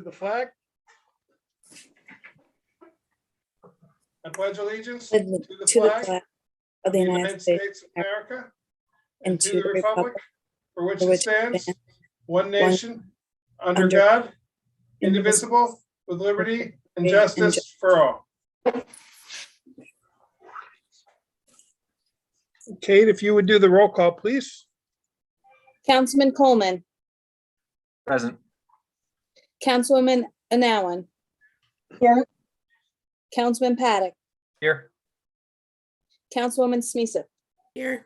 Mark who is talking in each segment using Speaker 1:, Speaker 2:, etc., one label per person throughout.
Speaker 1: the flag. I pledge allegiance
Speaker 2: To
Speaker 1: to the
Speaker 2: the
Speaker 1: flag
Speaker 2: flag
Speaker 1: of the United States of America and to the republic for which it stands, one nation, under God, indivisible, with liberty and justice for all. Kate, if you would do the roll call, please.
Speaker 3: Councilman Coleman,
Speaker 4: Present.
Speaker 3: Councilwoman Anawan.
Speaker 2: Here.
Speaker 3: Councilman Paddock,
Speaker 4: Here.
Speaker 3: Councilwoman Smeesa,
Speaker 2: Here.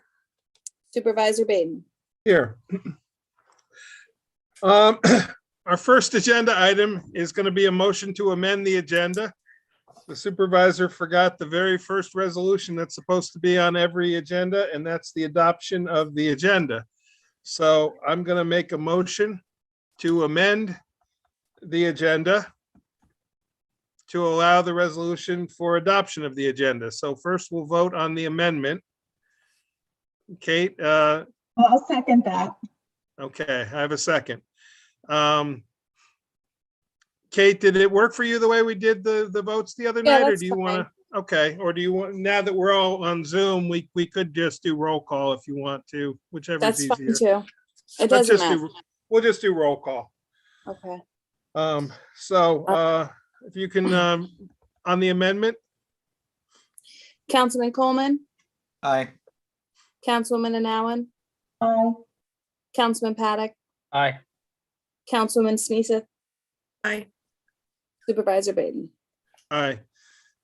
Speaker 3: Supervisor Baden.
Speaker 1: Here. Our first agenda item is going to be a motion to amend the agenda. The supervisor forgot the very first resolution that's supposed to be on every agenda, and that's the adoption of the agenda. So I'm going to make a motion to amend the agenda to allow the resolution for adoption of the agenda. So first we'll vote on the amendment. Kate,
Speaker 2: I'll second that.
Speaker 1: okay, I have a second. Kate, did it work for you the way we did the votes the other
Speaker 3: Yeah,
Speaker 1: night, or
Speaker 3: that's
Speaker 1: do you want to? Okay, or do you want, now that we're all on Zoom, we could just do roll call if you want to, whichever is
Speaker 3: That's fine
Speaker 1: easier.
Speaker 3: too. It
Speaker 1: Let's
Speaker 3: doesn't
Speaker 1: just
Speaker 3: matter.
Speaker 1: we'll just do roll call.
Speaker 3: Okay.
Speaker 1: If you can, on the amendment,
Speaker 3: Councilman Coleman,
Speaker 4: Aye.
Speaker 3: Councilwoman Anawan,
Speaker 2: Aye.
Speaker 3: Councilman Paddock,
Speaker 4: Aye.
Speaker 3: Councilwoman Smeesa,
Speaker 2: Aye.
Speaker 3: Supervisor Baden.
Speaker 1: aye.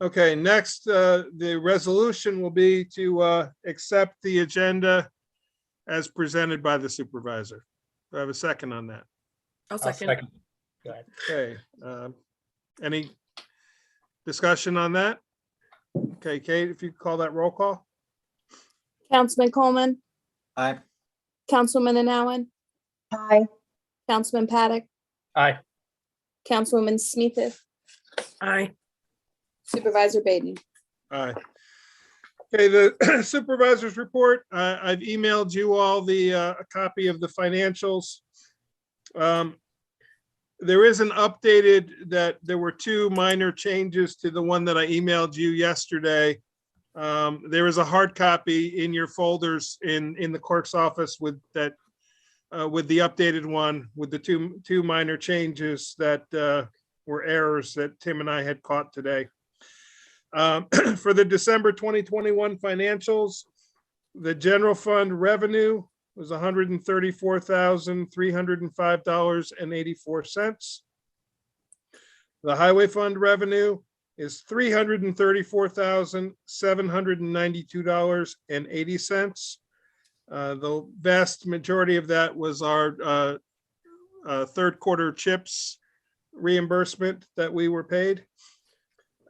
Speaker 1: Okay, next, the resolution will be to accept the agenda as presented by the supervisor. Do I have a second on that?
Speaker 2: I'll
Speaker 4: Second. Go ahead.
Speaker 1: Okay, any discussion on that? Okay, Kate, if you could call that roll call?
Speaker 3: Councilman Coleman,
Speaker 4: Aye.
Speaker 3: Councilwoman Anawan,
Speaker 2: Aye.
Speaker 3: Councilman Paddock,
Speaker 4: Aye.
Speaker 3: Councilwoman Smeesa,
Speaker 2: Aye.
Speaker 3: Supervisor Baden.
Speaker 1: Aye. Okay, the supervisor's report, I've emailed you all a copy of the financials. There is an updated that there were two minor changes to the one that I emailed you yesterday. There is a hard copy in your folders in the clerk's office with that, with the updated one, with the two minor changes that were errors that Tim and I had caught today. For the December 2021 financials, the general fund revenue was $134,305.84. The highway fund revenue is $334,792.80. The vast majority of that was our third quarter CHIPS reimbursement that we were paid.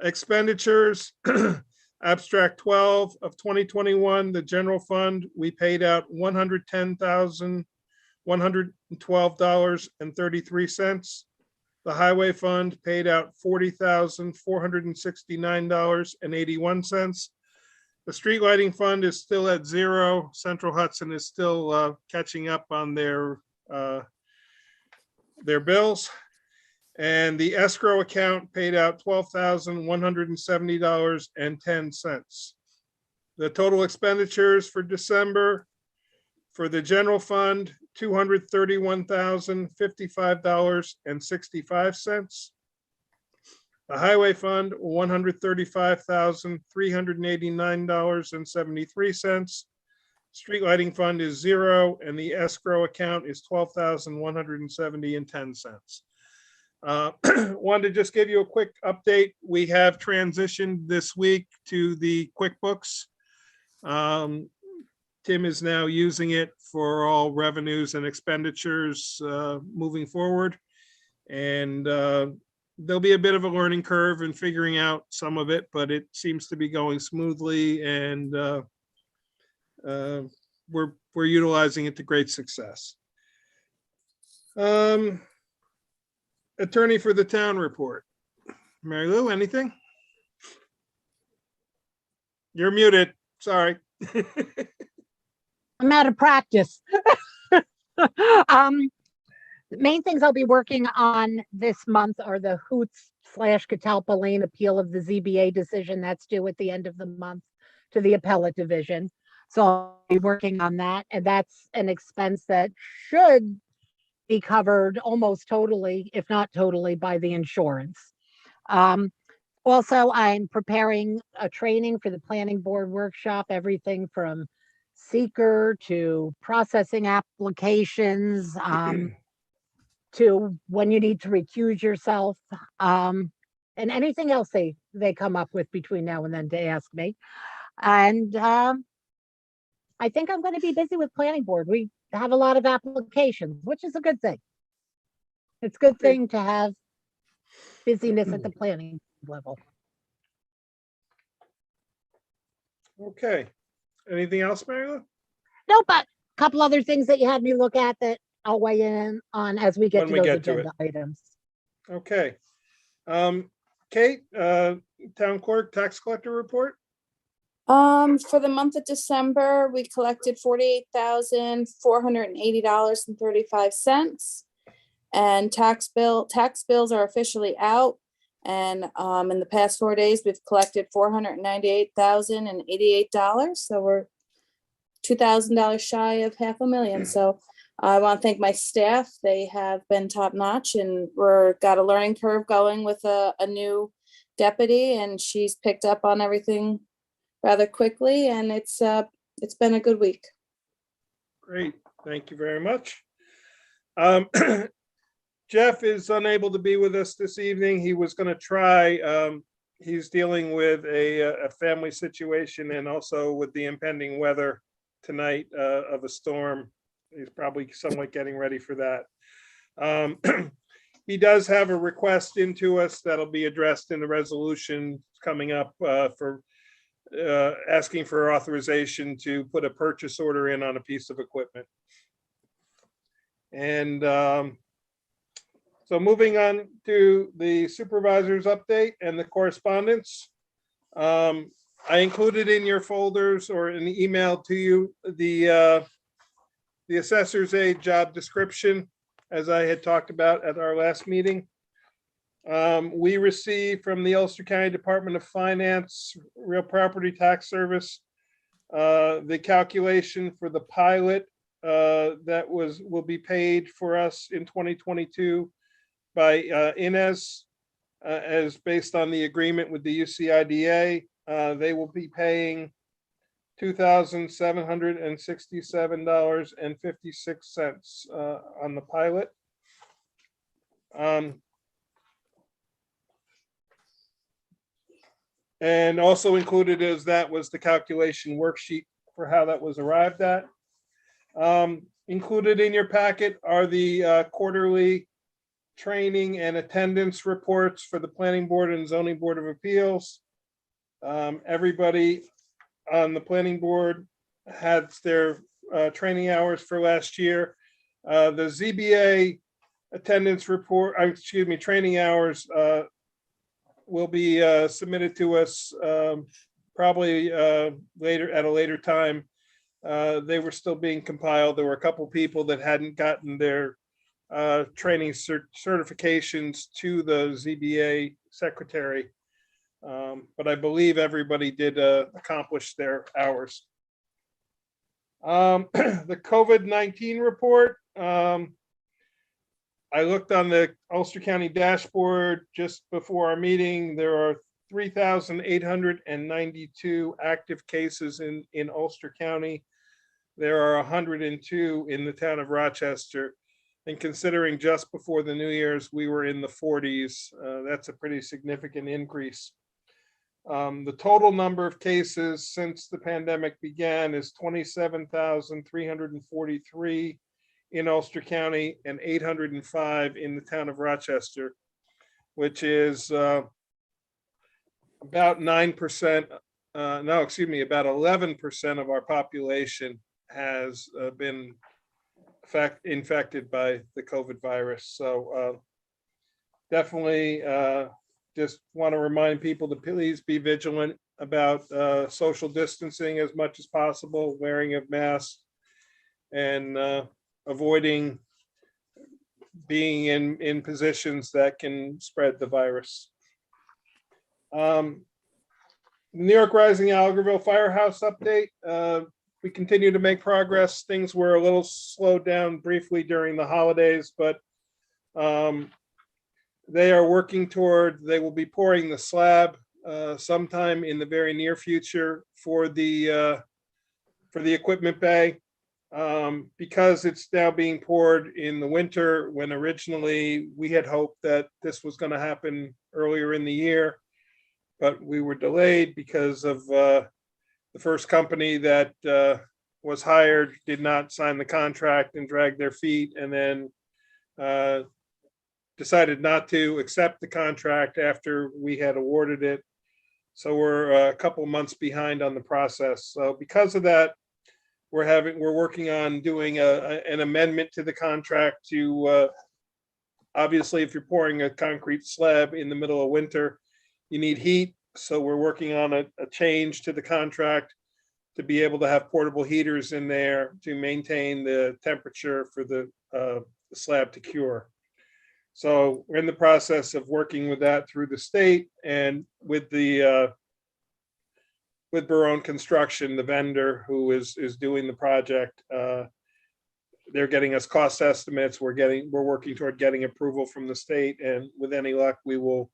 Speaker 1: Expenditures, abstract 12 of 2021, the general fund, we paid out $110,112.33. The highway fund paid out $40,469.81. The street lighting fund is still at zero. Central Hudson is still catching up on their bills. And the escrow account paid out $12,170.10. The total expenditures for December for the general fund, $231,055.65. The highway fund, $135,389.73. Street lighting fund is zero, and the escrow account is $12,170.10. Wanted to just give you a quick update. We have transitioned this week to the QuickBooks. Tim is now using it for all revenues and expenditures moving forward. And there'll be a bit of a learning curve in figuring out some of it, but it seems to be going smoothly, and we're utilizing it to great success. Attorney for the town report. Mary Lou, anything? You're muted, sorry.
Speaker 5: I'm out of practice. The main things I'll be working on this month are the Hoots/Catalpa Lane appeal of the ZBA decision that's due at the end of the month to the appellate division. So I'll be working on that, and that's an expense that should be covered almost totally, if not totally, by the insurance. Also, I'm preparing a training for the planning board workshop, everything from seeker to processing applications, to when you need to recuse yourself, and anything else they come up with between now and then to ask me. And I think I'm going to be busy with planning board. We have a lot of applications, which is a good thing. It's a good thing to have busyness at the planning level.
Speaker 1: Okay. Anything else, Mary Lou?
Speaker 5: No, but a couple other things that you had me look at that I'll weigh in on as we get
Speaker 1: When
Speaker 5: to
Speaker 1: we
Speaker 5: those
Speaker 1: get to
Speaker 5: agenda items.
Speaker 1: Okay. Kate, town clerk, tax collector report?
Speaker 3: For the month of December, we collected $48,480.35. And tax bills are officially out. And in the past 4 days, we've collected $498,088. So we're $2,000 shy of $500,000. So I want to thank my staff. They have been top notch, and we're got a learning curve going with a new deputy, and she's picked up on everything rather quickly, and it's been a good week.
Speaker 1: Great, thank you very much. Jeff is unable to be with us this evening. He was going to try. He's dealing with a family situation and also with the impending weather tonight of a storm. He's probably somewhat getting ready for that. He does have a request into us that'll be addressed in the resolution coming up for asking for authorization to put a purchase order in on a piece of equipment. And so moving on to the supervisor's update and the correspondence. I included in your folders or an email to you the assessor's aide job description, as I had talked about at our last meeting. We received from the Ulster County Department of Finance, Real Property Tax Service, the calculation for the pilot that will be paid for us in 2022 by Inez, as based on the agreement with the UCIDA. They will be paying $2,767.56 on the pilot. And also included as that was the calculation worksheet for how that was arrived at. Included in your packet are the quarterly training and attendance reports for the Planning Board and Zoning Board of Appeals. Everybody on the Planning Board had their training hours for last year. The ZBA attendance report, training hours will be submitted to us probably later at a later time. They were still being compiled. There were a couple people that hadn't gotten their training certifications to the ZBA secretary, but I believe everybody did accomplish their hours. The COVID-19 report. I looked on the Ulster County dashboard just before our meeting. There are 3,892 active cases in Ulster County. There are 102 in the town of Rochester. And considering just before the New Year's, we were in the 40s. That's a pretty significant increase. The total number of cases since the pandemic began is 27,343 in Ulster County and 805 in the town of Rochester, which is about 9%, about 11% of our population has been infected by the COVID virus. So definitely just want to remind people to please be vigilant about social distancing as much as possible, wearing of masks, and avoiding being in positions that can spread the virus. New York Rising Algerville Firehouse update. We continue to make progress. Things were a little slowed down briefly during the holidays, but they are working toward, they will be pouring the slab sometime in the very near future for the equipment bay. Because it's now being poured in the winter, when originally we had hoped that this was going to happen earlier in the year, but we were delayed because of the first company that was hired did not sign the contract and dragged their feet, and then decided not to accept the contract after we had awarded it. So we're a couple months behind on the process. So because of that, we're working on doing an amendment to the contract to obviously, if you're pouring a concrete slab in the middle of winter, you need heat. So we're working on a change to the contract to be able to have portable heaters in there to maintain the temperature for the slab to cure. So we're in the process of working with that through the state, and with the with Barone Construction, the vendor who is doing the project. They're getting us cost estimates. We're working toward getting approval from the state, and with any luck, we will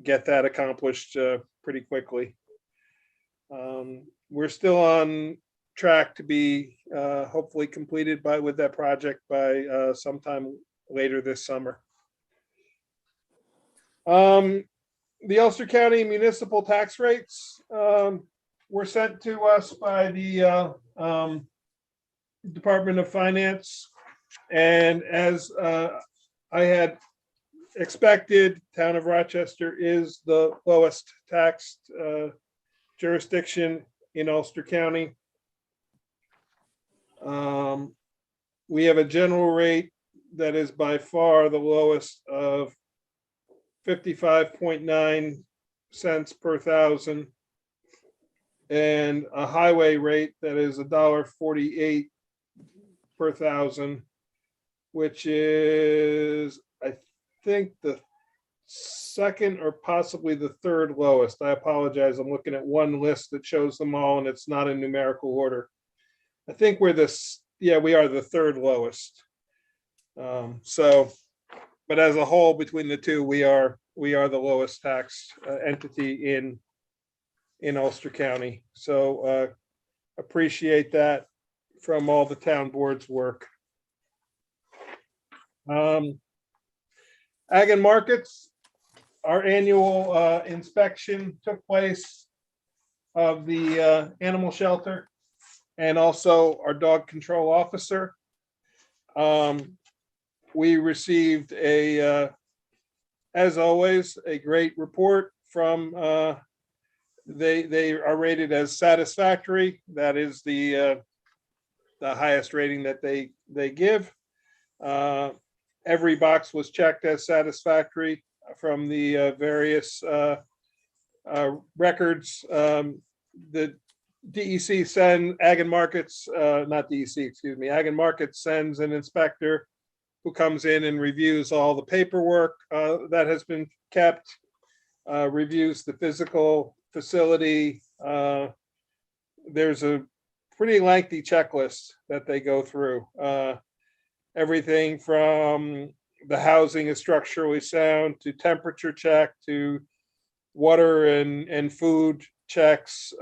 Speaker 1: get that accomplished pretty quickly. We're still on track to be hopefully completed with that project by sometime later this summer. The Ulster County municipal tax rates were sent to us by the Department of Finance, and as I had expected, town of Rochester is the lowest taxed jurisdiction in Ulster County. We have a general rate that is by far the lowest of 55.9 cents per thousand, and a highway rate that is $1.48 per thousand, which is, I think, the second or possibly the third lowest. I apologize. I'm looking at one list that shows them all, and it's not in numerical order. I think we are the third lowest. But as a whole, between the two, we are the lowest taxed entity in Ulster County. So appreciate that from all the town boards' work. Ag and Markets, our annual inspection took place of the animal shelter and also our dog control officer. We received as always, a great report from, they are rated as satisfactory. That is the highest rating that they give. Every box was checked as satisfactory from the various records. The DEC send Ag and Markets, not DEC, excuse me, Ag and Markets sends an inspector who comes in and reviews all the paperwork that has been kept, reviews the physical facility. There's a pretty lengthy checklist that they go through. Everything from the housing is structurally sound to temperature check to water and food checks.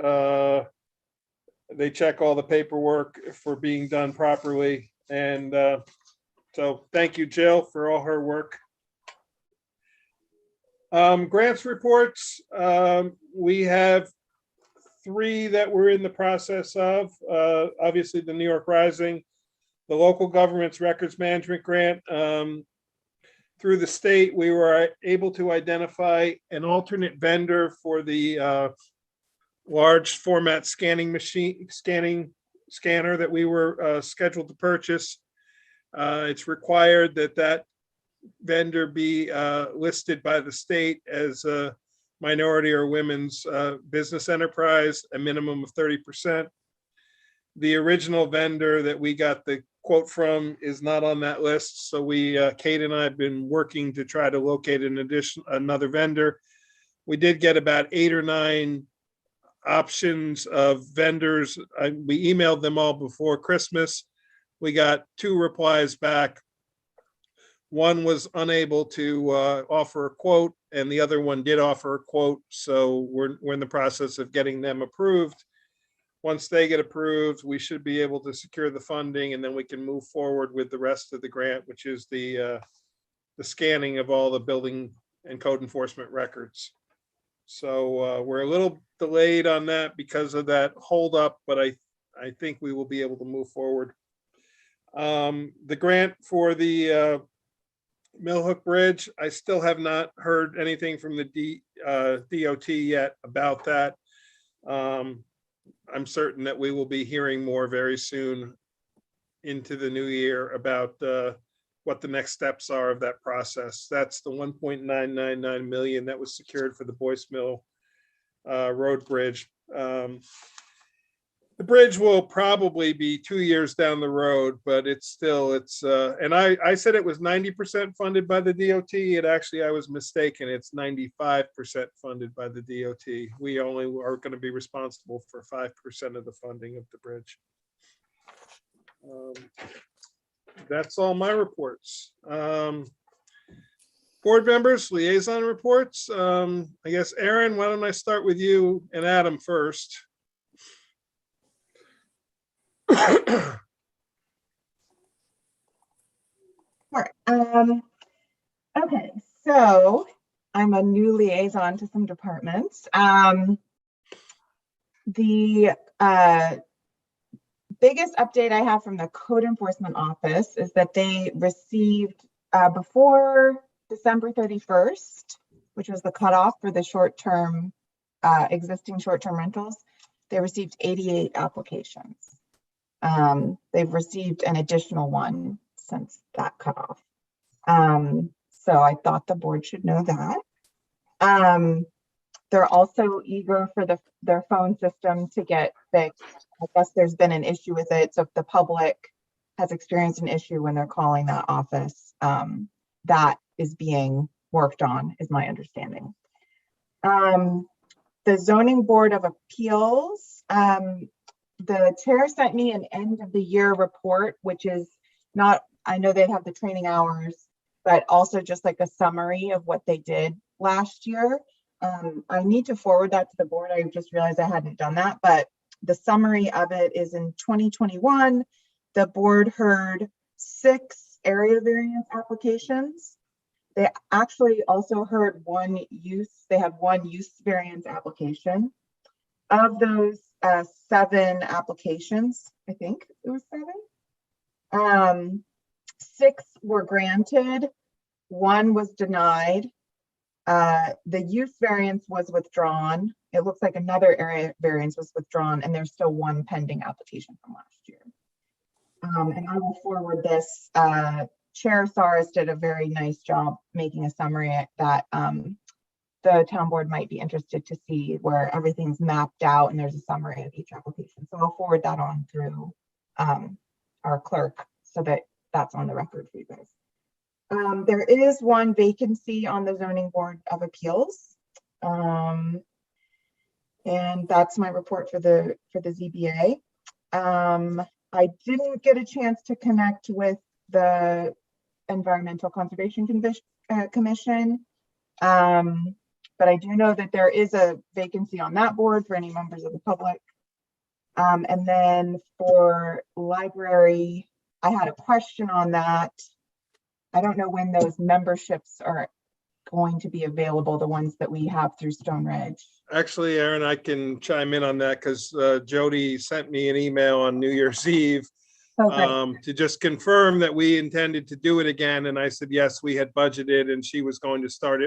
Speaker 1: They check all the paperwork for being done properly. And so thank you, Jill, for all her work. Grants reports. We have 3 that we're in the process of. Obviously, the New York Rising, the local government's records management grant. Through the state, we were able to identify an alternate vendor for the large format scanner that we were scheduled to purchase. It's required that vendor be listed by the state as a minority or women's business enterprise, a minimum of 30%. The original vendor that we got the quote from is not on that list. So Kate and I have been working to try to locate another vendor. We did get about 8 or 9 options of vendors. We emailed them all before Christmas. We got 2 replies back. One was unable to offer a quote, and the other one did offer a quote. So we're in the process of getting them approved. Once they get approved, we should be able to secure the funding, and then we can move forward with the rest of the grant, which is the scanning of all the building and code enforcement records. So we're a little delayed on that because of that holdup, but I think we will be able to move forward. The grant for the Millhook Bridge, I still have not heard anything from the DOT yet about that. I'm certain that we will be hearing more very soon into the new year about what the next steps are of that process. That's the 1.999 million that was secured for the Boyce Mill Road Bridge. The bridge will probably be 2 years down the road, but it's and I said it was 90% funded by the DOT. I was mistaken. It's 95% funded by the DOT. We only are going to be responsible for 5% of the funding of the bridge. That's all my reports. Board members, liaison reports. I guess, Aaron, why don't I start with you and Adam first?
Speaker 2: Sure. Okay, so I'm a new liaison to some departments. The biggest update I have from the code enforcement office is that they received before December 31st, which was the cutoff for the short-term existing short-term rentals, they received 88 applications. They've received an additional one since that cutoff. So I thought the board should know that. They're also eager for their phone system to get fixed. I guess there's been an issue with it. So if the public has experienced an issue when they're calling that office, that is being worked on, is my understanding. The Zoning Board of Appeals, the chair sent me an end of the year report, which is not, I know they have the training hours, but also just like a summary of what they did last year. I need to forward that to the board. I just realized I hadn't done that, but the summary of it is in 2021, the board heard 6 area variance applications. They actually also heard they had one use variance application. Of those 7 applications, I think it was 7. 6 were granted, 1 was denied. The use variance was withdrawn. It looks like another area variance was withdrawn, and there's still 1 pending application from last year. And I will forward this. Chair Saris did a very nice job making a summary that the town board might be interested to see, where everything's mapped out and there's a summary of each application. So I'll forward that on through our clerk so that that's on the record for you guys. There is 1 vacancy on the Zoning Board of Appeals. And that's my report for the ZBA. I didn't get a chance to connect with the Environmental Conservation Commission. But I do know that there is a vacancy on that board for any members of the public. And then for library, I had a question on that. I don't know when those memberships are going to be available, the ones that we have through Stone Ridge.
Speaker 1: Actually, Aaron, I can chime in on that because Jody sent me an email on New Year's Eve to just confirm that we intended to do it again. And I said, yes, we had budgeted, and she was going to start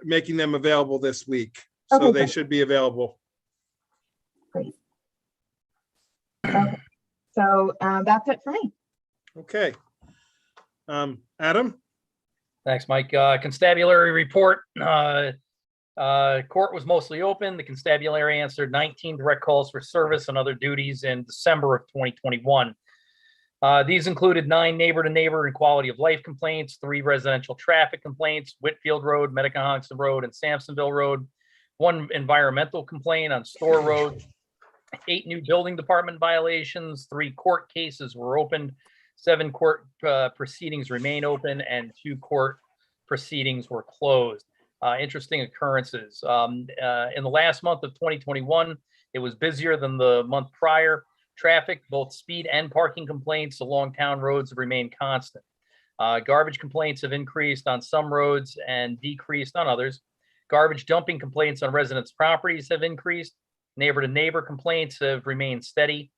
Speaker 1: making them available this week. So they should be available.
Speaker 2: Great. Okay. So that's it for me.
Speaker 1: Okay. Adam?
Speaker 6: Thanks, Mike. Constabulary report. Court was mostly open. The constabulary answered 19 direct calls for service and other duties in December of 2021. These included 9 neighbor-to-neighbor and quality of life complaints, 3 residential traffic complaints, Whitfield Road, Medicahonkson Road, and Sampsonville Road, 1 environmental complaint on Store Road, 8 new building department violations, 3 court cases were opened, 7 court proceedings remain open, and 2 court proceedings were closed. Interesting occurrences. In the last month of 2021, it was busier than the month prior. Traffic, both speed and parking complaints along town roads have remained constant. Garbage complaints have increased on some roads and decreased on others. Garbage dumping complaints on residents' properties have increased. Neighbor-to-neighbor complaints have remained steady.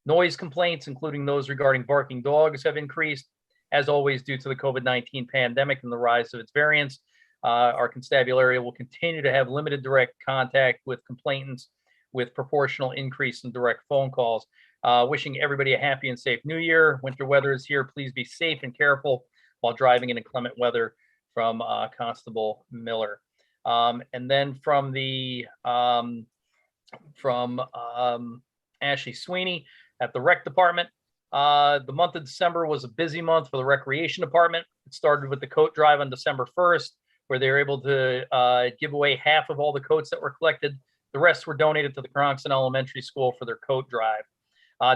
Speaker 6: Noise complaints, including those regarding barking dogs, have increased, as always, due to the COVID-19 pandemic and the rise of its variants. Our constabulary will continue to have limited direct contact with complainants with proportional increase in direct phone calls. Wishing everybody a happy and safe new year. Winter weather is here. Please be safe and careful while driving in inclement weather, from Constable Miller. And then from Ashley Sweeney at the rec department. The month of December was a busy month for the recreation department. It started with the coat drive on December 1st, where they were able to give away half of all the coats that were collected. The rest were donated to the Cronkston Elementary School for their coat drive.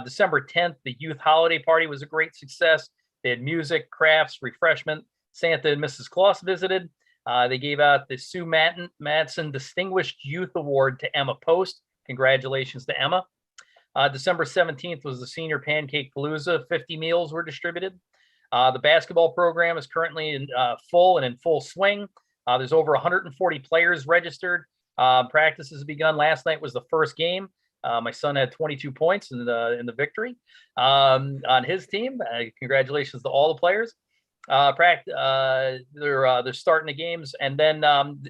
Speaker 6: December 10th, the youth holiday party was a great success. They had music, crafts, refreshment. Santa and Mrs. Claus visited. They gave out the Sue Matson Distinguished Youth Award to Emma Post. Congratulations to Emma. December 17th was the Senior Pancake Palooza. 50 meals were distributed. The basketball program is currently in full swing. There's over 140 players registered. Practice has begun. Last night was the first game. My son had 22 points in the victory on his team. Congratulations to all the players. They're starting the games, and then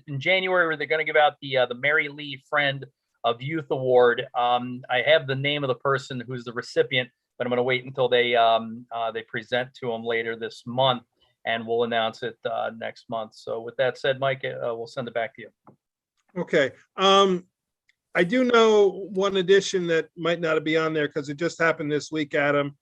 Speaker 6: in January they're going to give out the Mary Lee Friend of Youth Award. I have the name of the person who's the recipient, but I'm going to wait until they present to them later this month, and we'll announce it next month. So with that said, Mike, we'll send it back to you.
Speaker 1: Okay. I do know one addition that might not be on there because it just happened this week, Adam.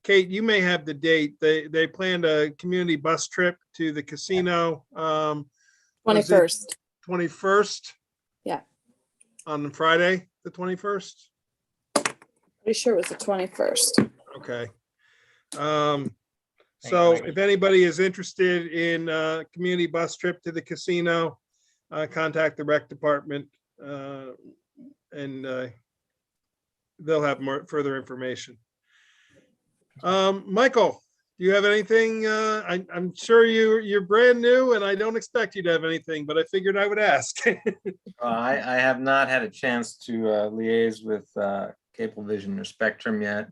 Speaker 1: Kate, you may have the date. They planned a community bus trip to the casino.
Speaker 3: 21st.
Speaker 1: 21st?
Speaker 3: Yeah.
Speaker 1: On Friday, the 21st?
Speaker 3: Pretty sure it was the 21st.
Speaker 1: Okay. So if anybody is interested in a community bus trip to the casino, contact the rec department and they'll have more further information. Michael, do you have anything? I'm sure you're brand new and I don't expect you to have anything, but I figured I would ask.
Speaker 7: I have not had a chance to liaise with Cablevision or Spectrum yet.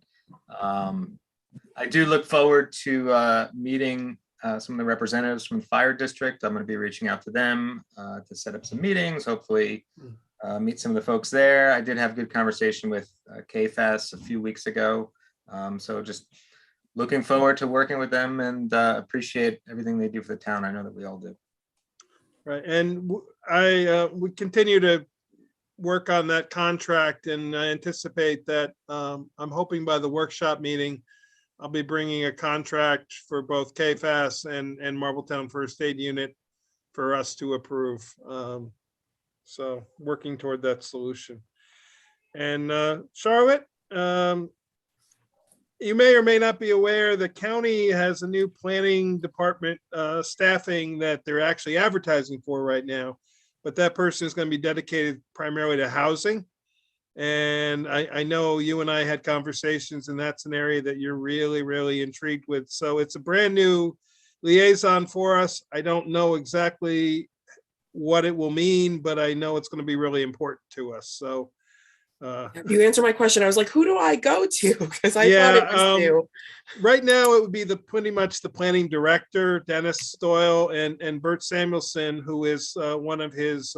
Speaker 7: I do look forward to meeting some of the representatives from the fire district. I'm going to be reaching out to them to set up some meetings, hopefully meet some of the folks there. I did have a good conversation with KFAS a few weeks ago. So just looking forward to working with them and appreciate everything they do for the town. I know that we all do.
Speaker 1: Right. And we continue to work on that contract, and I anticipate that I'm hoping by the workshop meeting, I'll be bringing a contract for both KFAS and Marbletown First Aid Unit for us to approve. So working toward that solution. And Charlotte, you may or may not be aware, the county has a new planning department staffing that they're actually advertising for right now, but that person is going to be dedicated primarily to housing. And I know you and I had conversations, and that's an area that you're really, really intrigued with. So it's a brand new liaison for us. I don't know exactly what it will mean, but I know it's going to be really important to us. So
Speaker 8: you answered my question. I was like, who do I go to? Because I thought it was you.
Speaker 1: Right now, it would be pretty much the planning director, Dennis Stoyle, and Bert Samuelson, who is one of his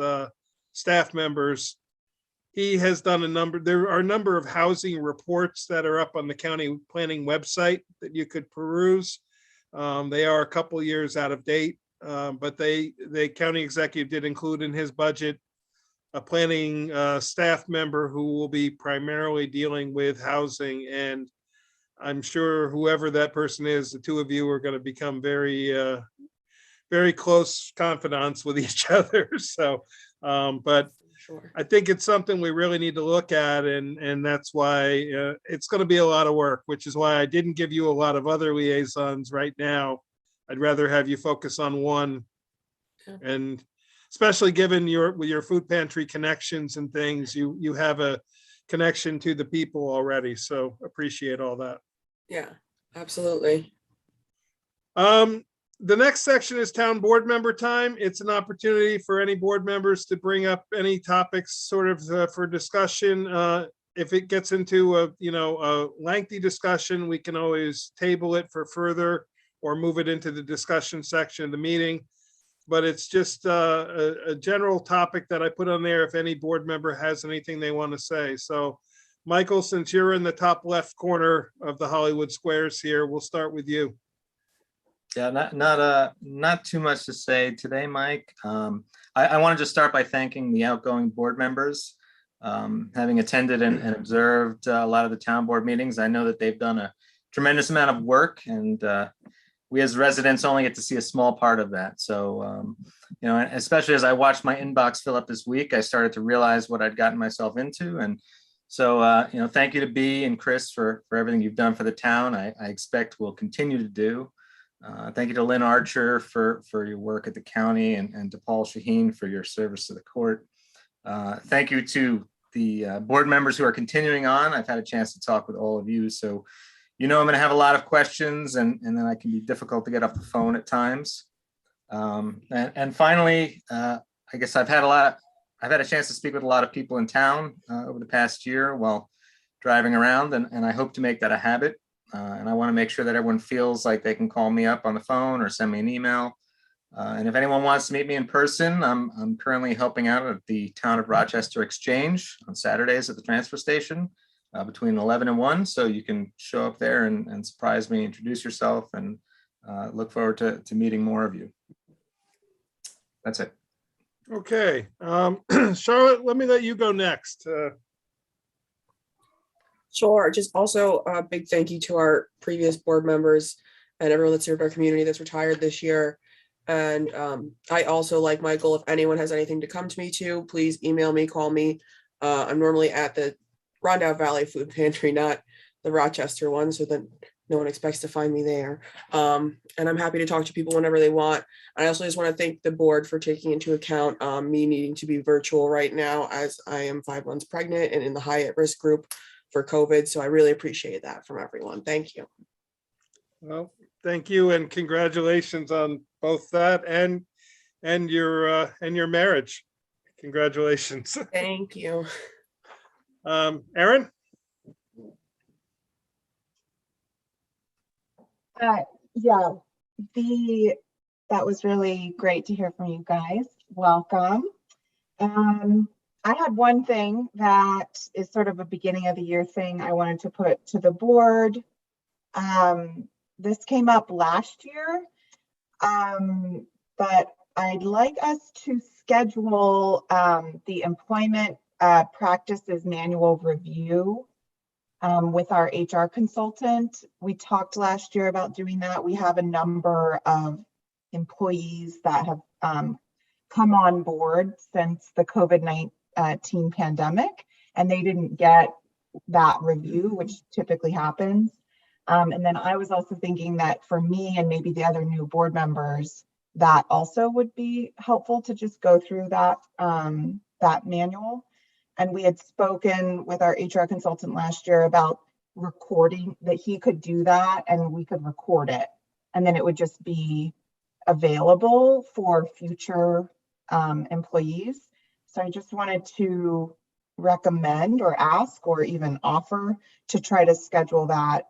Speaker 1: staff members. He has done there are a number of housing reports that are up on the county planning website that you could peruse. They are a couple years out of date, but the county executive did include in his budget a planning staff member who will be primarily dealing with housing. And I'm sure whoever that person is, the two of you are going to become very, very close confidants with each other. So, but
Speaker 8: Sure.
Speaker 1: I think it's something we really need to look at, and that's why it's going to be a lot of work, which is why I didn't give you a lot of other liaisons right now. I'd rather have you focus on one,
Speaker 8: Yeah.
Speaker 1: and especially given with your food pantry connections and things, you have a connection to the people already. So appreciate all that.
Speaker 8: Yeah, absolutely.
Speaker 1: The next section is town board member time. It's an opportunity for any board members to bring up any topics sort of for discussion. If it gets into a lengthy discussion, we can always table it for further or move it into the discussion section of the meeting. But it's just a general topic that I put on there if any board member has anything they want to say. So Michael, since you're in the top left corner of the Hollywood Squares here, we'll start with you.
Speaker 7: Yeah, not too much to say today, Mike. I want to just start by thanking the outgoing board members. Having attended and observed a lot of the town board meetings, I know that they've done a tremendous amount of work, and we as residents only get to see a small part of that. So, especially as I watched my inbox fill up this week, I started to realize what I'd gotten myself into. And so, thank you to Bea and Chris for everything you've done for the town. I expect we'll continue to do. Thank you to Lynn Archer for your work at the county, and to Paul Shaheen for your service to the court. Thank you to the board members who are continuing on. I've had a chance to talk with all of you, so I'm going to have a lot of questions, and then I can be difficult to get off the phone at times. And finally, I guess I've had a chance to speak with a lot of people in town over the past year while driving around, and I hope to make that a habit. And I want to make sure that everyone feels like they can call me up on the phone or send me an email. And if anyone wants to meet me in person, I'm currently helping out at the Town of Rochester Exchange on Saturdays at the transfer station between 11 and 1. So you can show up there and surprise me, introduce yourself, and look forward to meeting more of you. That's it.
Speaker 1: Okay. Charlotte, let me let you go next.
Speaker 8: Sure. Just also a big thank you to our previous board members and everyone that served our community that's retired this year. And I also, like Michael, if anyone has anything to come to me to, please email me, call me. I'm normally at the Rondout Valley Food Pantry, not the Rochester one, so that no one expects to find me there. And I'm happy to talk to people whenever they want. I also just want to thank the board for taking into account me needing to be virtual right now, as I am 5 months pregnant and in the high at-risk group for COVID. So I really appreciate that from everyone. Thank you.
Speaker 1: Well, thank you, and congratulations on both that and your marriage. Congratulations.
Speaker 8: Thank you.
Speaker 1: Erin?
Speaker 2: Yeah, that was really great to hear from you guys. Welcome. I had one thing that is sort of a beginning of the year thing I wanted to put to the board. This came up last year, but I'd like us to schedule the employment practices manual review with our HR consultant. We talked last year about doing that. We have a number of employees that have come on board since the COVID-19 pandemic, and they didn't get that review, which typically happens. And then I was also thinking that for me and maybe the other new board members, that also would be helpful to just go through that manual. And we had spoken with our HR consultant last year about recording, that he could do that and we could record it. And then it would just be available for future employees. So I just wanted to recommend or ask or even offer to try to schedule that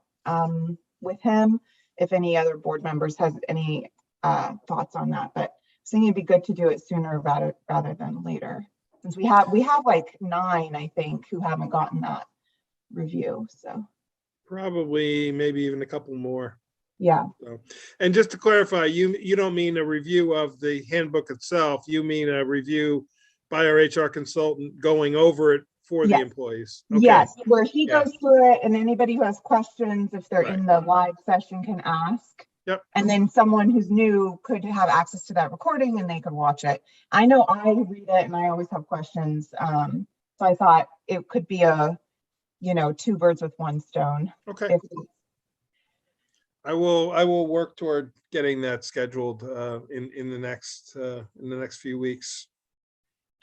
Speaker 2: with him, if any other board members has any thoughts on that. But I think it'd be good to do it sooner rather than later, since we have like 9, I think, who haven't gotten that review. So
Speaker 1: Probably maybe even a couple more.
Speaker 2: Yeah.
Speaker 1: So, and just to clarify, you don't mean a review of the handbook itself. You mean a review by our HR consultant going over it for the
Speaker 2: Yes.
Speaker 1: employees. Okay.
Speaker 2: Yes, where he
Speaker 1: Yeah.
Speaker 2: goes through it and anybody who has questions, if they're
Speaker 1: Right.
Speaker 2: in the live session, can ask.
Speaker 1: Yep.
Speaker 2: And then someone who's new could have access to that recording and they could watch it. I know I read it and I always have questions. So I thought it could be a, two birds with one stone.
Speaker 1: Okay. I will work toward getting that scheduled in the next few weeks.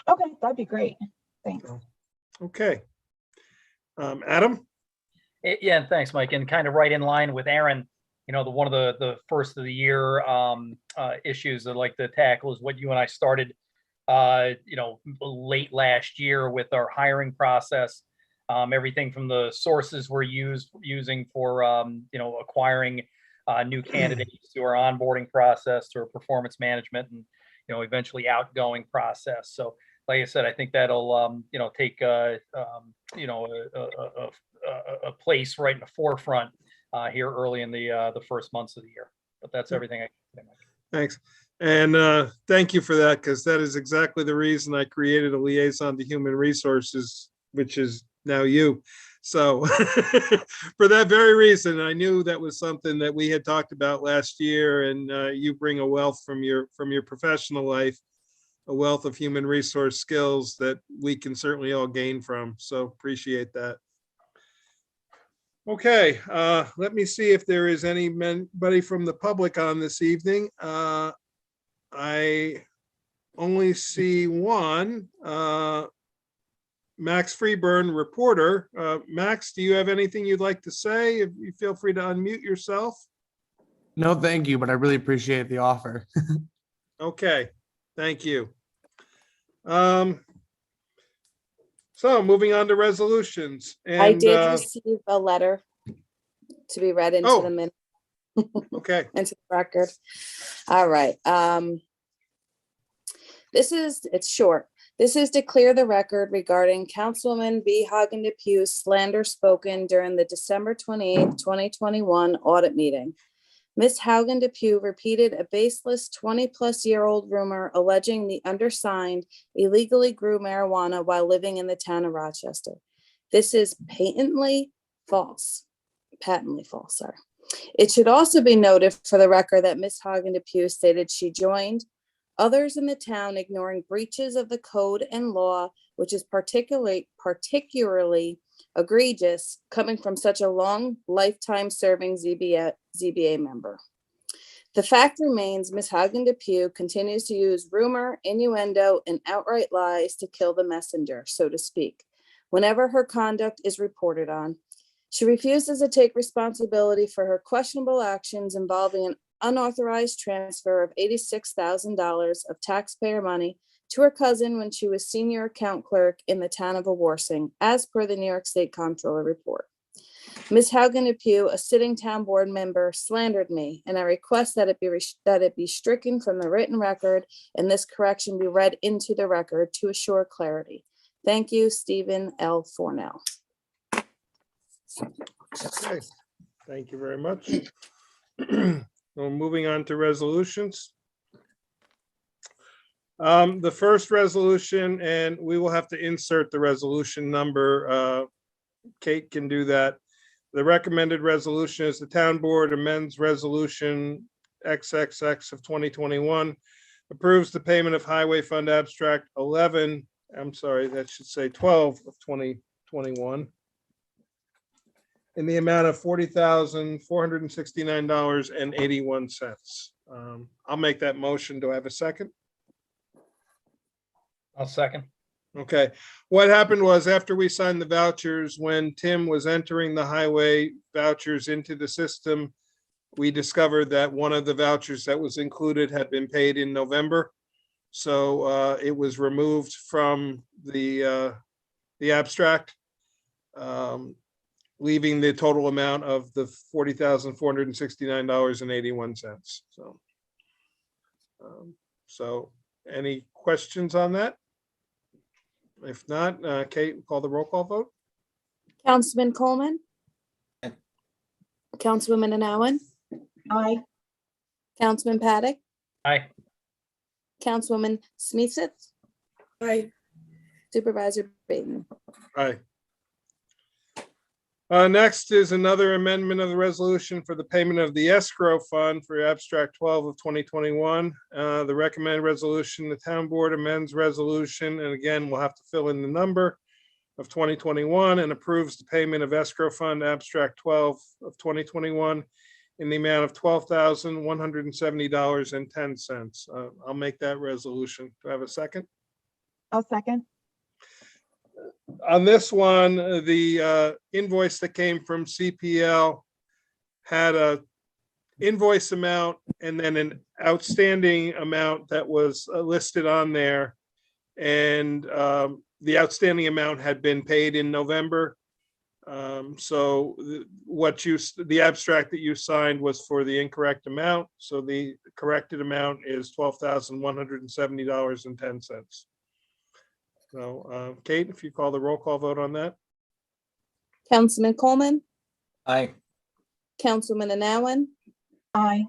Speaker 2: Okay, that'd be great. Thanks.
Speaker 1: Okay. Adam?
Speaker 6: Yeah, and thanks, Mike. And kind of right in line with Aaron, one of the first of the year issues I'd like to tackle is what you and I started, late last year with our hiring process. Everything from the sources we're using for, acquiring new candidates, to our onboarding process, to our performance management, and, eventually outgoing process. So, like I said, I think that'll, take, a place right in the forefront here early in the first months of the year. But that's everything I can say.
Speaker 1: Thanks. And thank you for that, because that is exactly the reason I created a liaison to human resources, which is now you. So for that very reason, I knew that was something that we had talked about last year, and you bring a wealth from your professional life, a wealth of human resource skills that we can certainly all gain from. So appreciate that. Okay, let me see if there is anybody from the public on this evening. I only see one, Max Freeburn, reporter. Max, do you have anything you'd like to say? If you feel free to unmute yourself.
Speaker 9: No, thank you, but I really appreciate the offer.
Speaker 1: Okay, thank you. So moving on to resolutions. And
Speaker 3: I did receive a letter to be read into the minute.
Speaker 1: Okay.
Speaker 3: Into the record. All right. It's short. This is to clear the record regarding Councilwoman B. Hagen Depue's slander spoken during the December 28th, 2021 audit meeting. Ms. Haugen Depue repeated a baseless 20-plus-year-old rumor alleging the undersigned illegally grew marijuana while living in the town of Rochester. This is patently false. Sorry. It should also be noted for the record that Ms. Haugen Depue stated she joined others in the town ignoring breaches of the code and law, which is particularly egregious coming from such a long lifetime serving ZBA member. The fact remains Ms. Haugen Depue continues to use rumor, innuendo, and outright lies to kill the messenger, so to speak, whenever her conduct is reported on. She refuses to take responsibility for her questionable actions involving an unauthorized transfer of $86,000 of taxpayer money to her cousin when she was senior account clerk in the town of Awarsing, as per the New York State Comptroller report. Ms. Haugen Depue, a sitting town board member, slandered me, and I request that it be stricken from the written record and this correction be read into the record to assure clarity. Thank you, Stephen L. Fornell.
Speaker 1: Okay, thank you very much. Well, moving on to resolutions. The first resolution, and we will have to insert the resolution number. Kate can do that. The recommended resolution is the town board amends resolution XXX of 2021, approves the payment of highway fund abstract 11, I'm sorry, that should say 12 of 2021, in the amount of $40,469.81. I'll make that motion. Do I have a second?
Speaker 6: I'll second.
Speaker 1: Okay. What happened was, after we signed the vouchers, when Tim was entering the highway vouchers into the system, we discovered that one of the vouchers that was included had been paid in November. So it was removed from the abstract, leaving the total amount of the $40,469.81. So any questions on that? If not, Kate, call the roll call vote.
Speaker 3: Councilman Coleman.
Speaker 7: Aye.
Speaker 3: Councilwoman Anowen.
Speaker 2: Aye.
Speaker 3: Councilman Paddock.
Speaker 6: Aye.
Speaker 3: Councilwoman Smeethit.
Speaker 8: Aye.
Speaker 3: Supervisor Baden.
Speaker 1: Aye. Next is another amendment of the resolution for the payment of the escrow fund for abstract 12 of 2021. The recommended resolution, the town board amends resolution, and again, we'll have to fill in the number of 2021 and approves the payment of escrow fund abstract 12 of 2021 in the amount of $12,170.10. I'll make that resolution. Do I have a second?
Speaker 2: I'll second.
Speaker 1: On this one, the invoice that came from CPL had a invoice amount and then an outstanding amount that was listed on there. And the outstanding amount had been paid in November. So the abstract that you signed was for the incorrect amount. So the corrected amount is $12,170.10. So, Kate, if you call the roll call vote on that.
Speaker 3: Councilman Coleman,
Speaker 4: Aye.
Speaker 3: Councilwoman Anowen,
Speaker 2: Aye.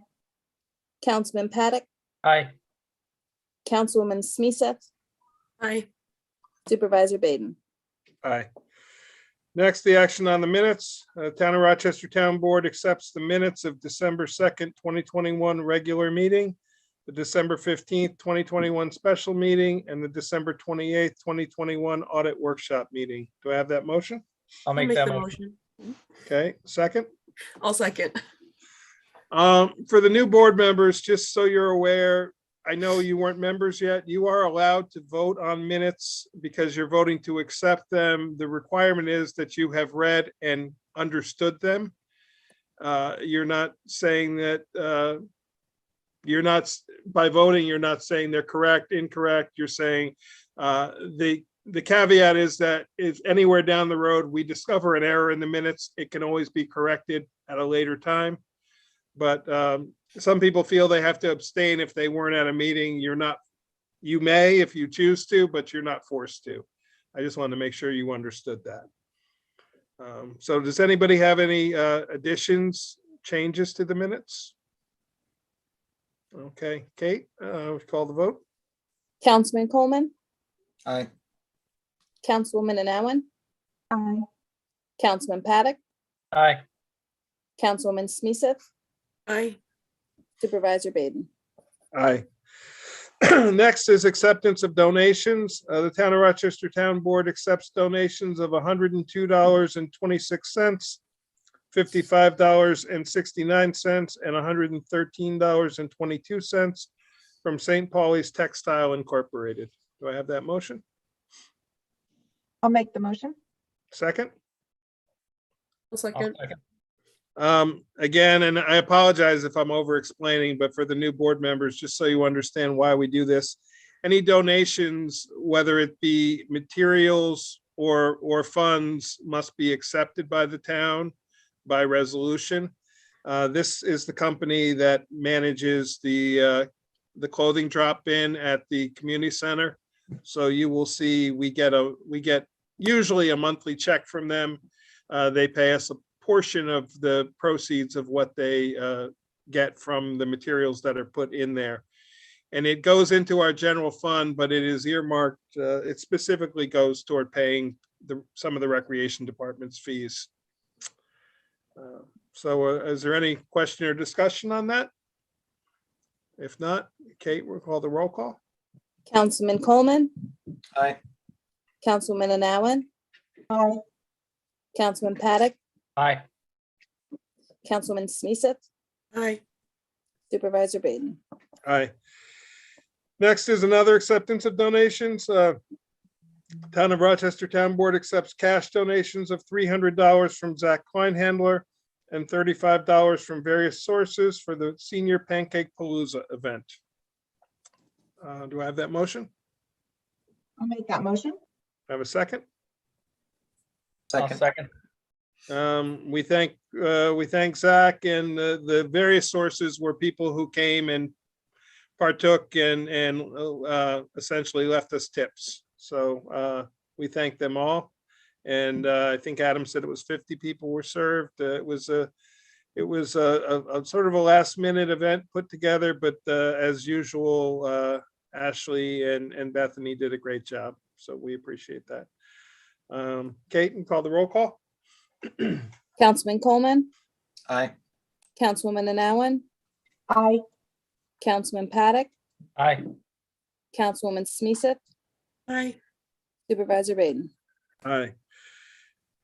Speaker 3: Councilman Paddock,
Speaker 6: Aye.
Speaker 3: Councilwoman Smiseth,
Speaker 8: Aye.
Speaker 3: Supervisor Baden.
Speaker 1: Aye. Next, the action on the minutes. Town of Rochester Town Board accepts the minutes of December 2nd, 2021 regular meeting, the December 15th, 2021 special meeting, and the December 28th, 2021 audit workshop meeting. Do I have that motion?
Speaker 6: I'll
Speaker 8: I'll
Speaker 6: make
Speaker 8: make
Speaker 6: that
Speaker 8: the
Speaker 6: motion.
Speaker 8: motion.
Speaker 1: Okay, second.
Speaker 8: I'll second.
Speaker 1: For the new board members, just so you're aware, I know you weren't members yet. You are allowed to vote on minutes because you're voting to accept them. The requirement is that you have read and understood them. You're not saying that, by voting, you're not saying they're correct, incorrect. You're saying the caveat is that if anywhere down the road we discover an error in the minutes, it can always be corrected at a later time. But some people feel they have to abstain if they weren't at a meeting. You may if you choose to, but you're not forced to. I just wanted to make sure you understood that. So does anybody have any additions, changes to the minutes? Okay, Kate, call the vote.
Speaker 3: Councilman Coleman,
Speaker 4: Aye.
Speaker 3: Councilwoman Anowen,
Speaker 2: Aye.
Speaker 3: Councilman Paddock,
Speaker 6: Aye.
Speaker 3: Councilwoman Smiseth,
Speaker 8: Aye.
Speaker 3: Supervisor Baden.
Speaker 1: Aye. Next is acceptance of donations. The Town of Rochester Town Board accepts donations of $102.26, $55.69, and $113.22 from St. Pauli's Textile Incorporated. Do I have that motion?
Speaker 2: I'll make the motion.
Speaker 1: Second?
Speaker 8: I'll
Speaker 6: I'll
Speaker 8: second.
Speaker 6: second.
Speaker 1: Again, and I apologize if I'm over explaining, but for the new board members, just so you understand why we do this, any donations, whether it be materials or funds, must be accepted by the town by resolution. This is the company that manages the clothing drop-in at the community center. So you will see we get usually a monthly check from them. They pay us a portion of the proceeds of what they get from the materials that are put in there. And it goes into our general fund, but it is earmarked, it specifically goes toward paying some of the recreation department's fees. So is there any question or discussion on that? If not, Kate, we'll call the roll call.
Speaker 3: Councilman Coleman,
Speaker 4: Aye.
Speaker 3: Councilwoman Anowen,
Speaker 2: Aye.
Speaker 3: Councilman Paddock,
Speaker 6: Aye.
Speaker 3: Councilwoman Smiseth,
Speaker 8: Aye.
Speaker 3: Supervisor Baden.
Speaker 1: Aye. Next is another acceptance of donations. Town of Rochester Town Board accepts cash donations of $300 from Zach Kleinhandler and $35 from various sources for the Senior Pancake Palooza event. Do I have that motion?
Speaker 2: I'll make that motion.
Speaker 1: Have a second?
Speaker 6: I'll
Speaker 4: Second.
Speaker 6: second.
Speaker 1: We thank Zach, and the various sources were people who came and partook and essentially left us tips. So we thank them all. And I think Adam said it was 50 people were served. It was a sort of a last minute event put together, but as usual, Ashley and Bethany did a great job. So we appreciate that. Kate, and call the roll call.
Speaker 3: Councilman Coleman,
Speaker 7: Aye.
Speaker 3: Councilwoman Nowen,
Speaker 2: Aye.
Speaker 3: Councilman Paddock,
Speaker 6: Aye.
Speaker 3: Councilwoman Smeeseth,
Speaker 8: Aye.
Speaker 3: Supervisor Baden.
Speaker 1: Aye.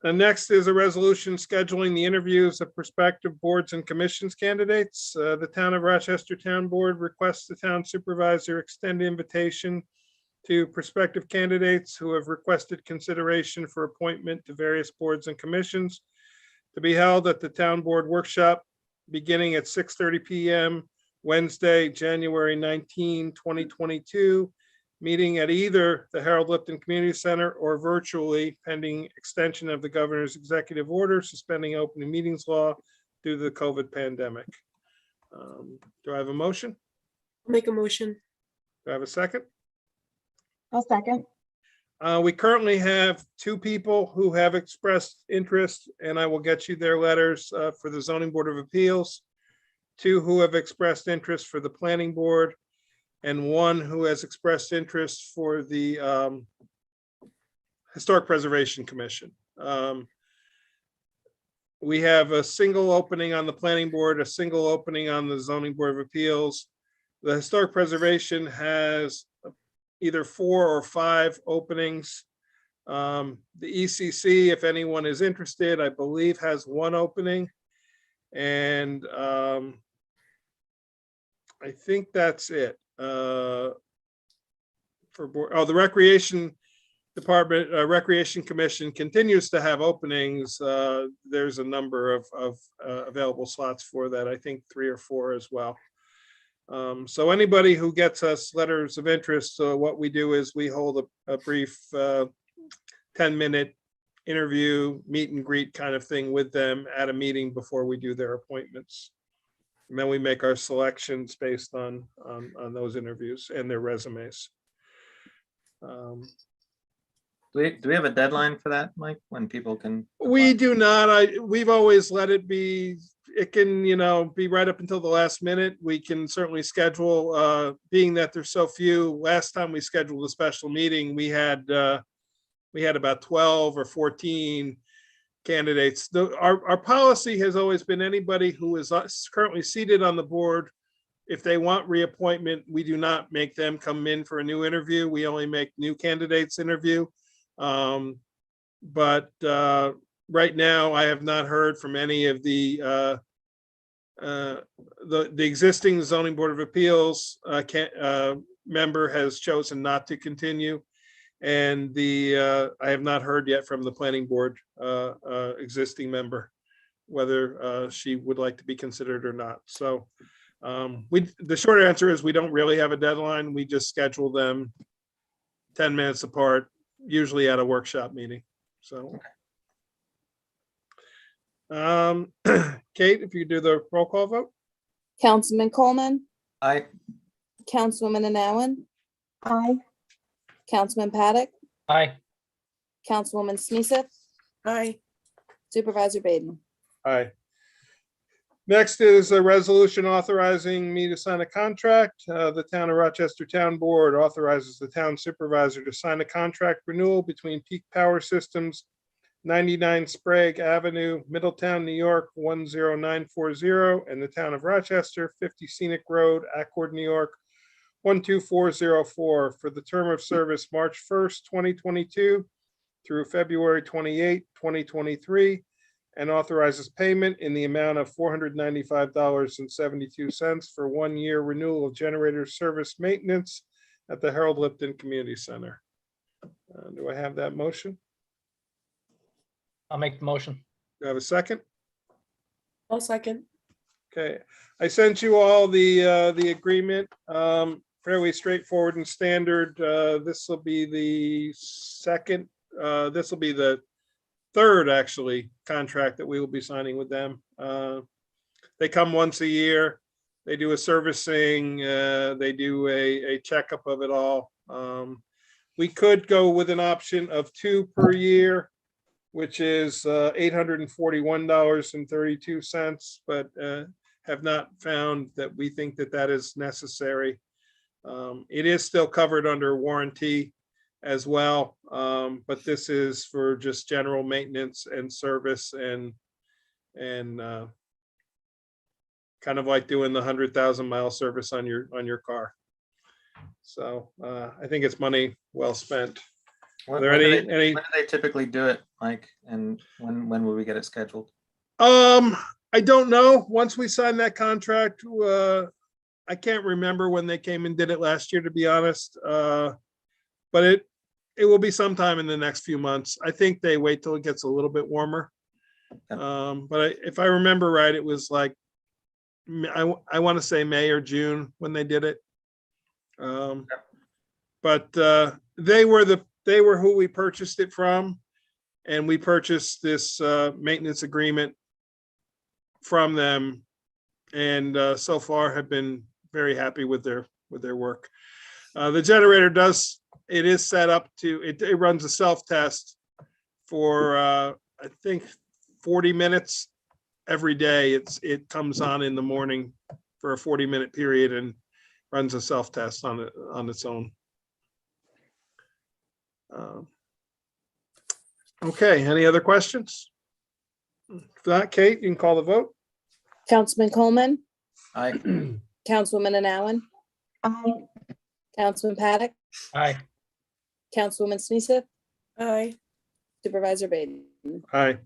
Speaker 1: And next is a resolution scheduling the interviews of prospective boards and commissions candidates. The Town of Rochester Town Board requests the town supervisor extend invitation to prospective candidates who have requested consideration for appointment to various boards and commissions to be held at the Town Board Workshop beginning at 6:30 PM Wednesday, January 19, 2022, meeting at either the Harold Lipton Community Center or virtually pending extension of the governor's executive order suspending open meetings law due to the COVID pandemic. Do I have a motion?
Speaker 8: Make a motion.
Speaker 1: Do I have a second?
Speaker 2: I'll second.
Speaker 1: We currently have 2 people who have expressed interest, and I will get you their letters for the Zoning Board of Appeals. 2 who have expressed interest for the Planning Board, and 1 who has expressed interest for the Historic Preservation Commission. We have a single opening on the Planning Board, a single opening on the Zoning Board of Appeals. The Historic Preservation has either 4 or 5 openings. The ECC, if anyone is interested, I believe has 1 opening. And I think that's it. For board, oh, the Recreation Department, Recreation Commission continues to have openings. There's a number of available slots for that. I think 3 or 4 as well. So anybody who gets us letters of interest, what we do is we hold a brief 10-minute interview, meet and greet kind of thing with them at a meeting before we do their appointments. And then we make our selections based on those interviews and their resumes.
Speaker 7: Do we have a deadline for that, Mike, when people can?
Speaker 1: We
Speaker 7: apply?
Speaker 1: do not. We've always let it be, it can, be right up until the last minute. We can certainly schedule, being that there's so few. Last time we scheduled a special meeting, we had about 12 or 14 candidates. Our policy has always been anybody who is currently seated on the board, if they want reappointment, we do not make them come in for a new interview. We only make new candidates interview. But right now, I have not heard from any of the existing Zoning Board of Appeals member has chosen not to continue. And I have not heard yet from the Planning Board existing member, whether she would like to be considered or not. So the short answer is we don't really have a deadline. We just schedule them 10 minutes apart, usually at a workshop meeting. So, Kate, if you do the roll call vote.
Speaker 3: Councilman Coleman,
Speaker 7: Aye.
Speaker 3: Councilwoman Nowen,
Speaker 2: Aye.
Speaker 3: Councilman Paddock,
Speaker 6: Aye.
Speaker 3: Councilwoman Smeeseth,
Speaker 8: Aye.
Speaker 3: Supervisor Baden.
Speaker 1: Aye. Next is a resolution authorizing me to sign a contract. The Town of Rochester Town Board authorizes the town supervisor to sign a contract renewal between Peak Power Systems, 99 Sprague Avenue, Middletown, New York, 10940, and the Town of Rochester, 50 Scenic Road, Accord, New York, 12404, for the term of service March 1st, 2022 through February 28, 2023, and authorizes payment in the amount of $495.72 for 1-year renewal of generator service maintenance at the Harold Lipton Community Center. Do I have that motion?
Speaker 6: I'll make the motion.
Speaker 1: Do I have a second?
Speaker 8: I'll second.
Speaker 1: Okay, I sent you all the agreement, fairly straightforward and standard. This will be the second, this will be the third actually contract that we will be signing with them. They come once a year. They do a servicing, they do a checkup of it all. We could go with an option of 2 per year, which is $841.32, but have not found that we think that that is necessary. It is still covered under warranty as well. But this is for just general maintenance and service and kind of like doing the 100,000-mile service on your car. So I think it's money well spent. Are there any?
Speaker 7: When do they typically do it, Mike? And when will we get it scheduled?
Speaker 1: I don't know. Once we sign that contract, I can't remember when they came and did it last year, to be honest. But it will be sometime in the next few months. I think they wait till it gets a little bit warmer. But if I remember right, it was like I want to say May or June when they did it. But they were who we purchased it from, and we purchased this maintenance agreement from them, and so far have been very happy with their work. The generator is set up to it runs a self-test for I think 40 minutes every day. It comes on in the morning for a 40-minute period and runs a self-test on its own. Okay, any other questions? If not, Kate, you can call the vote.
Speaker 3: Councilman Coleman,
Speaker 7: Aye.
Speaker 3: Councilwoman Allen,
Speaker 2: Aye.
Speaker 3: Councilman Paddock,
Speaker 6: Aye.
Speaker 3: Councilwoman Sneesa,
Speaker 8: Aye.
Speaker 3: Supervisor Baden.
Speaker 1: Aye.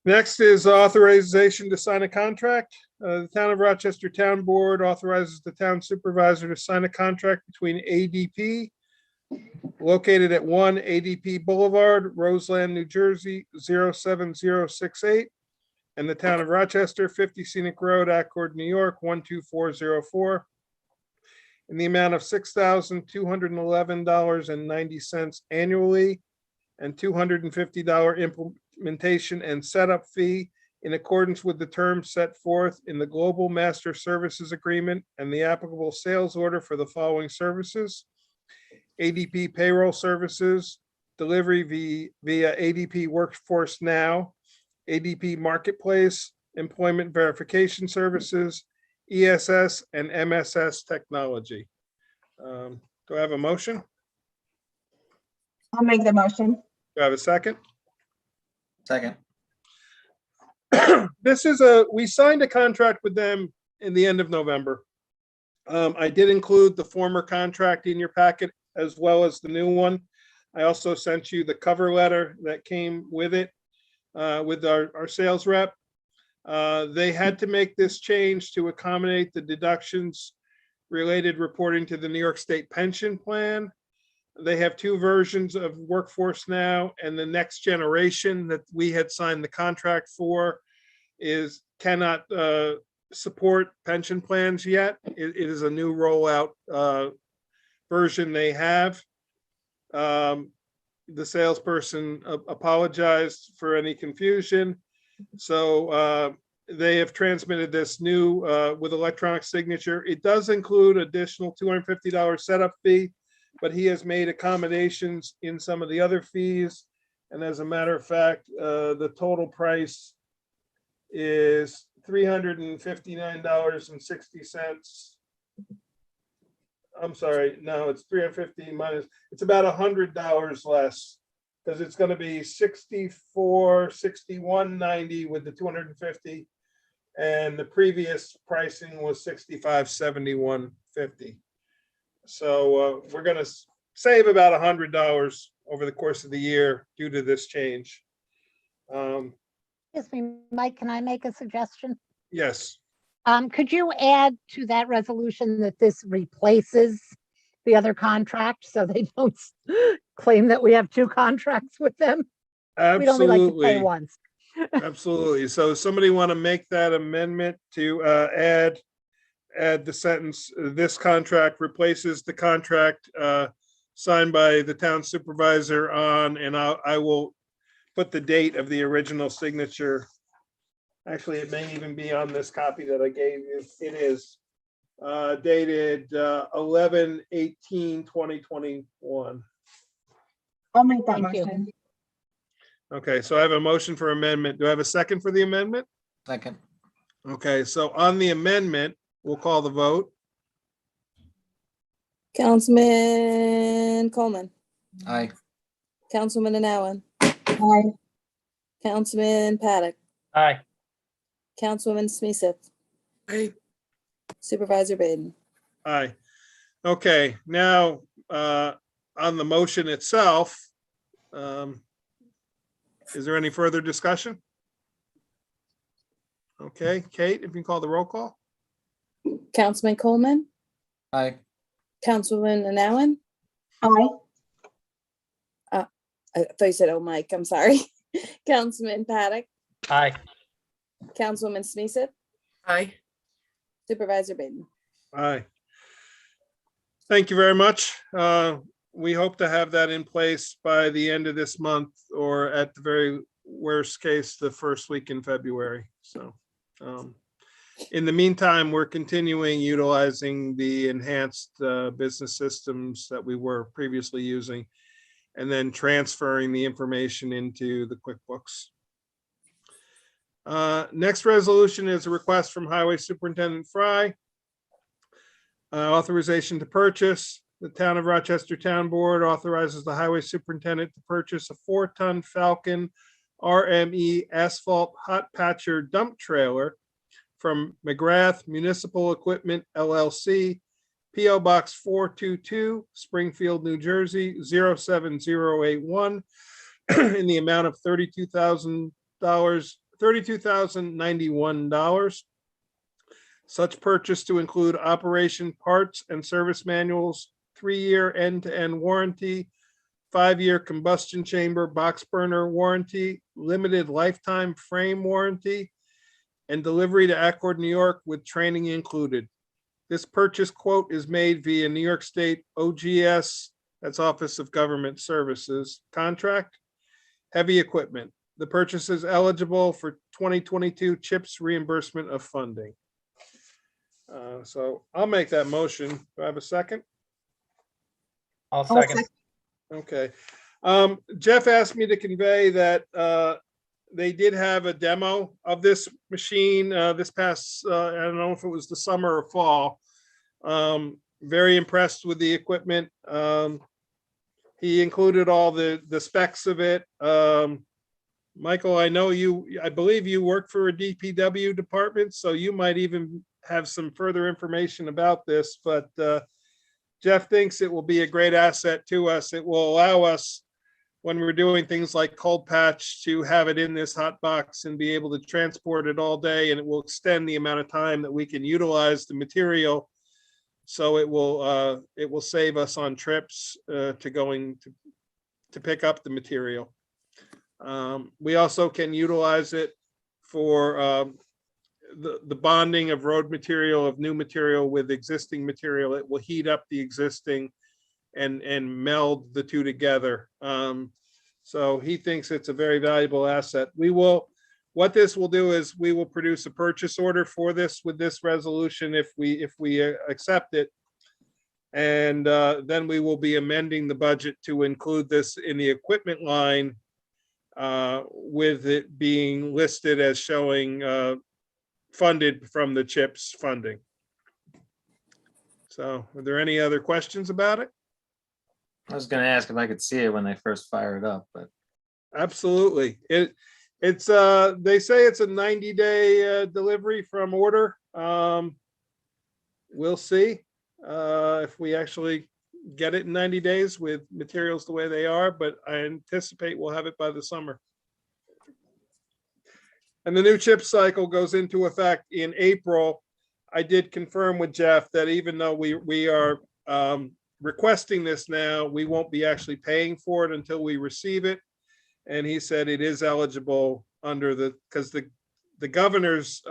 Speaker 1: Next is authorization to sign a contract. The Town of Rochester Town Board authorizes the town supervisor to sign a contract between ADP located at 1 ADP Boulevard, Roseland, New Jersey, 07068, and the Town of Rochester, 50 Scenic Road, Accord, New York, 12404, in the amount of $6,211.90 annually, and $250 implementation and setup fee in accordance with the terms set forth in the Global Master Services Agreement and the applicable sales order for the following services: ADP payroll services, delivery via ADP Workforce Now, ADP Marketplace, employment verification services, ESS and MSS technology. Do I have a motion?
Speaker 2: I'll make the motion.
Speaker 1: Do I have a second?
Speaker 7: Second.
Speaker 1: This is we signed a contract with them in the end of November. I did include the former contract in your packet as well as the new one. I also sent you the cover letter that came with it, with our sales rep. They had to make this change to accommodate the deductions related reporting to the New York State Pension Plan. They have two versions of Workforce Now, and the next generation that we had signed the contract for cannot support pension plans yet. It is a new rollout version they have. The salesperson apologized for any confusion. So they have transmitted this new with electronic signature. It does include additional $250 setup fee, but he has made accommodations in some of the other fees. And as a matter of fact, the total price is $359.60. I'm sorry, no, it's 350 minus, it's about $100 less, because it's going to be $61.90 with the 250, and the previous pricing was $65.71.50. So we're going to save about $100 over the course of the year due to this change.
Speaker 5: Excuse me, Mike, can I make a suggestion?
Speaker 1: Yes.
Speaker 5: Could you add to that resolution that this replaces the other contract so they don't claim that we have two contracts with them? We'd only like to pay
Speaker 1: Absolutely.
Speaker 5: once.
Speaker 1: Absolutely. So somebody want to make that amendment to add the sentence, this contract replaces the contract signed by the town supervisor on, and I will put the date of the original signature. Actually, it may even be on this copy that I gave you. It is dated 11/18/2021.
Speaker 2: I'll make that
Speaker 5: Thank you.
Speaker 2: motion.
Speaker 1: Okay, so I have a motion for amendment. Do I have a second for the amendment?
Speaker 7: Second.
Speaker 1: Okay, so on the amendment, we'll call the vote.
Speaker 3: Councilman Coleman,
Speaker 7: Aye.
Speaker 3: Councilwoman Allen,
Speaker 2: Aye.
Speaker 3: Councilman Paddock,
Speaker 6: Aye.
Speaker 3: Councilwoman Smeeseth,
Speaker 8: Aye.
Speaker 3: Supervisor Baden.
Speaker 1: Aye. Okay, now, on the motion itself, is there any further discussion? Okay, Kate, if you can call the roll call?
Speaker 3: Councilman Coleman,
Speaker 7: Aye.
Speaker 3: Councilwoman Allen.
Speaker 2: Aye.
Speaker 3: I thought you said, oh, Mike, I'm sorry. Councilman Paddock,
Speaker 6: Aye.
Speaker 3: Councilwoman Smeeseth,
Speaker 8: Aye.
Speaker 3: Supervisor Baden.
Speaker 1: Aye. Thank you very much. We hope to have that in place by the end of this month, or at the very worst case, the first week in February. So, in the meantime, we're continuing utilizing the enhanced business systems that we were previously using, and then transferring the information into the QuickBooks. Next resolution is a request from Highway Superintendent Frye. Authorization to purchase. The Town of Rochester Town Board authorizes the Highway Superintendent to purchase a 4-ton Falcon RME asphalt hot patcher dump trailer from McGrath Municipal Equipment LLC, PO Box 422, Springfield, New Jersey, 07081, in the amount of $32,091. Such purchase to include operation parts and service manuals, 3-year end-to-end warranty, 5-year combustion chamber box burner warranty, limited lifetime frame warranty, and delivery to Accord, New York with training included. This purchase quote is made via New York State OGS, that's Office of Government Services, contract. Heavy equipment. The purchase is eligible for 2022 CHIPS reimbursement of funding. So I'll make that motion. Do I have a second?
Speaker 6: I'll second.
Speaker 1: Okay. Jeff asked me to convey that they did have a demo of this machine this past, I don't know if it was the summer or fall. Very impressed with the equipment. He included all the specs of it. Michael, I know I believe you work for a DPW department, so you might even have some further information about this, but Jeff thinks it will be a great asset to us. It will allow us, when we're doing things like cold patch, to have it in this hot box and be able to transport it all day, and it will extend the amount of time that we can utilize the material. So it will save us on trips to going to pick up the material. We also can utilize it for the bonding of road material, of new material with existing material. It will heat up the existing and meld the two together. So he thinks it's a very valuable asset. What this will do is we will produce a purchase order for this with this resolution if we accept it. And then we will be amending the budget to include this in the equipment line, with it being listed as showing funded from the CHIPS funding. So are there any other questions about it?
Speaker 7: I was gonna ask if I could see it when they first fire it up, but
Speaker 1: Absolutely. It's they say it's a 90-day delivery from order. We'll see if we actually get it in 90 days with materials the way they are, but I anticipate we'll have it by the summer. And the new chip cycle goes into effect in April. I did confirm with Jeff that even though we are requesting this now, we won't be actually paying for it until we receive it. And he said it is eligible under because the governor's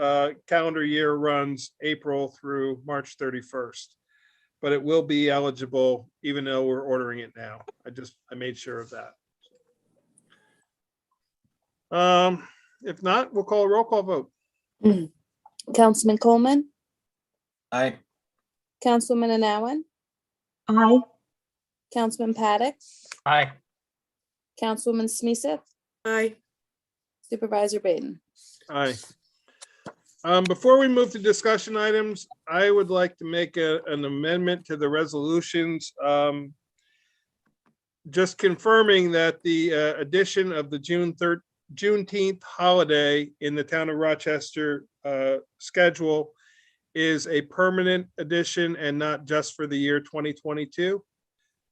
Speaker 1: calendar year runs April through March 31st. But it will be eligible even though we're ordering it now. I made sure of that. If not, we'll call a roll call vote.
Speaker 3: Councilman Coleman,
Speaker 7: aye.
Speaker 3: Councilwoman Allen,
Speaker 2: Aye.
Speaker 3: Councilman Paddock,
Speaker 6: Aye.
Speaker 3: Councilwoman Smeeseth,
Speaker 8: Aye.
Speaker 3: Supervisor Baden.
Speaker 1: Aye. Before we move to discussion items, I would like to make an amendment to the resolutions. Just confirming that the addition of the Juneteenth holiday in the town of Rochester schedule is a permanent addition and not just for the year 2022.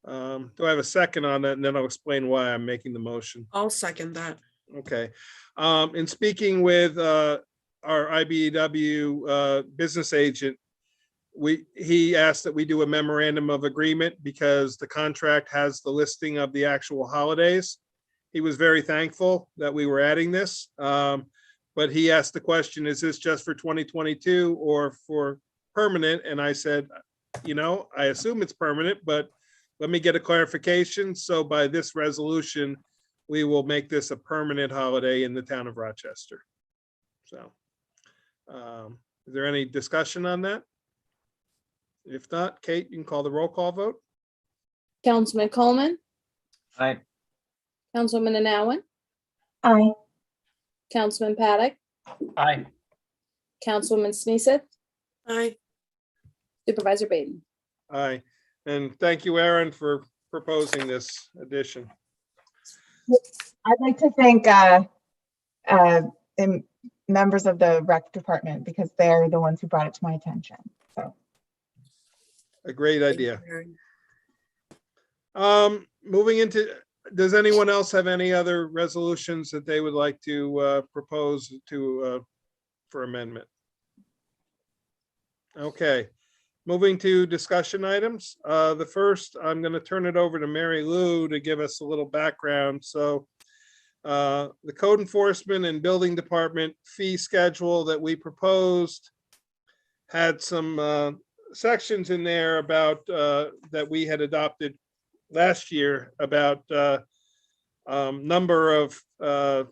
Speaker 1: Do I have a second on that? And then I'll explain why I'm making the motion.
Speaker 8: I'll second that.
Speaker 1: Okay. In speaking with our IBEW business agent, he asked that we do a memorandum of agreement because the contract has the listing of the actual holidays. He was very thankful that we were adding this. But he asked the question, is this just for 2022 or for permanent? And I said, I assume it's permanent, but let me get a clarification. So by this resolution, we will make this a permanent holiday in the town of Rochester. So, is there any discussion on that? If not, Kate, you can call the roll call vote.
Speaker 3: Councilman Coleman,
Speaker 7: Aye.
Speaker 3: Councilwoman Anowen,
Speaker 2: Aye.
Speaker 3: Councilman Paddock,
Speaker 6: Aye.
Speaker 3: Councilwoman Sneeseth,
Speaker 8: Aye.
Speaker 3: Supervisor Baden.
Speaker 1: Aye. And thank you, Aaron, for proposing this addition.
Speaker 2: I'd like to thank members of the rec department because they're the ones who brought it to my attention. So
Speaker 1: A great
Speaker 8: Thank you,
Speaker 1: idea.
Speaker 8: Aaron.
Speaker 1: Moving into, does anyone else have any other resolutions that they would like to propose to for amendment? Okay, moving to discussion items. The first, I'm going to turn it over to Mary Lou to give us a little background. So the code enforcement and building department fee schedule that we proposed had some sections in there about that we had adopted last year about number of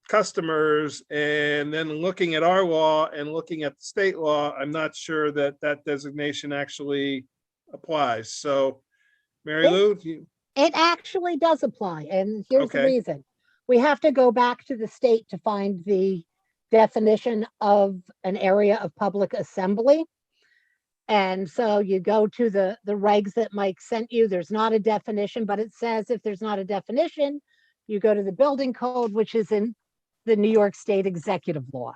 Speaker 1: customers, and then looking at our law and looking at the state law, I'm not sure that that designation actually applies. So Mary Lou,
Speaker 5: It actually does apply, and here's the
Speaker 1: Okay.
Speaker 5: reason. We have to go back to the state to find the definition of an area of public assembly. And so you go to the regs that Mike sent you. There's not a definition, but it says if there's not a definition, you go to the building code, which is in the New York State executive law.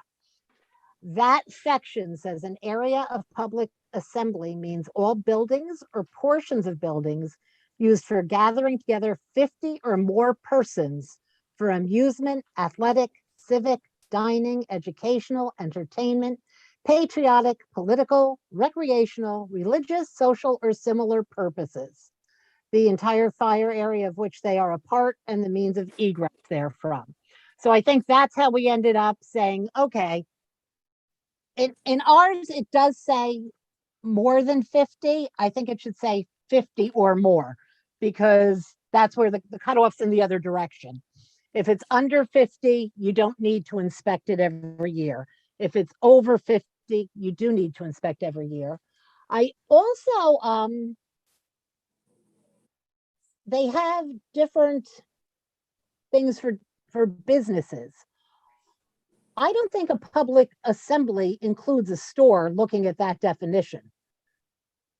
Speaker 5: That section says an area of public assembly means all buildings or portions of buildings used for gathering together 50 or more persons for amusement, athletic, civic, dining, educational, entertainment, patriotic, political, recreational, religious, social, or similar purposes. The entire fire area of which they are a part and the means of egress therefrom. So I think that's how we ended up saying, okay, in ours, it does say more than 50. I think it should say 50 or more, because that's where the cutoff's in the other direction. If it's under 50, you don't need to inspect it every year. If it's over 50, you do need to inspect every year. I also, they have different things for businesses. I don't think a public assembly includes a store looking at that definition.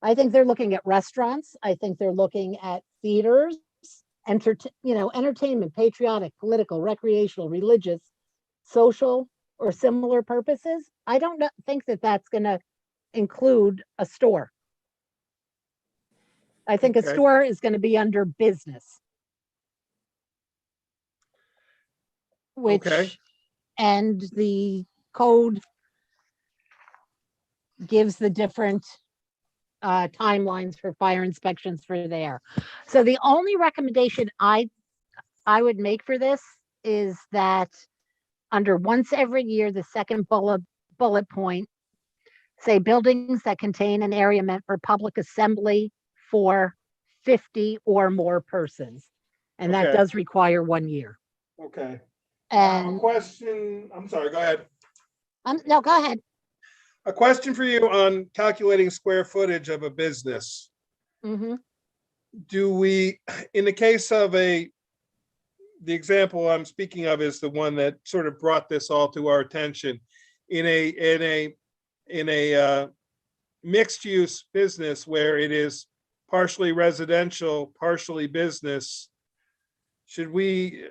Speaker 5: I think they're looking at restaurants. I think they're looking at theaters, entertainment, patriotic, political, recreational, religious, social, or similar purposes. I don't think that that's going to include a store. I think
Speaker 1: Okay.
Speaker 5: a store is going to be under business. Which,
Speaker 1: Okay.
Speaker 5: and the code gives the different timelines for fire inspections for there. So the only recommendation I would make for this is that under once every year, the second bullet point, say buildings that contain an area meant for public assembly for 50 or more persons. And that
Speaker 1: Okay.
Speaker 5: does require 1 year.
Speaker 1: Okay.
Speaker 5: And
Speaker 1: Question, I'm sorry, go ahead.
Speaker 5: no, go ahead.
Speaker 1: A question for you on calculating square footage of a business.
Speaker 5: Mhm.
Speaker 1: Do we, in the case of the example I'm speaking of is the one that sort of brought this all to our attention. in a mixed use business where it is partially residential, partially business, should we,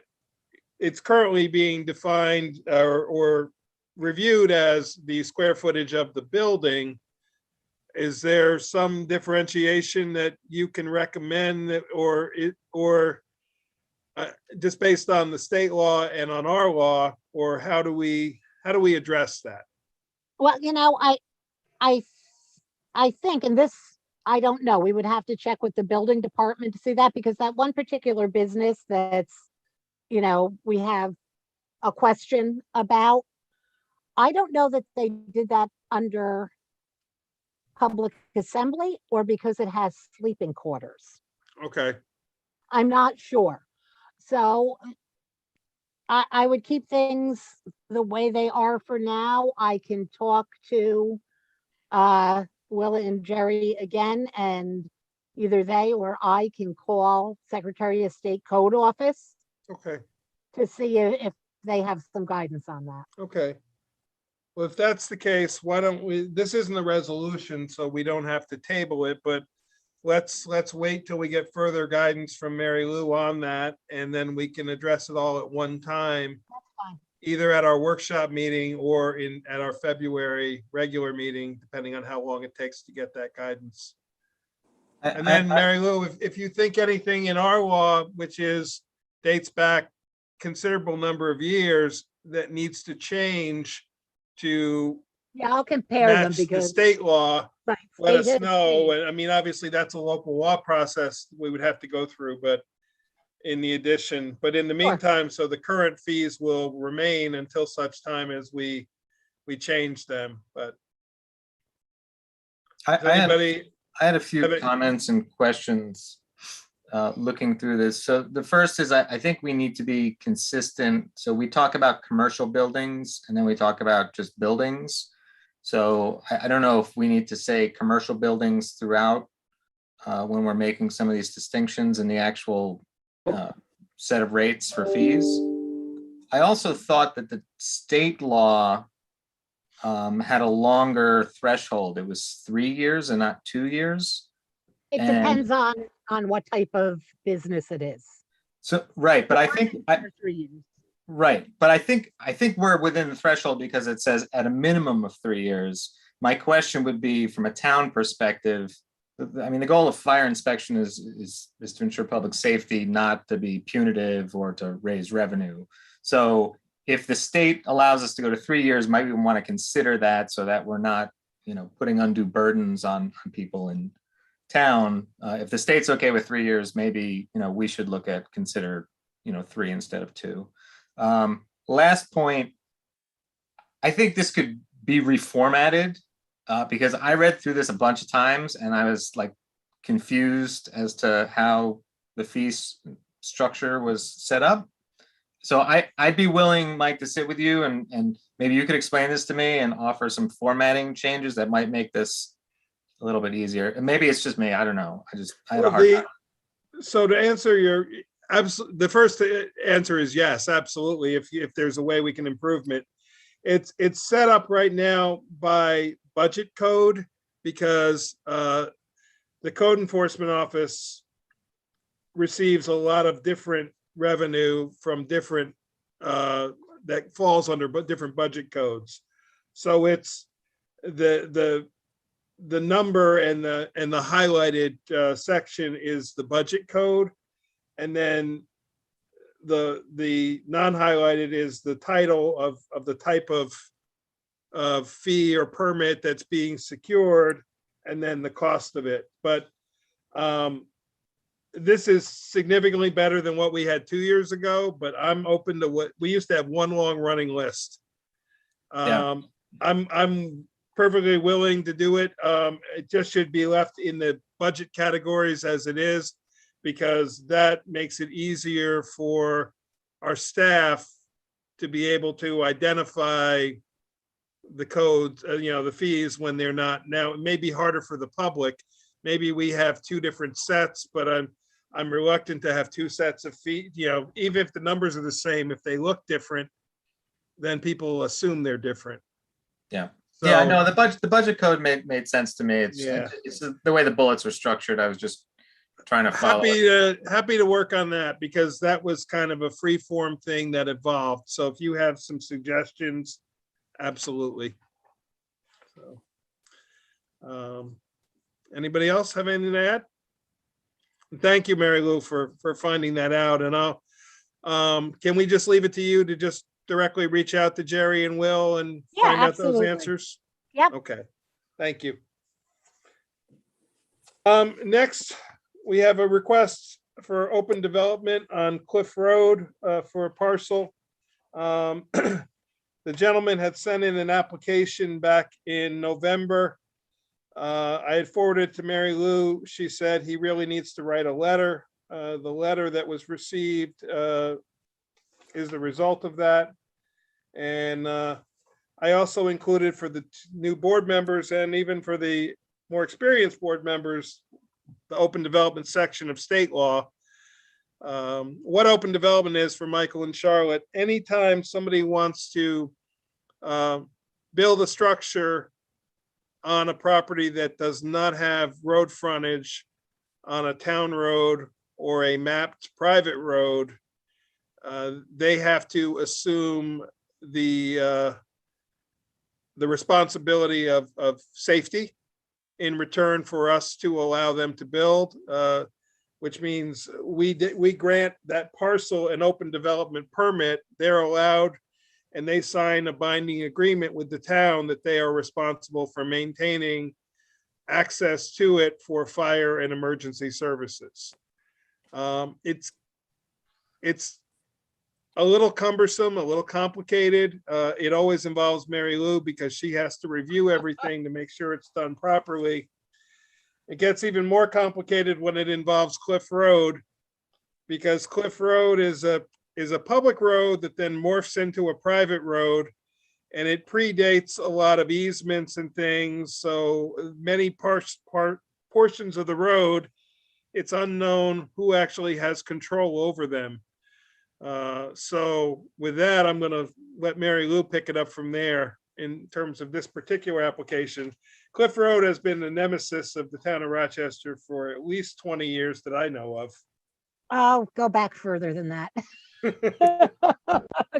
Speaker 1: it's currently being defined or reviewed as the square footage of the building. Is there some differentiation that you can recommend that, or just based on the state law and on our law, or how do we address that?
Speaker 5: Well, I think, and this, I don't know, we would have to check with the building department to see that, because that one particular business that's, we have a question about, I don't know that they did that under public assembly or because it has sleeping quarters.
Speaker 1: Okay,
Speaker 5: I'm not sure. So I would keep things the way they are for now. I can talk to Will and Jerry again, and either they or I can call Secretary of State Code Office
Speaker 1: okay,
Speaker 5: to see if they have some guidance on that.
Speaker 1: okay. Well, if that's the case, why don't we, this isn't a resolution, so we don't have to table it, but let's wait till we get further guidance from Mary Lou on that, and then we can address it all at one time,
Speaker 5: That's fine.
Speaker 1: either at our workshop meeting or at our February regular meeting, depending on how long it takes to get that guidance. And then Mary Lou, if you think anything in our law, which dates back considerable number of years, that needs to change to
Speaker 5: Yeah, I'll compare them
Speaker 1: match the
Speaker 5: because
Speaker 1: state law,
Speaker 5: right,
Speaker 1: let
Speaker 5: state
Speaker 1: us
Speaker 5: has
Speaker 1: know.
Speaker 5: changed.
Speaker 1: And I mean, obviously that's a local law process we would have to go through, but in the addition, but in the
Speaker 5: Sure.
Speaker 1: meantime, so the current fees will remain until such time as we change them, but does
Speaker 7: I
Speaker 1: anybody,
Speaker 7: had a few
Speaker 1: have it-
Speaker 7: comments and questions looking through this. So the first is I think we need to be consistent. So we talk about commercial buildings and then we talk about just buildings. So I don't know if we need to say commercial buildings throughout when we're making some of these distinctions in the actual set of rates for fees. I also thought that the state law had a longer threshold. It was 3 years and not 2 years.
Speaker 5: It
Speaker 7: And-
Speaker 5: depends on what type of business it is.
Speaker 7: So, right, but I think,
Speaker 5: For 3 years.
Speaker 7: right, but I think we're within the threshold because it says at a minimum of 3 years. My question would be from a town perspective, I mean, the goal of fire inspection is to ensure public safety, not to be punitive or to raise revenue. So if the state allows us to go to 3 years, might we want to consider that so that we're not, putting undue burdens on people in town. If the state's okay with 3 years, maybe, we should consider 3 instead of 2. Last point, I think this could be reformatted because I read through this a bunch of times and I was like confused as to how the fee structure was set up. So I'd be willing, Mike, to sit with you and maybe you could explain this to me and offer some formatting changes that might make this a little bit easier. And maybe it's just me, I don't know. I had a hard time.
Speaker 1: So to answer the first answer is yes, absolutely. If there's a way we can improve it, it's set up right now by budget code because the code enforcement office receives a lot of different revenue from different that falls under different budget codes. So it's the number and the highlighted section is the budget code, and then the non-highlighted is the title of the type of fee or permit that's being secured, and then the cost of it. But this is significantly better than what we had 2 years ago, but I'm open to what we used to have, one long running list.
Speaker 7: Yeah.
Speaker 1: I'm perfectly willing to do it. It just should be left in the budget categories as it is, because that makes it easier for our staff to be able to identify the codes, the fees when they're not. Now, it may be harder for the public. Maybe we have 2 different sets, but I'm reluctant to have 2 sets of fees. Even if the numbers are the same, if they look different, then people assume they're different.
Speaker 7: Yeah,
Speaker 1: So,
Speaker 7: no, the budget code made sense to me.
Speaker 1: Yeah.
Speaker 7: It's the way the bullets were structured. I was just trying to follow it.
Speaker 1: happy to work on that because that was kind of a free form thing that evolved. So if you have some suggestions, absolutely. So, anybody else have anything to add? Thank you, Mary Lou, for finding that out. And can we just leave it to you to just directly reach out to Jerry and Will and
Speaker 5: Yeah,
Speaker 1: find out those
Speaker 5: absolutely.
Speaker 1: answers?
Speaker 5: Yep.
Speaker 1: Okay, thank you. Next, we have a request for open development on Cliff Road for a parcel. The gentleman had sent in an application back in November. I had forwarded to Mary Lou. She said he really needs to write a letter. The letter that was received is the result of that. And I also included for the new board members and even for the more experienced board members, the open development section of state law. What open development is for Michael and Charlotte, anytime somebody wants to build a structure on a property that does not have road frontage on a town road or a mapped private road, they have to assume the responsibility of safety in return for us to allow them to build, which means we grant that parcel an open development permit. They're allowed, and they sign a binding agreement with the town that they are responsible for maintaining access to it for fire and emergency services. It's a little cumbersome, a little complicated. It always involves Mary Lou because she has to review everything to make sure it's done properly. It gets even more complicated when it involves Cliff Road, because Cliff Road is a public road that then morphs into a private road, and it predates a lot of easements and things. So many portions of the road, it's unknown who actually has control over them. So with that, I'm going to let Mary Lou pick it up from there in terms of this particular application. Cliff Road has been the nemesis of the town of Rochester for at least 20 years that I know of.
Speaker 5: Oh, go back further than that.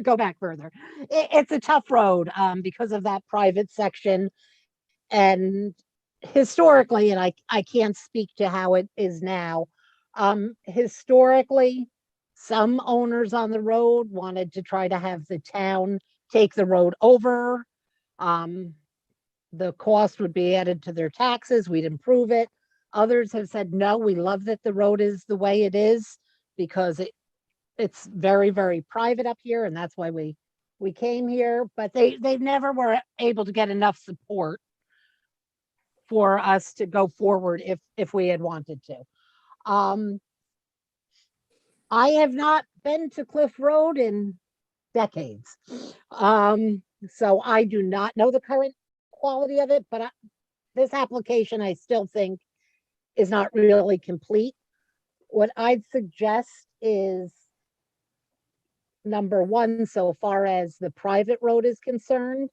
Speaker 5: Go back further. It's a tough road because of that private section. And historically, and I can't speak to how it is now, historically, some owners on the road wanted to try to have the town take the road over. The cost would be added to their taxes. We'd improve it. Others have said, no, we love that the road is the way it is because it's very, very private up here. And that's why we came here, but they never were able to get enough support for us to go forward if we had wanted to. I have not been to Cliff Road in decades. So I do not know the current quality of it, but this application I still think is not really complete. What I'd suggest is, number one, so far as the private road is concerned,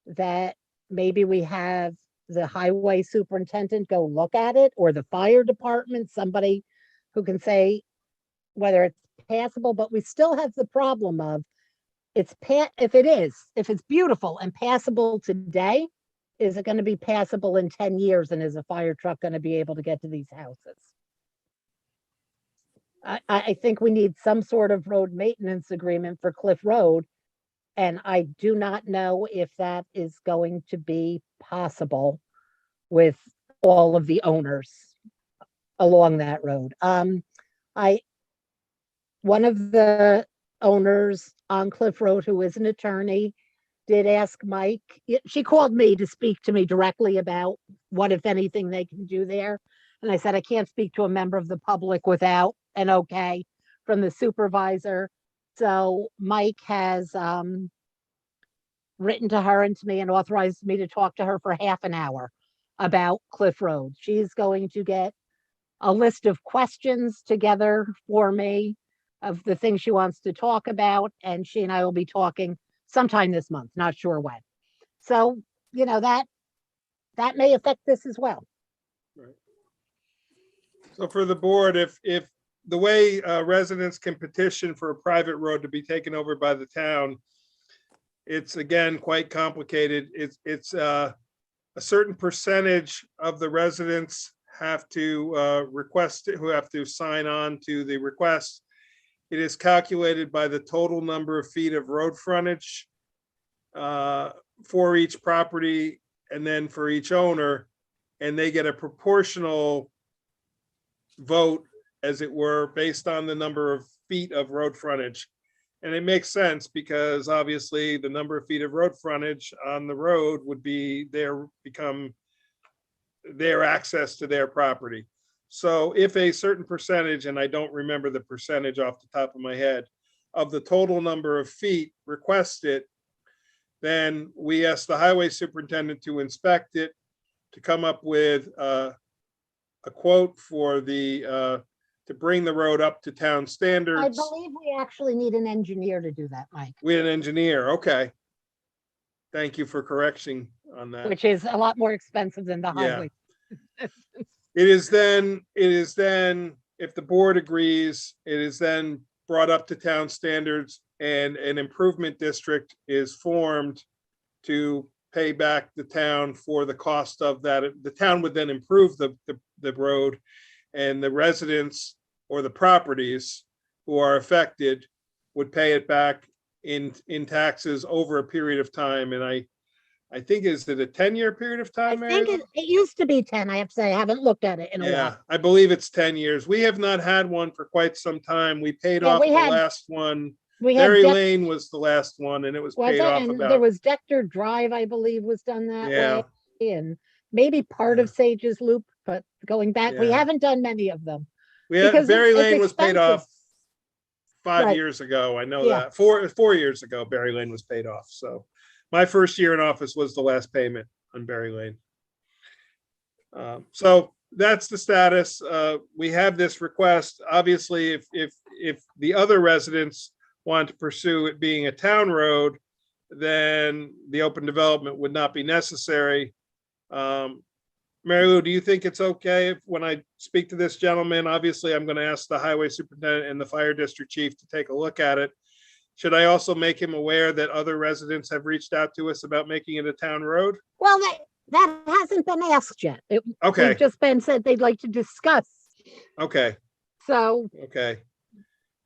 Speaker 5: that maybe we have the highway superintendent go look at it, or the fire department, somebody who can say whether it's passable. But we still have the problem of if it's beautiful and passable today, is it going to be passable in 10 years? And is a fire truck going to be able to get to these houses? I think we need some sort of road maintenance agreement for Cliff Road. And I do not know if that is going to be possible with all of the owners along that road. One of the owners on Cliff Road, who is an attorney, did ask Mike. She called me to speak to me directly about what, if anything, they can do there. And I said, I can't speak to a member of the public without an okay from the supervisor. So Mike has written to her and to me and authorized me to talk to her for half an hour about Cliff Road. She's going to get a list of questions together for me of the things she wants to talk about. And she and I will be talking sometime this month, not sure when. So you know, that may affect this as well.
Speaker 1: So for the board, if the way residents can petition for a private road to be taken over by the town, it's again quite complicated. It's a certain percentage of the residents have to request it, who have to sign on to the request. It is calculated by the total number of feet of road frontage for each property and then for each owner, and they get a proportional vote, as it were, based on the number of feet of road frontage. And it makes sense because obviously the number of feet of road frontage on the road would be become their access to their property. So if a certain percentage, and I don't remember the percentage off the top of my head, of the total number of feet request it, then we ask the highway superintendent to inspect it, to come up with a quote for the to bring the road up to town
Speaker 5: I
Speaker 1: standards.
Speaker 5: believe we actually need an engineer to do that, Mike,
Speaker 1: With an engineer, okay. Thank you for correcting on that.
Speaker 5: which is a lot more expensive than the
Speaker 1: Yeah.
Speaker 5: highway.
Speaker 1: It is then, if the board agrees, it is then brought up to town standards and an improvement district is formed to pay back the town for the cost of that. The town would then improve the road, and the residents or the properties who are affected would pay it back in taxes over a period of time. And I think, is it a 10-year period of
Speaker 5: I
Speaker 1: time, Mary?
Speaker 5: think it used to be 10, I have to say, I haven't looked at it in a
Speaker 1: Yeah,
Speaker 5: while.
Speaker 1: I believe it's 10 years. We have not had one for quite some time. We paid
Speaker 5: Yeah,
Speaker 1: off
Speaker 5: we
Speaker 1: the
Speaker 5: had-
Speaker 1: last one.
Speaker 5: We had,
Speaker 1: Berry
Speaker 5: Deck-
Speaker 1: Lane was the last one, and it was
Speaker 5: was
Speaker 1: paid
Speaker 5: it?
Speaker 1: off
Speaker 5: And there
Speaker 1: about,
Speaker 5: was Dector Drive, I believe, was done that
Speaker 1: yeah,
Speaker 5: way. And maybe part of Sage's Loop, but going back, we
Speaker 1: Yeah.
Speaker 5: haven't done many of them.
Speaker 1: we had,
Speaker 5: Because
Speaker 1: Berry
Speaker 5: it's
Speaker 1: Lane was paid
Speaker 5: expensive.
Speaker 1: off 5
Speaker 5: Right.
Speaker 1: years ago. I know
Speaker 5: Yeah.
Speaker 1: that. 4 years ago, Berry Lane was paid off. So my first year in office was the last payment on Berry Lane. So that's the status. We have this request. Obviously, if the other residents want to pursue it being a town road, then the open development would not be necessary. Mary Lou, do you think it's okay if, when I speak to this gentleman, obviously I'm going to ask the highway superintendent and the fire district chief to take a look at it. Should I also make him aware that other residents have reached out to us about making it a town road?
Speaker 5: Well, that hasn't been asked yet.
Speaker 1: Okay,
Speaker 5: They've just been said they'd like to discuss.
Speaker 1: okay,
Speaker 5: So
Speaker 1: okay.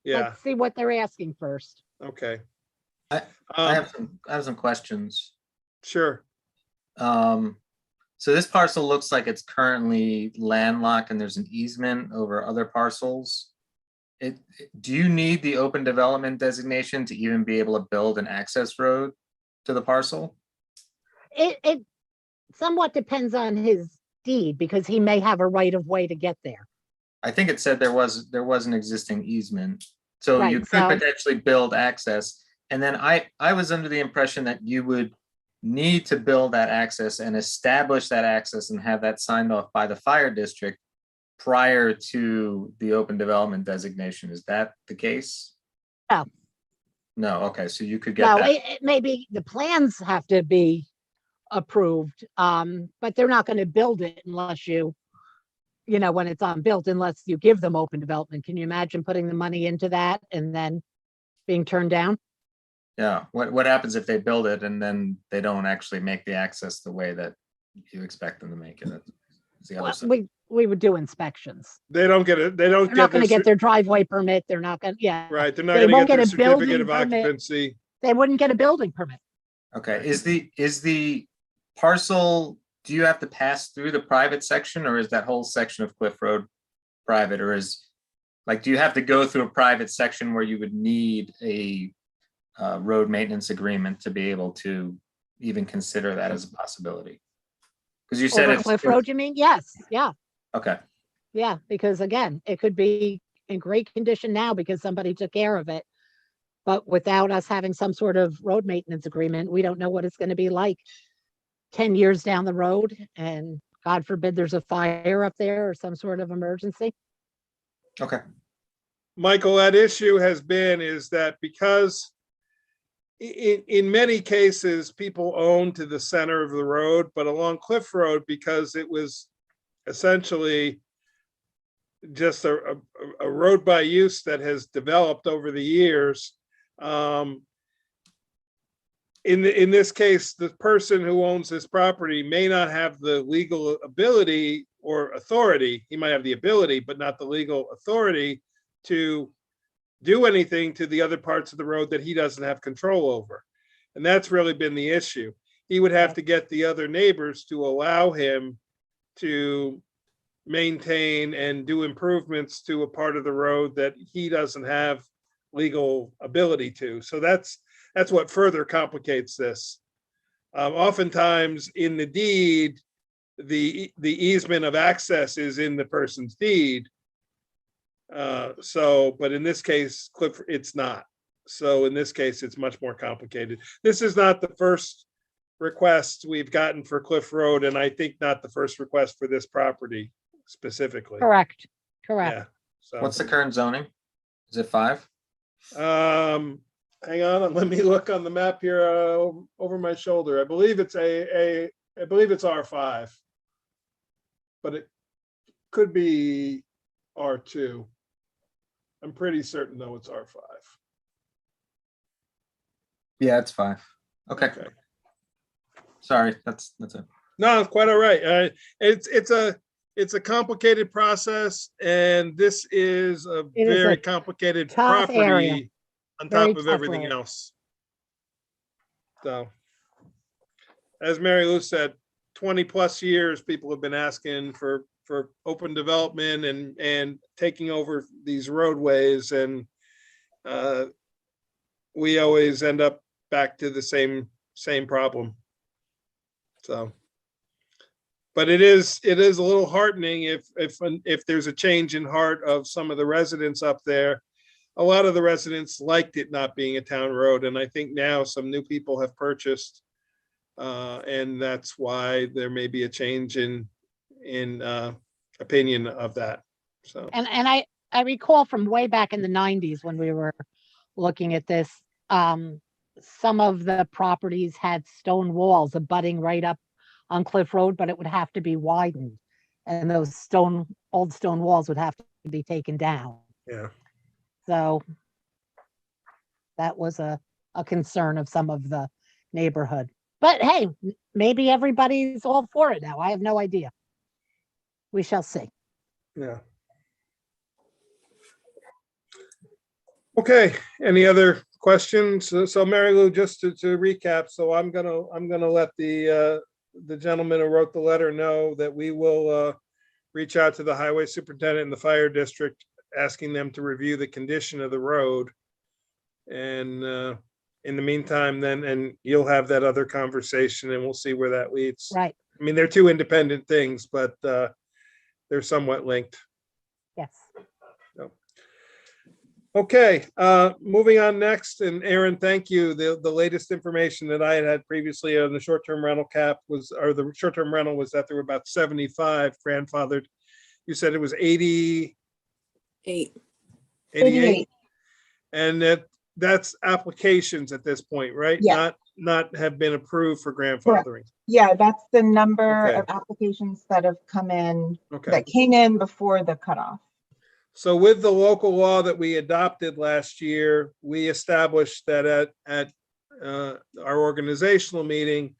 Speaker 1: Yeah,
Speaker 5: let's see what they're asking first.
Speaker 1: okay.
Speaker 7: I have some questions.
Speaker 1: Sure.
Speaker 7: So this parcel looks like it's currently landlocked and there's an easement over other parcels. Do you need the open development designation to even be able to build an access road to the parcel?
Speaker 5: It somewhat depends on his deed because he may have a right of way to get there.
Speaker 7: I think it said there was an existing easement. So
Speaker 5: Right,
Speaker 7: you could
Speaker 5: so-
Speaker 7: potentially build access. And then I was under the impression that you would need to build that access and establish that access and have that signed off by the fire district prior to the open development designation. Is that the case?
Speaker 5: No.
Speaker 7: No, okay, so you could get
Speaker 5: No,
Speaker 7: that.
Speaker 5: it maybe the plans have to be approved, but they're not going to build it unless when it's unbuilt, unless you give them open development. Can you imagine putting the money into that and then being turned down?
Speaker 7: Yeah, what happens if they build it and then they don't actually make the access the way that you expect them to make it? That's the other
Speaker 5: Well,
Speaker 7: side.
Speaker 5: we would do inspections.
Speaker 1: They don't get it. They don't
Speaker 5: They're not going to
Speaker 1: their
Speaker 5: get their driveway permit. They're not going to, yeah.
Speaker 1: right. They're not
Speaker 5: they
Speaker 1: going to
Speaker 5: won't
Speaker 1: get their
Speaker 5: get a building
Speaker 1: certificate of
Speaker 5: permit.
Speaker 1: occupancy.
Speaker 5: They wouldn't get a building permit.
Speaker 7: Okay, is the parcel, do you have to pass through the private section or is that whole section of Cliff Road private, or do you have to go through a private section where you would need a road maintenance agreement to be able to even consider that as a possibility? Because you said
Speaker 5: Over Cliff Road, you mean? Yes, yeah,
Speaker 7: okay,
Speaker 5: yeah, because again, it could be in great condition now because somebody took care of it. But without us having some sort of road maintenance agreement, we don't know what it's going to be like 10 years down the road. And God forbid there's a fire up there or some sort of emergency.
Speaker 7: okay.
Speaker 1: Michael, that issue has been is that because in many cases, people own to the center of the road, but along Cliff Road, because it was essentially just a road by use that has developed over the years. In this case, the person who owns this property may not have the legal ability or authority. He might have the ability, but not the legal authority to do anything to the other parts of the road that he doesn't have control over. And that's really been the issue. He would have to get the other neighbors to allow him to maintain and do improvements to a part of the road that he doesn't have legal ability to. So that's what further complicates this. Oftentimes in the deed, the easement of access is in the person's deed. But in this case, it's not. So in this case, it's much more complicated. This is not the first request we've gotten for Cliff Road, and I think not the first request for this property specifically.
Speaker 5: Correct, correct.
Speaker 1: Yeah. So
Speaker 7: What's the current zoning? Is it 5?
Speaker 1: hang on, let me look on the map here over my shoulder. I believe it's I believe it's R5, but it could be R2. I'm pretty certain though it's R5.
Speaker 7: Yeah, it's 5. Okay. Sorry, that's it.
Speaker 1: No, it's quite all right. It's a complicated process, and this is a
Speaker 5: It is a
Speaker 1: very complicated
Speaker 5: tough
Speaker 1: property
Speaker 5: area.
Speaker 1: on
Speaker 5: Very
Speaker 1: top of
Speaker 5: tough
Speaker 1: everything
Speaker 5: area.
Speaker 1: else. So, as Mary Lou said, 20 plus years, people have been asking for open development and taking over these roadways, and we always end up back to the same problem. So, but it is a little heartening if there's a change in heart of some of the residents up there. A lot of the residents liked it not being a town road, and I think now some new people have purchased, and that's why there may be a change in opinion of that. So,
Speaker 5: And I recall from way back in the 90s when we were looking at this, some of the properties had stone walls abutting right up on Cliff Road, but it would have to be widened. And those old stone walls would have to be taken down.
Speaker 1: yeah.
Speaker 5: So that was a concern of some of the neighborhood. But hey, maybe everybody's all for it now. I have no idea. We shall see.
Speaker 1: Yeah. Okay, any other questions? So Mary Lou, just to recap, so I'm gonna let the gentleman who wrote the letter know that we will reach out to the highway superintendent and the fire district, asking them to review the condition of the road. And in the meantime, then, and you'll have that other conversation and we'll see where that leads.
Speaker 5: Right.
Speaker 1: I mean, they're two independent things, but they're somewhat linked.
Speaker 5: Yes.
Speaker 1: Okay, moving on next, and Aaron, thank you. The latest information that I had previously on the short-term rental cap was, or the short-term rental was that there were about 75 grandfathered. You said it was 88.
Speaker 2: 88.
Speaker 1: And that's applications at this point, right?
Speaker 2: Yeah.
Speaker 1: Not have been approved for grandfathering.
Speaker 2: Yeah, that's the number
Speaker 1: Okay.
Speaker 2: of applications that have come in,
Speaker 1: Okay.
Speaker 2: that came in before the cutoff.
Speaker 1: So with the local law that we adopted last year, we established that at our organizational meeting,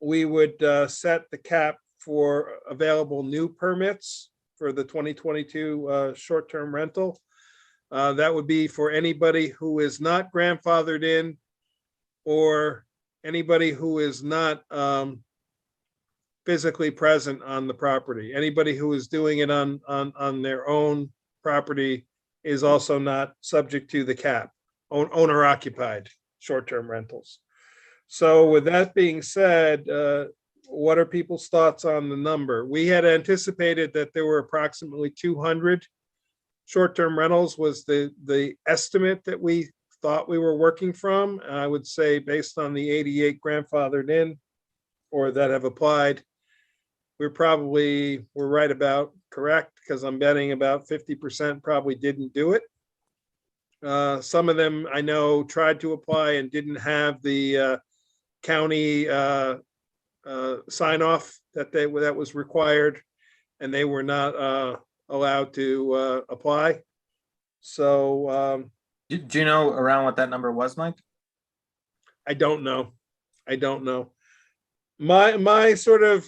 Speaker 1: we would set the cap for available new permits for the 2022 short-term rental. That would be for anybody who is not grandfathered in, or anybody who is not physically present on the property. Anybody who is doing it on their own property is also not subject to the cap, owner occupied short-term rentals. So with that being said, what are people's thoughts on the number? We had anticipated that there were approximately 200 short-term rentals was the estimate that we thought we were working from. I would say based on the 88 grandfathered in or that have applied, we're right about correct, because I'm betting about 50% probably didn't do it. Some of them I know tried to apply and didn't have the county sign off that was required, and they were not allowed to apply. So
Speaker 7: Do you know around what that number was, Mike?
Speaker 1: I don't know. I don't know. My sort of,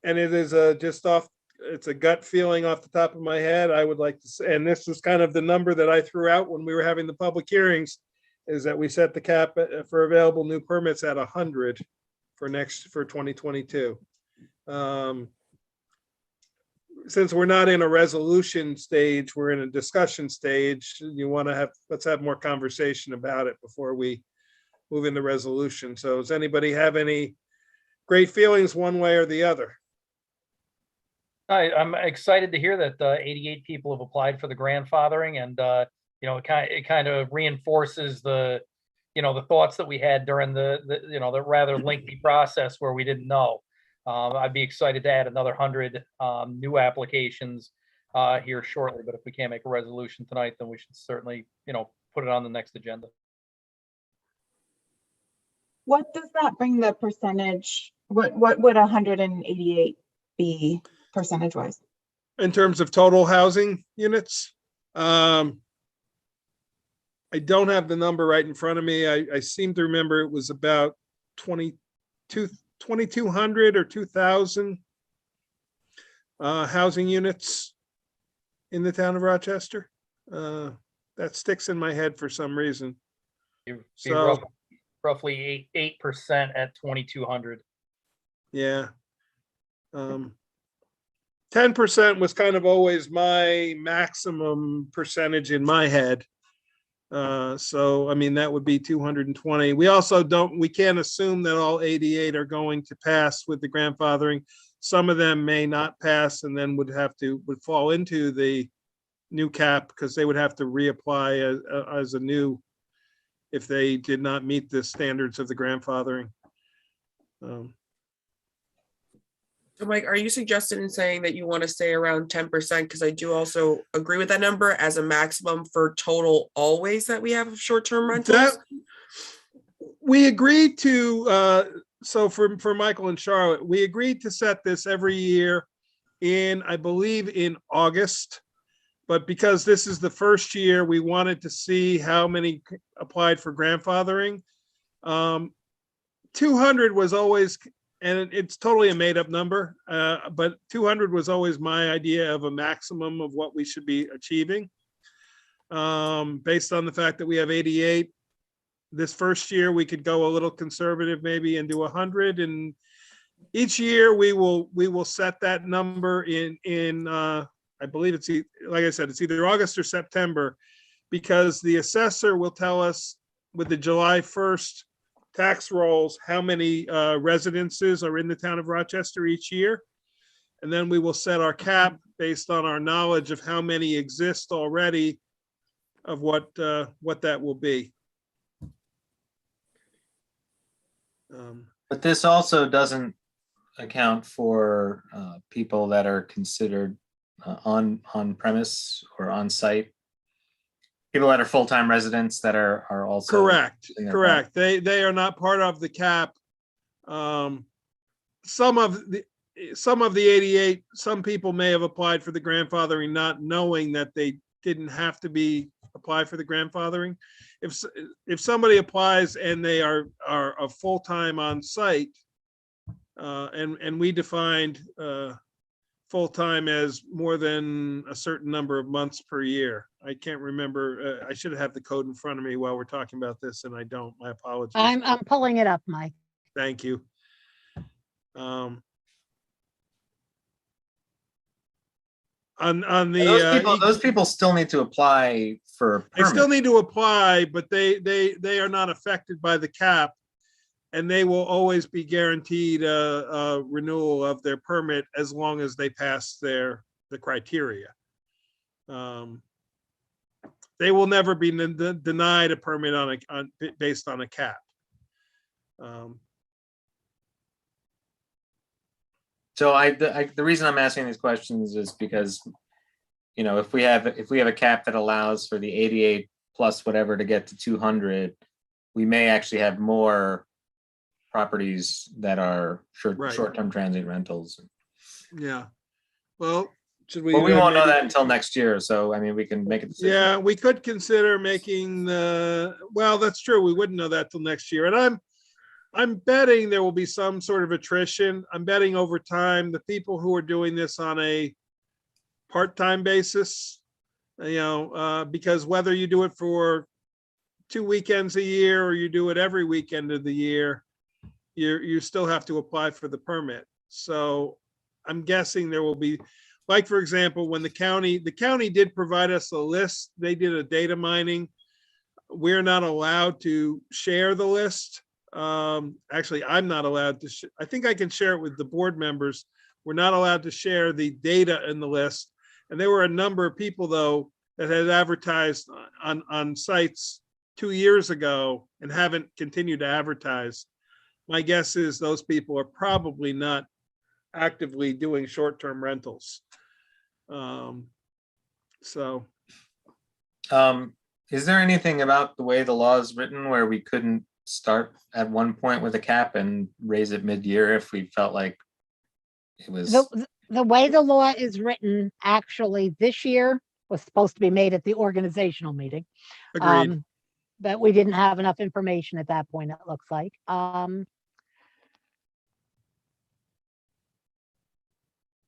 Speaker 1: and it is it's a gut feeling off the top of my head. I would like to say, and this is kind of the number that I threw out when we were having the public hearings, is that we set the cap for available new permits at 100 for 2022. Since we're not in a resolution stage, we're in a discussion stage. Let's have more conversation about it before we move into resolution. So does anybody have any great feelings one way or the other?
Speaker 6: I'm excited to hear that 88 people have applied for the grandfathering, and it kind of reinforces the thoughts that we had during the rather lengthy process where we didn't know. I'd be excited to add another 100 new applications here shortly, but if we can't make a resolution tonight, then we should certainly put it on the next agenda.
Speaker 2: What does that bring the percentage? What would 188 be percentage wise?
Speaker 1: In terms of total housing units, I don't have the number right in front of me. I seem to remember it was about 2,200 or 2,000 housing units in the town of Rochester. That sticks in my head for some reason. So
Speaker 6: roughly 8% at 2,200.
Speaker 1: Yeah. 10% was kind of always my maximum percentage in my head. So, I mean, that would be 220. We also we can't assume that all 88 are going to pass with the grandfathering. Some of them may not pass and then would fall into the new cap because they would have to reapply as a new, if they did not meet the standards of the grandfathering.
Speaker 8: So Mike, are you suggesting in saying that you want to stay around 10%? Because I do also agree with that number as a maximum for total always that we have of short-term rentals.
Speaker 1: We agreed to, so for Michael and Charlotte, we agreed to set this every year I believe in August. But because this is the first year, we wanted to see how many applied for grandfathering. 200 was always, and it's totally a made up number, but 200 was always my idea of a maximum of what we should be achieving. Based on the fact that we have 88, this first year we could go a little conservative maybe and do 100. And each year we will set that number in I believe it's, like I said, it's either August or September, because the assessor will tell us with the July 1st tax rolls how many residences are in the town of Rochester each year. And then we will set our cap based on our knowledge of how many exist already, of what that will be.
Speaker 7: But this also doesn't account for people that are considered on premise or on site. People that are full-time residents that are also
Speaker 1: correct. They are not part of the cap. Some of the 88, some people may have applied for the grandfathering not knowing that they didn't have to apply for the grandfathering. If somebody applies and they are a full-time on site, and we defined full-time as more than a certain number of months per year. I can't remember. I should have the code in front of me while we're talking about this, and I don't. My apologies.
Speaker 5: I'm pulling it up, Mike.
Speaker 1: Thank you. On the
Speaker 7: those people still need to apply for a
Speaker 1: they
Speaker 7: permit.
Speaker 1: still need to apply, but they are not affected by the cap, and they will always be guaranteed a renewal of their permit as long as they pass the criteria. They will never be denied a permit based on a cap.
Speaker 7: So the reason I'm asking these questions is because, if we have a cap that allows for the 88 plus whatever to get to 200, we may actually have more properties that are
Speaker 1: Right.
Speaker 7: short-term transient rentals.
Speaker 1: Yeah. Well, should we?
Speaker 7: Well, we won't know
Speaker 1: maybe-
Speaker 7: that until next year, so I mean, we can make a decision.
Speaker 1: Yeah, we could consider making well, that's true. We wouldn't know that till next year. And I'm betting there will be some sort of attrition. I'm betting over time, the people who are doing this on a part-time basis, because whether you do it for 2 weekends a year or you do it every weekend of the year, you still have to apply for the permit. So I'm guessing there will be, like, for example, when the county did provide us a list, they did a data mining. We're not allowed to share the list. Actually, I'm not allowed to, I think I can share it with the board members. We're not allowed to share the data in the list. And there were a number of people, though, that had advertised on sites 2 years ago and haven't continued to advertise. My guess is those people are probably not actively doing short-term rentals. So.
Speaker 7: Is there anything about the way the law is written where we couldn't start at one point with a cap and raise it mid-year if we felt like it was?
Speaker 5: The way the law is written, actually, this year was supposed to be made at the organizational meeting.
Speaker 1: Agreed.
Speaker 5: But we didn't have enough information at that point, it looks like.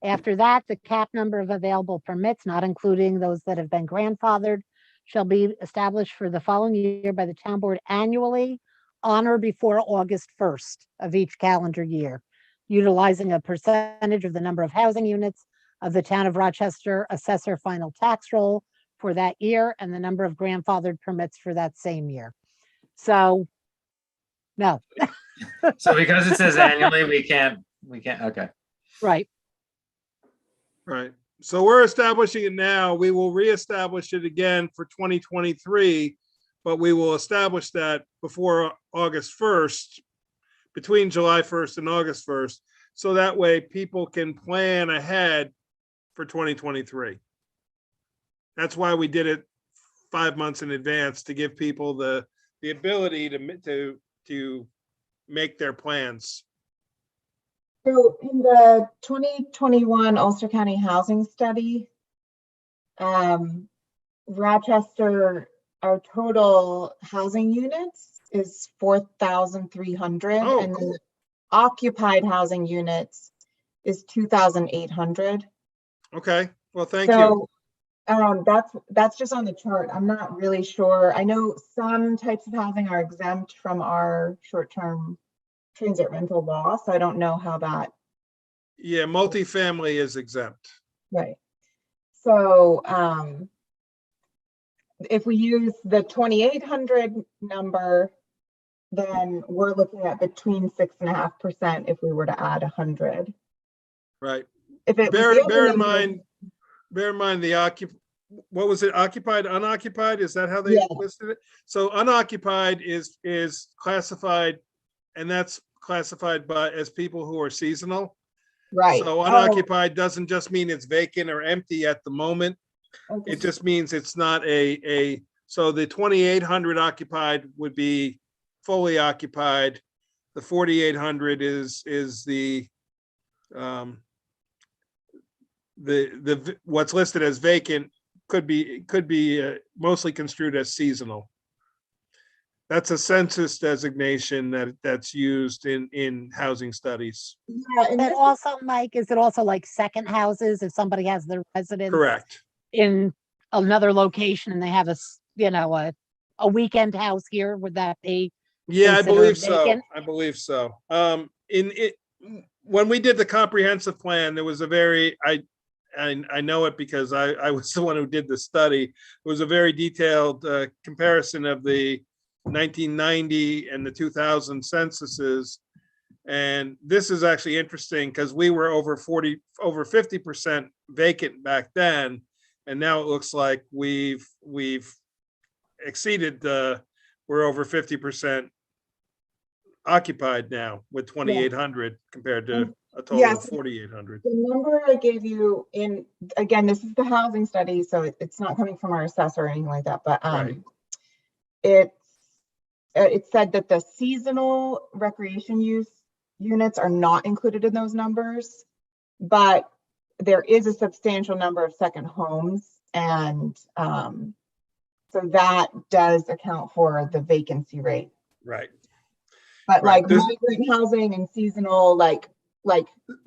Speaker 5: After that, the cap number of available permits, not including those that have been grandfathered, shall be established for the following year by the town board annually on or before August 1st of each calendar year, utilizing a percentage of the number of housing units of the town of Rochester assessor final tax roll for that year and the number of grandfathered permits for that same year. So, no.
Speaker 7: So because it says annually, we can't, okay.
Speaker 5: Right.
Speaker 1: Right. So we're establishing it now. We will reestablish it again for 2023, but we will establish that before August 1st, between July 1st and August 1st. So that way people can plan ahead for 2023. That's why we did it 5 months in advance, to give people the ability to make their plans.
Speaker 2: So in the 2021 Ulster County Housing Study, Rochester, our total housing units is 4,300,
Speaker 1: Oh,
Speaker 2: and
Speaker 1: cool.
Speaker 2: the occupied housing units is 2,800.
Speaker 1: Okay, well, thank you.
Speaker 2: So that's just on the chart. I'm not really sure. I know some types of housing are exempt from our short-term transit rental law, so I don't know how that.
Speaker 1: Yeah, multifamily is exempt.
Speaker 2: Right. So if we use the 2,800 number, then we're looking at between 6.5% if we were to add 100.
Speaker 1: Right.
Speaker 2: If it
Speaker 1: Bear
Speaker 2: was the other
Speaker 1: in
Speaker 2: number-
Speaker 1: mind the what was it, occupied, unoccupied? Is that how they
Speaker 2: Yeah.
Speaker 1: listed it? So unoccupied is classified, and that's classified as people who are seasonal.
Speaker 2: Right.
Speaker 1: So unoccupied doesn't just mean it's vacant or empty at the moment.
Speaker 2: Okay.
Speaker 1: It just means it's not so the 2,800 occupied would be fully occupied. The 4,800 is the what's listed as vacant could be mostly construed as seasonal. That's a census designation that's used in housing studies.
Speaker 2: Yeah, and
Speaker 5: And also, Mike, is it also like second houses if somebody has their residence
Speaker 1: Correct.
Speaker 5: in another location and they have a weekend house here? Would that be?
Speaker 1: Yeah, I
Speaker 5: considered
Speaker 1: believe so.
Speaker 5: vacant?
Speaker 1: I believe so. When we did the comprehensive plan, there was a very, I know it because I was the one who did the study. It was a very detailed comparison of the 1990 and the 2000 censuses. And this is actually interesting because we were over 50% vacant back then. And now it looks like we've exceeded we're over 50% occupied now with 2,800 compared to a total
Speaker 2: Yes.
Speaker 1: of 4,800.
Speaker 2: the number I gave you again, this is the housing study, so it's not coming from our assessor or anything like that, but
Speaker 1: Right.
Speaker 2: it's, it said that the seasonal recreation use units are not included in those numbers, but there is a substantial number of second homes, and so that does account for the vacancy rate.
Speaker 1: Right.
Speaker 2: But
Speaker 1: Right.
Speaker 2: like migrant housing and seasonal, like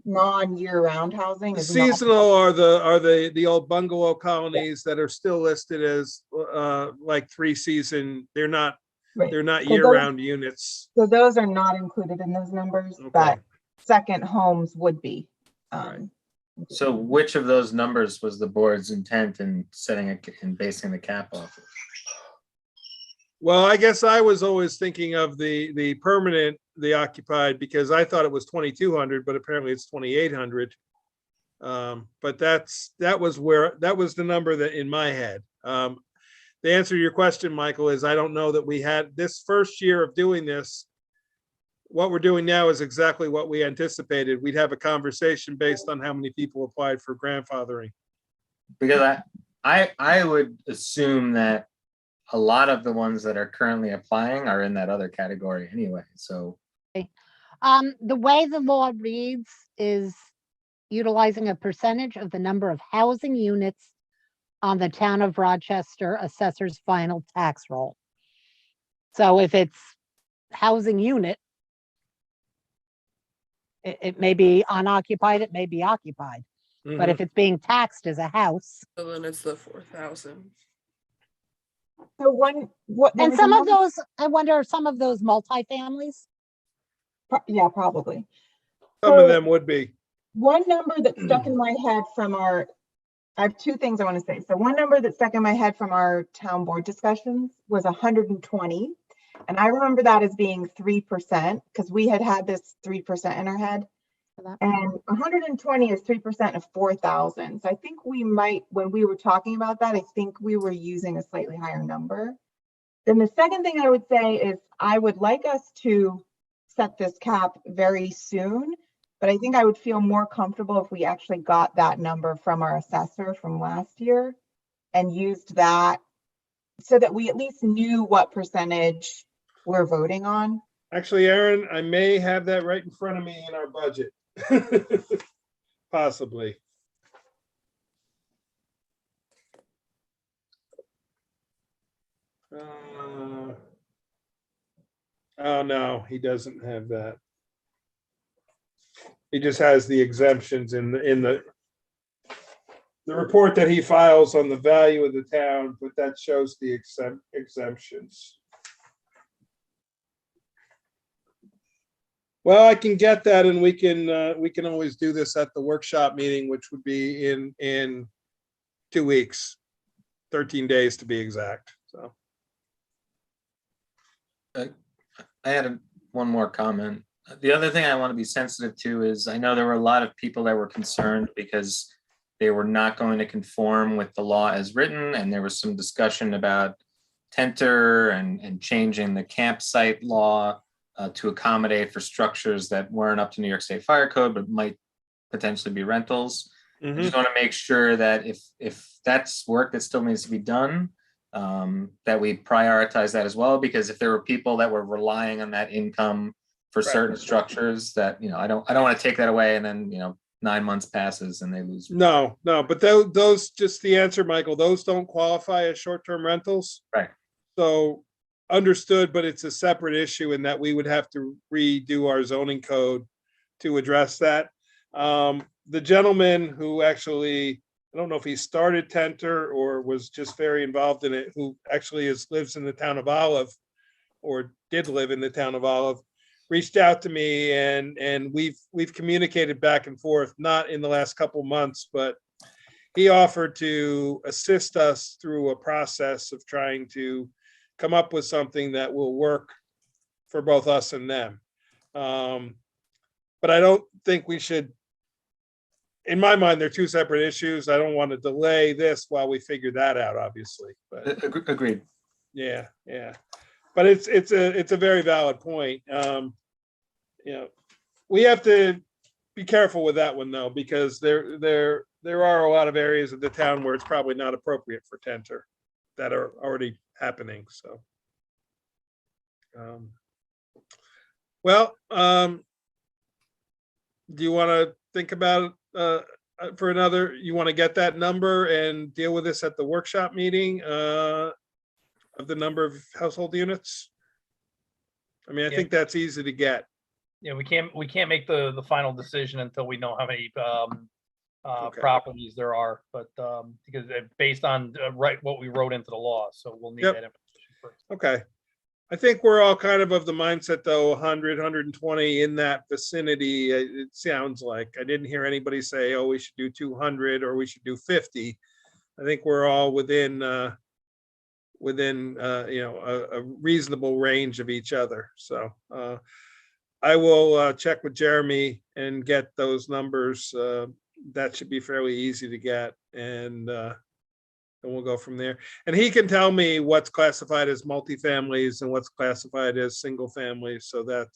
Speaker 2: non-year-round housing
Speaker 1: The
Speaker 2: is not.
Speaker 1: seasonal are the old bungalow colonies that are still listed as like 3-season. They're not
Speaker 2: Right. So
Speaker 1: year-round units.
Speaker 2: So those are not included in those numbers,
Speaker 1: Okay.
Speaker 2: but second homes would be.
Speaker 1: Right.
Speaker 7: So which of those numbers was the board's intent in setting it and basing the cap off of?
Speaker 1: Well, I guess I was always thinking of the permanent, the occupied, because I thought it was 2,200, but apparently it's 2,800. But that was the number that in my head. The answer to your question, Michael, is I don't know that we had this first year of doing this. What we're doing now is exactly what we anticipated. We'd have a conversation based on how many people applied for grandfathering.
Speaker 7: Because I would assume that a lot of the ones that are currently applying are in that other category anyway, so.
Speaker 5: The way the law reads is utilizing a percentage of the number of housing units on the town of Rochester assessor's final tax roll. So if it's housing unit, it may be unoccupied, it may be occupied. But if it's being taxed as a house,
Speaker 8: So then it's the 4,000.
Speaker 2: So what?
Speaker 5: and some of those, I wonder, are some of those multifamilies?
Speaker 2: Yeah, probably.
Speaker 1: Some of them would be.
Speaker 2: One number that stuck in my head from I have two things I want to say. So one number that stuck in my head from our town board discussions was 120. And I remember that as being 3% because we had this 3% in our head. And 120 is 3% of 4,000. So I think we might, when we were talking about that, I think we were using a slightly higher number. Then the second thing I would say is I would like us to set this cap very soon, but I think I would feel more comfortable if we actually got that number from our assessor from last year and used that so that we at least knew what percentage we're voting on.
Speaker 1: Actually, Aaron, I may have that right in front of me in our budget. Possibly. Oh, no, he doesn't have that. He just has the exemptions in the report that he files on the value of the town, but that shows the exemptions. Well, I can get that, and we can always do this at the workshop meeting, which would be in 2 weeks, 13 days to be exact. So
Speaker 7: I had one more comment. The other thing I want to be sensitive to is I know there were a lot of people that were concerned because they were not going to conform with the law as written, and there was some discussion about tenter and changing the campsite law to accommodate for structures that weren't up to New York State Fire Code, but might potentially be rentals. I just want to make sure that if that's work that still needs to be done, that we prioritize that as well, because if there were people that were relying on that income for certain structures, that, you know, I don't want to take that away and then, you know, 9 months passes and they lose.
Speaker 1: No, but those just the answer, Michael, those don't qualify as short-term rentals.
Speaker 7: Right.
Speaker 1: So understood, but it's a separate issue in that we would have to redo our zoning code to address that. The gentleman who actually, I don't know if he started Tenter or was just very involved in it, who actually lives in the town of Olive, or did live in the town of Olive, reached out to me, and we've communicated back and forth, not in the last couple months, but he offered to assist us through a process of trying to come up with something that will work for both us and them. But I don't think we should, in my mind, they're two separate issues. I don't want to delay this while we figure that out, obviously, but
Speaker 7: Agreed.
Speaker 1: yeah. But it's a very valid point. We have to be careful with that one though, because there are a lot of areas of the town where it's probably not appropriate for tenter that are already happening. So Well, do you want to think about for another, you want to get that number and deal with this at the workshop meeting of the number of household units? I mean, I
Speaker 6: Yeah.
Speaker 1: think that's easy to get.
Speaker 6: Yeah, we can't make the final decision until we know how many
Speaker 1: Okay.
Speaker 6: properties there are, but because based on what we wrote into the law, so we'll need
Speaker 1: Yep.
Speaker 6: that information first.
Speaker 1: Okay. I think we're all kind of the mindset though, 100, 120 in that vicinity. It sounds like. I didn't hear anybody say, oh, we should do 200 or we should do 50. I think we're all within a reasonable range of each other. So I will check with Jeremy and get those numbers. That should be fairly easy to get, and we'll go from there. And he can tell me what's classified as multifamilies and what's classified as single families. So that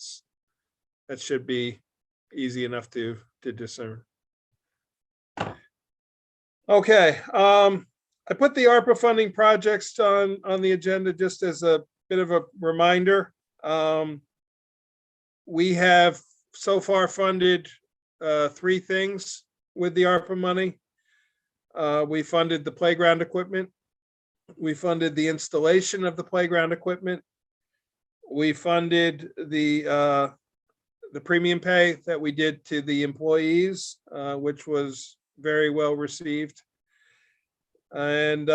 Speaker 1: should be easy enough to discern. Okay. I put the ARPA funding projects on the agenda just as a bit of a reminder. We have so far funded 3 things with the ARPA money. We funded the playground equipment. We funded the installation of the playground equipment. We funded the premium pay that we did to the employees, which was very well received. And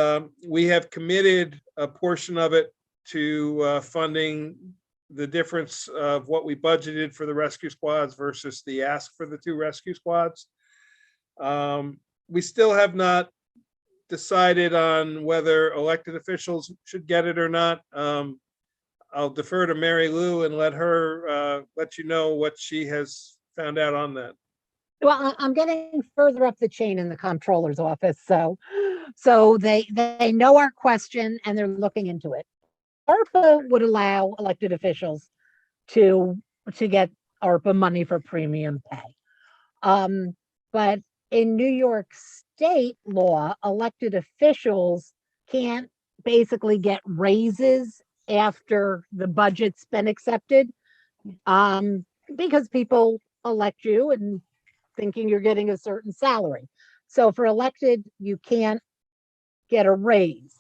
Speaker 1: we have committed a portion of it to funding the difference of what we budgeted for the rescue squads versus the ask for the 2 rescue squads. We still have not decided on whether elected officials should get it or not. I'll defer to Mary Lou and let her let you know what she has found out on that.
Speaker 5: Well, I'm getting further up the chain in the comptroller's office, so they know our question and they're looking into it. ARPA would allow elected officials to get ARPA money for premium pay. But in New York State law, elected officials can't basically get raises after the budget's been accepted, because people elect you and thinking you're getting a certain salary. So for elected, you can't get a raise.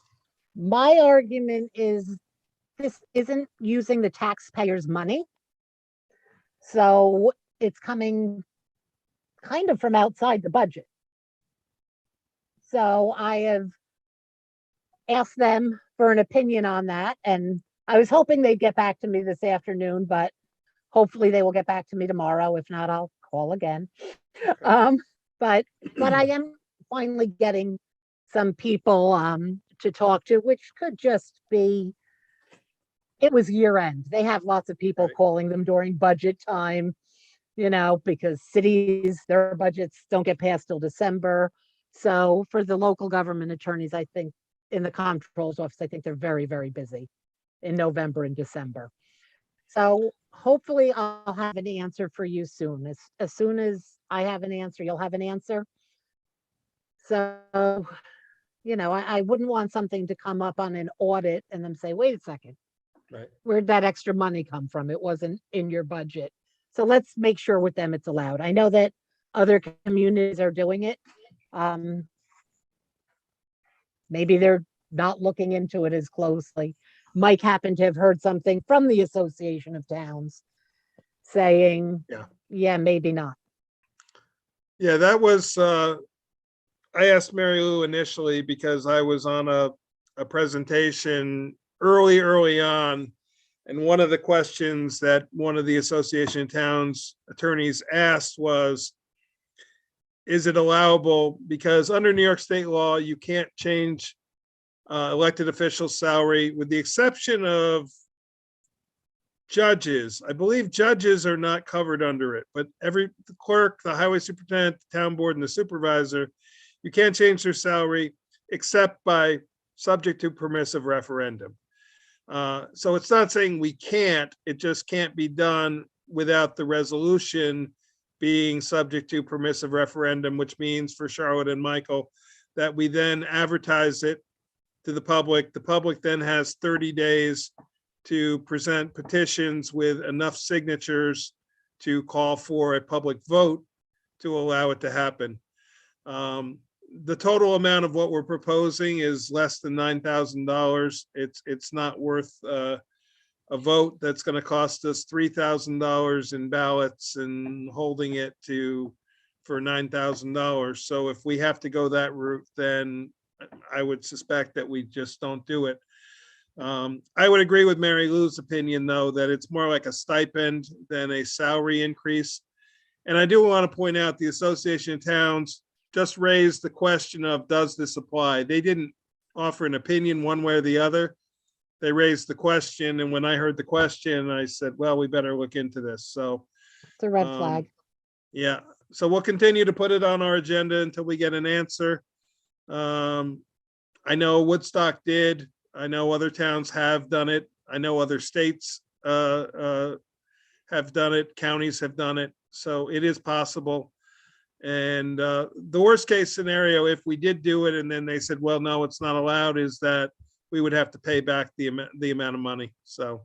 Speaker 5: My argument is this isn't using the taxpayers' money. So it's coming kind of from outside the budget. So I have asked them for an opinion on that. And I was hoping they'd get back to me this afternoon, but hopefully they will get back to me tomorrow. If not, I'll call again. But I am finally getting some people to talk to, which could just be, it was year end. They have lots of people
Speaker 1: Right.
Speaker 5: calling them during budget time, because cities, their budgets don't get passed till December. So for the local government attorneys, I think in the comptroller's office, I think they're very, very busy in November and December. So hopefully I'll have an answer for you soon. As soon as I have an answer, you'll have an answer. So, I wouldn't want something to come up on an audit and then say, wait a second,
Speaker 1: Right.
Speaker 5: where'd that extra money come from? It wasn't in your budget. So let's make sure with them it's allowed. I know that other communities are doing it. Maybe they're not looking into it as closely. Mike happened to have heard something from the Association of Towns saying, yeah, maybe not.
Speaker 1: Yeah, that was, I asked Mary Lou initially because I was on a presentation early on. And one of the questions that one of the Association of Towns attorneys asked was, is it allowable? Because under New York State law, you can't change elected officials' salary with the exception of judges. I believe judges are not covered under it, but the clerk, the highway superintendent, the town board, and the supervisor, you can't change their salary except by subject to permissive referendum. So it's not saying we can't, it just can't be done without the resolution being subject to permissive referendum, which means for Charlotte and Michael that we then advertise it to the public. The public then has 30 days to present petitions with enough signatures to call for a public vote to allow it to happen. The total amount of what we're proposing is less than $9,000. It's not worth a vote that's going to cost us $3,000 in ballots and holding it for $9,000. So if we have to go that route, then I would suspect that we just don't do it. I would agree with Mary Lou's opinion, though, that it's more like a stipend than a salary increase. And I do want to point out the Association of Towns just raised the question of, does this apply? They didn't offer an opinion one way or the other. They raised the question, and when I heard the question, I said, well, we better look into this. So
Speaker 5: It's a red flag.
Speaker 1: yeah, so we'll continue to put it on our agenda until we get an answer. I know Woodstock did. I know other towns have done it. I know other states have done it. Counties have done it. So it is possible. And the worst case scenario, if we did do it and then they said, well, no, it's not allowed, is that we would have to pay back the amount of money. So,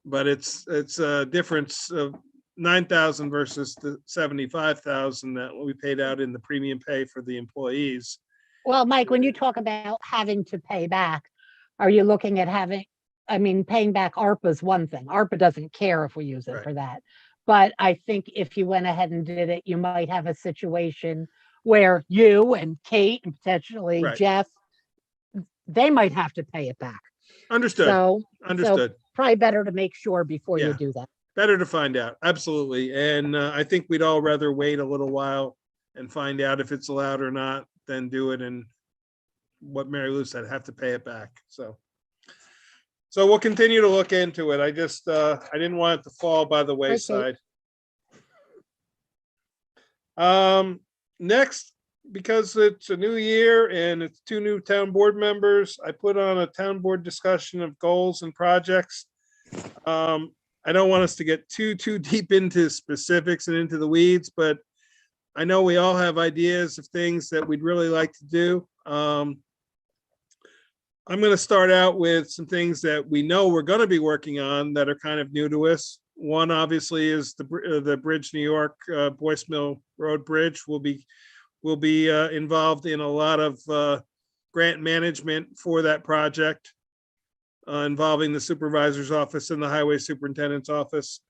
Speaker 1: but it's a difference of 9,000 versus the 75,000 that we paid out in the premium pay for the employees.
Speaker 5: Well, Mike, when you talk about having to pay back, are you looking at paying back ARPA is one thing. ARPA doesn't care if we use it
Speaker 1: Right.
Speaker 5: for that. But I think if you went ahead and did it, you might have a situation where you and Kate and potentially
Speaker 1: Right.
Speaker 5: Jeff, they might have to pay it back.
Speaker 1: Understood.
Speaker 5: So
Speaker 1: Understood.
Speaker 5: probably better to make sure before
Speaker 1: Yeah.
Speaker 5: you do that.
Speaker 1: Better to find out. Absolutely. And I think we'd all rather wait a little while and find out if it's allowed or not than do it. And what Mary Lou said, have to pay it back. So we'll continue to look into it. I just, I didn't want it to fall by the wayside. Next, because it's a new year and it's 2 new town board members, I put on a town board discussion of goals and projects. I don't want us to get too deep into specifics and into the weeds, but I know we all have ideas of things that we'd really like to do. I'm going to start out with some things that we know we're going to be working on that are kind of new to us. One obviously is the Bridge New York Boyce Mill Road Bridge. We'll be involved in a lot of grant management for that project, involving the supervisor's office and the highway superintendent's office.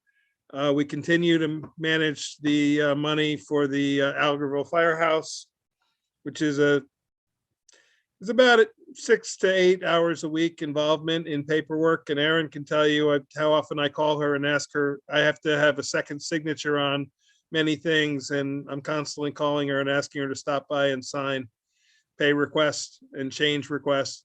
Speaker 1: We continue to manage the money for the Algerville Firehouse, which is about 6 to 8 hours a week involvement in paperwork. And Erin can tell you how often I call her and ask her. I have to have a second signature on many things, and I'm constantly calling her and asking her to stop by and sign pay requests and change requests.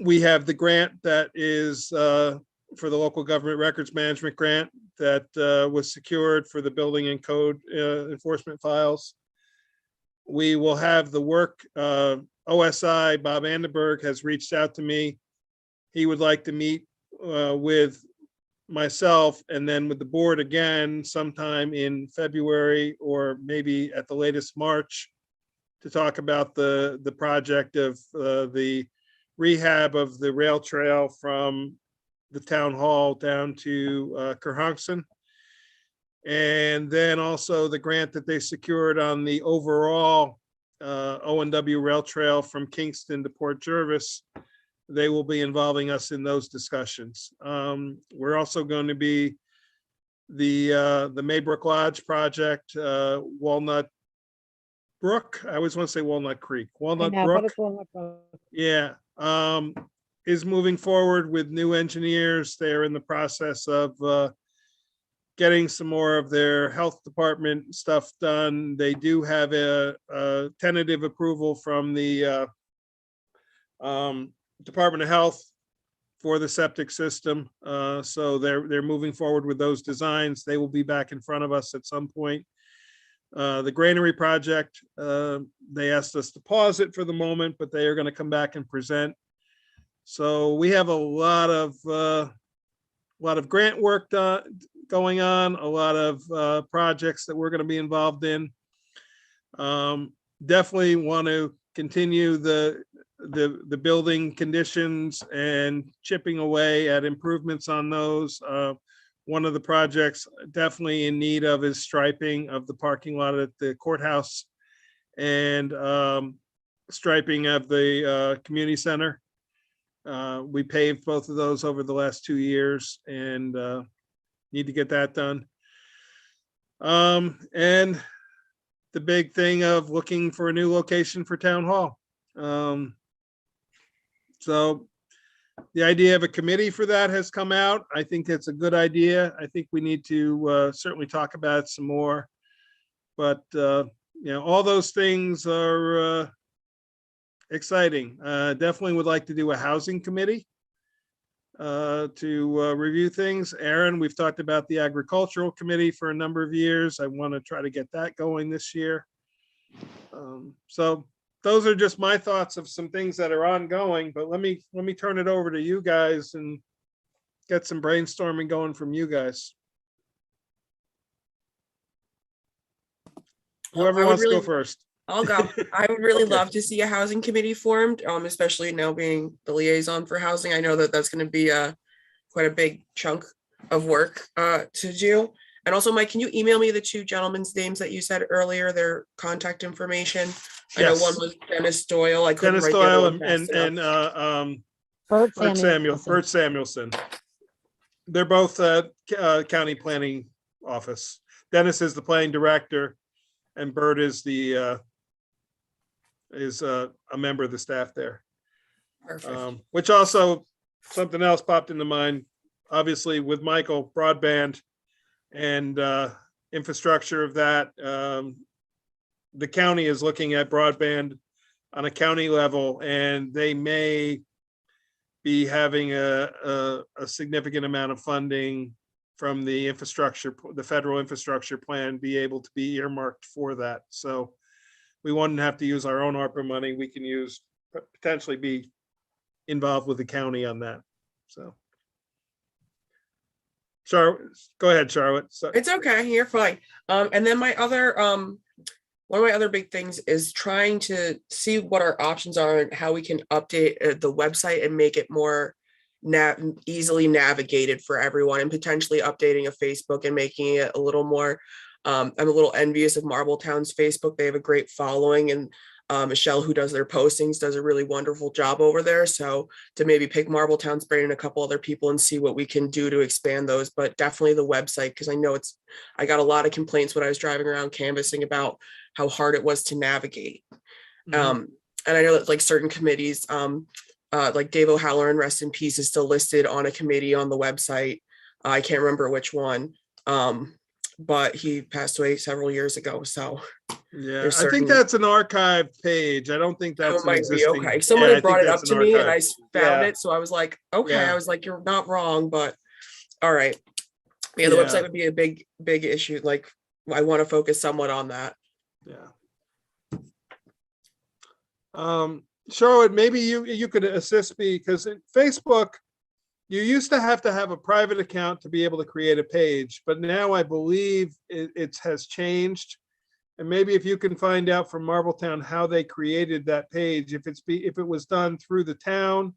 Speaker 1: We have the grant that is for the local government records management grant that was secured for the building and code enforcement files. We will have the work. OSI, Bob Anderberg, has reached out to me. He would like to meet with myself and then with the board again sometime in February or maybe at the latest March to talk about the project of the rehab of the rail trail from the town hall down to Kerhonkson. And then also the grant that they secured on the overall O&W rail trail from Kingston to Port Jervis. They will be involving us in those discussions. We're also going to be the Maybrook Lodge project, Walnut Brook. I always want to say Walnut Creek. Walnut Brook. Yeah. Is moving forward with new engineers. They're in the process of getting some more of their health department stuff done. They do have a tentative approval from the Department of Health for the septic system. So they're moving forward with those designs. They will be back in front of us at some point. The granary project, they asked us to pause it for the moment, but they are going to come back and present. So we have a lot of grant work going on, a lot of projects that we're going to be involved in. Definitely want to continue the the building conditions and chipping away at improvements on those. One of the projects definitely in need of is striping of the parking lot at the courthouse and striping of the community center. We paved both of those over the last 2 years and need to get that done. And the big thing of looking for a new location for town hall. So the idea of a committee for that has come out. I think it's a good idea. I think we need to certainly talk about it some more. But all those things are exciting. Definitely would like to do a housing committee to review things. Aaron, we've talked about the agricultural committee for a number of years. I want to try to get that going this year. So those are just my thoughts of some things that are ongoing, but let me turn it over to you guys and get some brainstorming going from you guys. Whoever wants to go first.
Speaker 8: I'll go. I would really
Speaker 1: Okay.
Speaker 8: love to see a housing committee formed, especially now being the liaison for housing. I know that that's going to be quite a big chunk of work to do. And also, Mike, can you email me the two gentlemen's names that you said earlier, their contact information? I know one
Speaker 1: Yes.
Speaker 8: was Dennis Doyle. I couldn't
Speaker 1: Dennis
Speaker 8: write the other
Speaker 1: Doyle
Speaker 8: one fast enough.
Speaker 5: Bert
Speaker 1: Bert Samuelson. They're both county planning office. Dennis is the planning director and Bert is a member of the staff there.
Speaker 8: Perfect.
Speaker 1: Which also, something else popped into mind, obviously with Michael, broadband and infrastructure of that. The county is looking at broadband on a county level, and they may be having a significant amount of funding from the infrastructure, the federal infrastructure plan, be able to be earmarked for that. So we wouldn't have to use our own ARPA money. We can use, potentially be involved with the county on that. So. Charlotte, go ahead, Charlotte. So,
Speaker 8: It's okay. You're fine. And then my other one of my other big things is trying to see what our options are and how we can update the website and make it more easily navigated for everyone, and potentially updating a Facebook and making it a little more. I'm a little envious of Marbletown's Facebook. They have a great following, and Michelle, who does their postings, does a really wonderful job over there. So to maybe pick Marbletown's brain and a couple other people and see what we can do to expand those, but definitely the website, because I know I got a lot of complaints when I was driving around canvassing about how hard it was to navigate. And I know that like certain committees, like Dave O'Halloran, rest in peace, is still listed on a committee on the website. I can't remember which one, but he passed away several years ago. So
Speaker 1: yeah, I think that's an archive page. I don't think that's an existing.
Speaker 8: Okay. Somebody brought it up to me and I found
Speaker 1: Yeah.
Speaker 8: it. So I was like, okay,
Speaker 1: Yeah.
Speaker 8: I was like, you're not wrong, but all right. Yeah, the
Speaker 1: Yeah.
Speaker 8: website would be a big issue. Like I want to focus somewhat on that.
Speaker 1: Yeah. Charlotte, maybe you could assist me, because in Facebook, you used to have a private account to be able to create a page, but now I believe it has changed. And maybe if you can find out from Marbletown how they created that page, if it was done through the town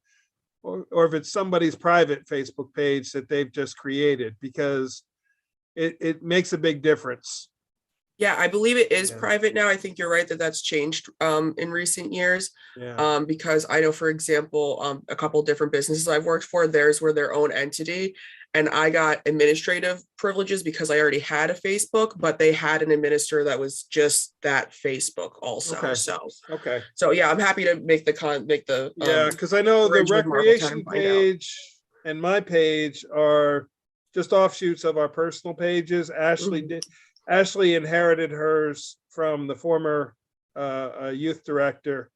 Speaker 1: or if it's somebody's private Facebook page that they've just created, because it makes a big difference.
Speaker 8: Yeah, I believe it is
Speaker 1: Yeah.
Speaker 8: private now. I think you're right that that's changed in recent years.
Speaker 1: Yeah.
Speaker 8: Because I know, for example, a couple different businesses I've worked for, theirs were their own entity, and I got administrative privileges because I already had a Facebook, but they had an administrator that was just that Facebook also.
Speaker 1: Okay.
Speaker 8: So
Speaker 1: Okay.
Speaker 8: yeah, I'm happy to make
Speaker 1: Yeah, because I know the
Speaker 8: bridge with Marbletown
Speaker 1: recreation
Speaker 8: and find out.
Speaker 1: page and my page are just offshoots of our personal pages. Ashley inherited hers from the former youth director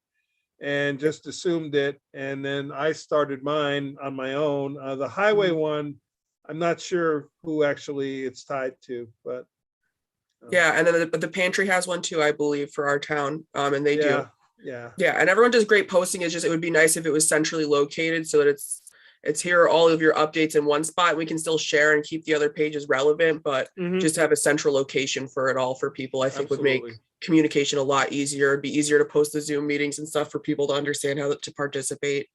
Speaker 1: and just assumed it. And then I started mine on my own. The highway one, I'm not sure who actually it's tied to, but.
Speaker 8: Yeah, and then the pantry has one too, I believe, for our town. And they do.
Speaker 1: Yeah.
Speaker 8: Yeah, and everyone does great posting. It's just, it would be nice if it was centrally located so that it's it's here are all of your updates in one spot. We can still share and keep the other pages relevant, but
Speaker 1: Mhm.
Speaker 8: just have a central location for it all for people, I think would make
Speaker 1: Absolutely.
Speaker 8: communication a lot easier. It'd be easier to post the Zoom meetings and stuff for people to understand how to participate.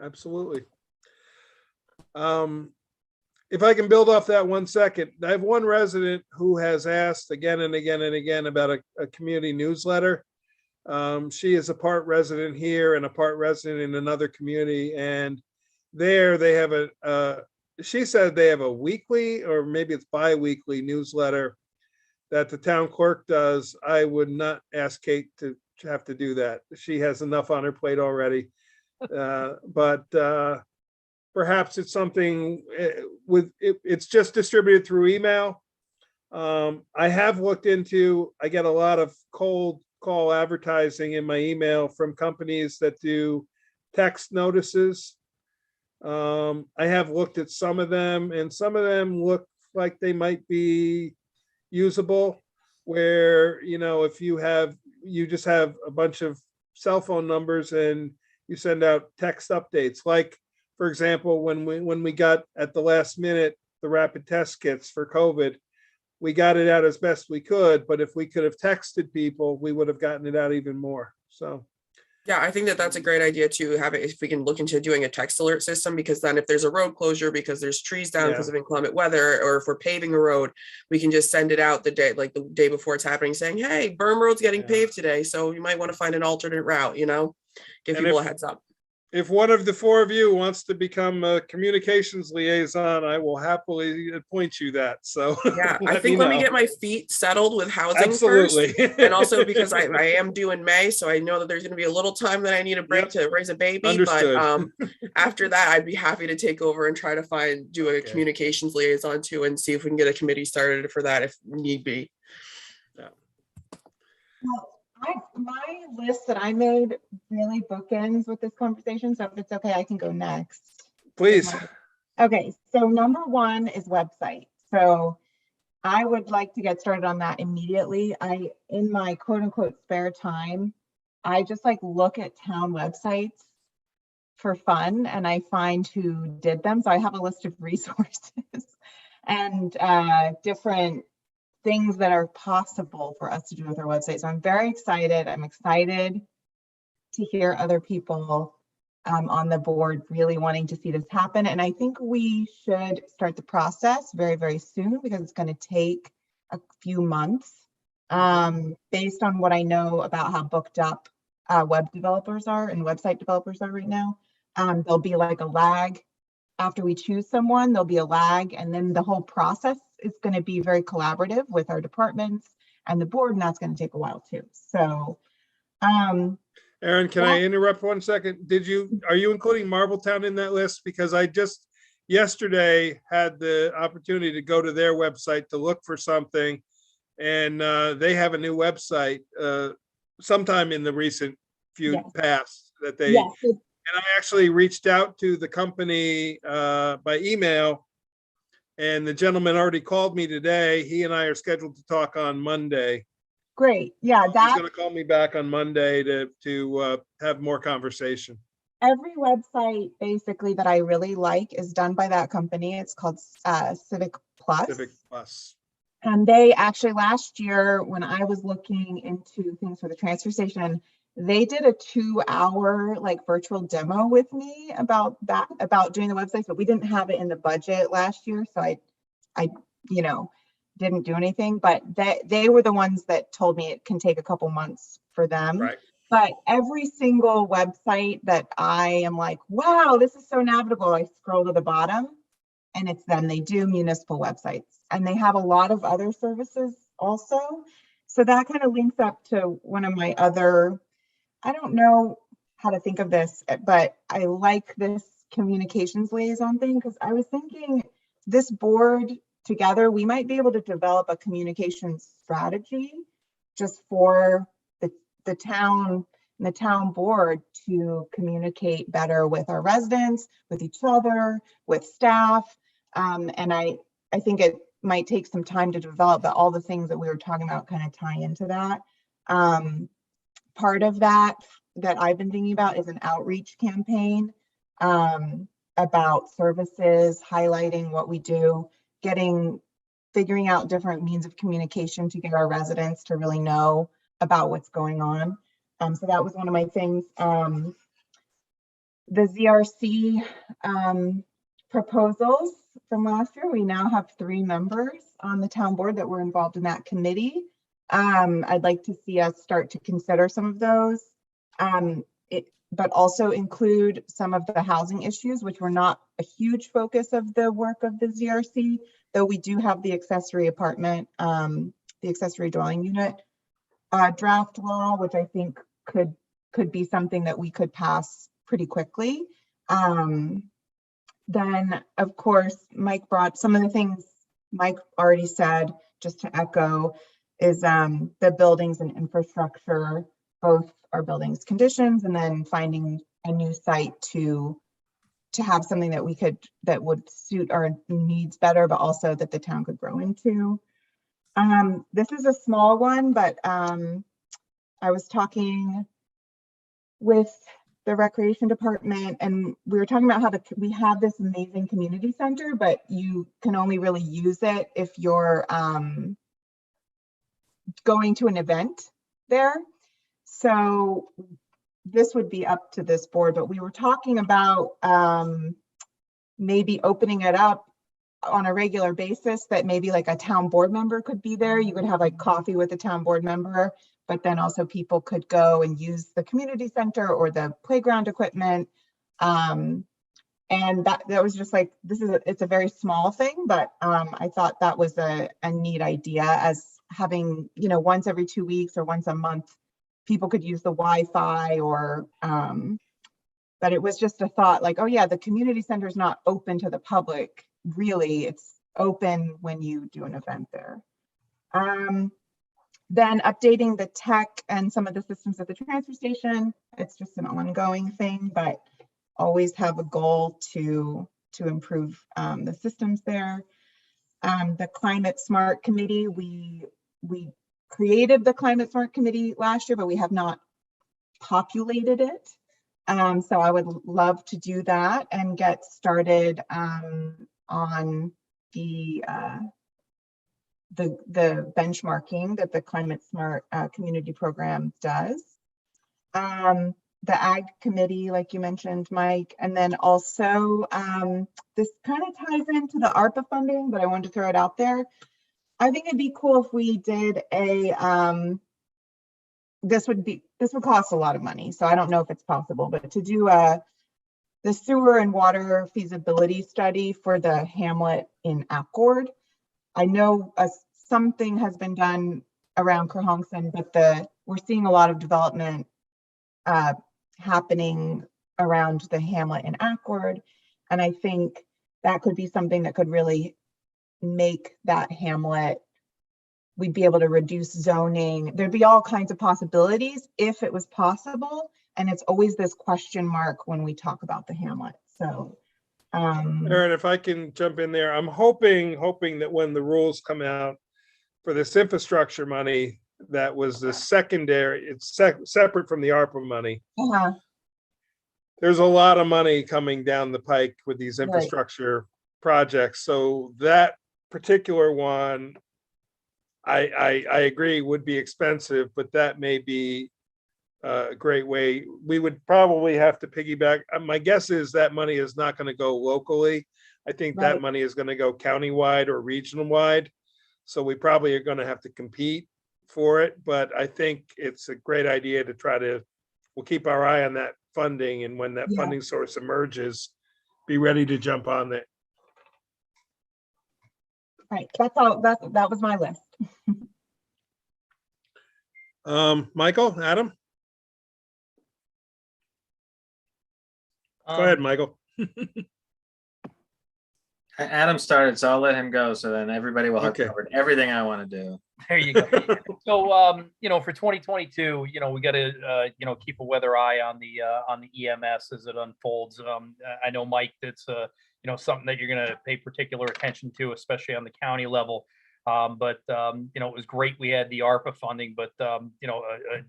Speaker 1: Absolutely. If I can build off that 1 second, I have one resident who has asked again and again and again about a community newsletter. She is a part resident here and a part resident in another community, and there they have she said they have a weekly or maybe it's bi-weekly newsletter that the town clerk does. I would not ask Kate to have to do that. She has enough on her plate already. But perhaps it's something it's just distributed through email. I have looked into, I get a lot of cold call advertising in my email from companies that do text notices. I have looked at some of them, and some of them look like they might be usable, where, if you just have a bunch of cell phone numbers and you send out text updates. Like, for example, when we got at the last minute the rapid test kits for COVID, we got it out as best we could, but if we could have texted people, we would have gotten it out even more. So
Speaker 8: Yeah, I think that that's a great idea to have it, if we can look into doing a text alert system, because then if there's a road closure because there's trees down because of inclement weather, or if we're paving a road, we can just send it out the day before it's happening saying, hey, Berm Road's getting paved today, so you might want to find an alternate route, give people a heads up.
Speaker 1: If one of the four of you wants to become a communications liaison, I will happily appoint you that. So
Speaker 8: yeah, I think let me get my feet settled with housing
Speaker 1: Absolutely.
Speaker 8: first. And also because I am due in May, so I know that there's going to be a little time that I need a break to raise a baby.
Speaker 1: Understood.
Speaker 8: But after that, I'd be happy to take over and try to do a communications liaison too, and see if we can get a committee started for that if need be.
Speaker 1: Yeah.
Speaker 2: Well, my list that I made really bookends with this conversation. So if it's okay, I can go next.
Speaker 1: Please.
Speaker 2: Okay, so number one is website. So I would like to get started on that immediately. In my quote unquote spare time, I just look at town websites for fun, and I find who did them. So I have a list of resources and different things that are possible for us to do with our website. So I'm very excited. I'm excited to hear other people on the board really wanting to see this happen. And I think we should start the process very, very soon, because it's going to take a few months based on what I know about how booked up web developers are and website developers are right now. There'll be a lag. After we choose someone, there'll be a lag, and then the whole process is going to be very collaborative with our departments and the board, and that's going to take a while too. So,
Speaker 1: Erin, can I interrupt 1 second? Are you including Marbletown in that list? Because I just yesterday had the opportunity to go to their website to look for something, and they have a new website sometime in the recent past that they. And I actually reached out to the company by email, and the gentleman already called me today. He and I are scheduled to talk on Monday.
Speaker 2: Great. Yeah,
Speaker 1: he's going to call me back on Monday to have more conversation.
Speaker 2: Every website basically that I really like is done by that company. It's called Civic Plus.
Speaker 1: Civic Plus.
Speaker 2: And they actually last year, when I was looking into things for the transfer station, they did a 2-hour virtual demo with me about doing the websites, but we didn't have it in the budget last year. So I didn't do anything, but they were the ones that told me it can take a couple months for them.
Speaker 1: Right.
Speaker 2: But every single website that I am wow, this is so navigable, I scroll to the bottom and it's them. They do municipal websites, and they have a lot of other services also. So that kind of links up to one of my other, I don't know how to think of this, but I like this communications liaison thing, because I was thinking this board together, we might be able to develop a communications strategy just for the town and the town board to communicate better with our residents, with each other, with staff. And I think it might take some time to develop, but all the things that we were talking about kind of tie into that. Part of that I've been thinking about is an outreach campaign about services, highlighting what we do, figuring out different means of communication to get our residents to really know about what's going on. So that was one of my things. The ZRC proposals from last year, we now have 3 members on the town board that were involved in that committee. I'd like to see us start to consider some of those, but also include some of the housing issues, which were not a huge focus of the work of the ZRC, though we do have the accessory apartment, the accessory dwelling unit draft law, which I think could be something that we could pass pretty quickly. Then, of course, Mike brought some of the things Mike already said, just to echo, is the buildings and infrastructure, both our buildings conditions, and then finding a new site to have something that would suit our needs better, but also that the town could grow into. This is a small one, but I was talking with the recreation department, and we were talking about how we have this amazing community center, but you can only really use it if you're going to an event there. So this would be up to this board, but we were talking about maybe opening it up on a regular basis, that maybe like a town board member could be there. You could have like coffee with a town board member, but then also people could go and use the community center or the playground equipment. And that was just like, it's a very small thing, but I thought that was a neat idea, as having, once every 2 weeks or once a month, people could use the Wi-Fi or, but it was just a thought like, oh yeah, the community center is not open to the public. Really, it's open when you do an event there. Then updating the tech and some of the systems at the transfer station. It's just an ongoing thing, but always have a goal to improve the systems there. The Climate Smart Committee, we created the Climate Smart Committee last year, but we have not populated it. So I would love to do that and get started on the benchmarking that the Climate Smart Community Program does. The Ag Committee, like you mentioned, Mike, and then also this kind of ties into the ARPA funding, but I wanted to throw it out there. I think it'd be cool if we did this would cost a lot of money, so I don't know if it's possible, but to do the sewer and water feasibility study for the hamlet in Accord. I know something has been done around Kerhonkson, but we're seeing a lot of development happening around the hamlet in Accord, and I think that could be something that could really make that hamlet, we'd be able to reduce zoning. There'd be all kinds of possibilities if it was possible. And it's always this question mark when we talk about the hamlet. So,
Speaker 1: Aaron, if I can jump in there, I'm hoping that when the rules come out for this infrastructure money, that was the secondary, it's separate from the ARPA money. There's a lot of money coming down the pike with these infrastructure projects. So that particular one, I agree, would be expensive, but that may be a great way. We would probably have to piggyback. My guess is that money is not going to go locally. I think that money is going to go countywide or regional wide. So we probably are going to have to compete for it. But I think it's a great idea to we'll keep our eye on that funding. And when that funding source emerges, be ready to jump on it.
Speaker 2: Right, that's all. That was my list.
Speaker 1: Michael, Adam? Go ahead, Michael.
Speaker 7: Adam started, so I'll let him go. So then everybody will have covered everything I want to do.
Speaker 6: There you go. So, for 2022, we got to, keep a weather eye on the EMS as it unfolds. I know, Mike, that's, something that you're going to pay particular attention to, especially on the county level. But it was great we had the ARPA funding, but, a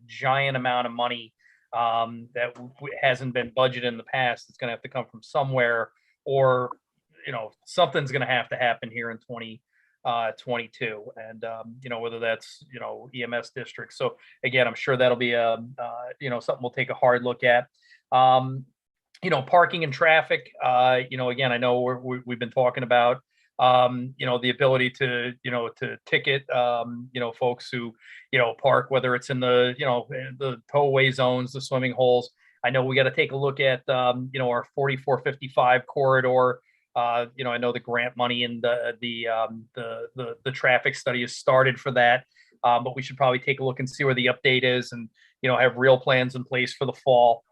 Speaker 6: giant amount of money hasn't been budgeted in the past. It's going to have to come from somewhere, or, something's going to have to happen here in 2022. And, whether that's, EMS districts. So again, I'm sure that'll be something we'll take a hard look at. Parking and traffic, again, I know we've been talking about, the ability to ticket, folks who, park, whether it's in the towaway zones, the swimming holes. I know we got to take a look at, our 4455 corridor. I know the grant money and the traffic study has started for that. But we should probably take a look and see where the update is, and, have real plans in place for the fall.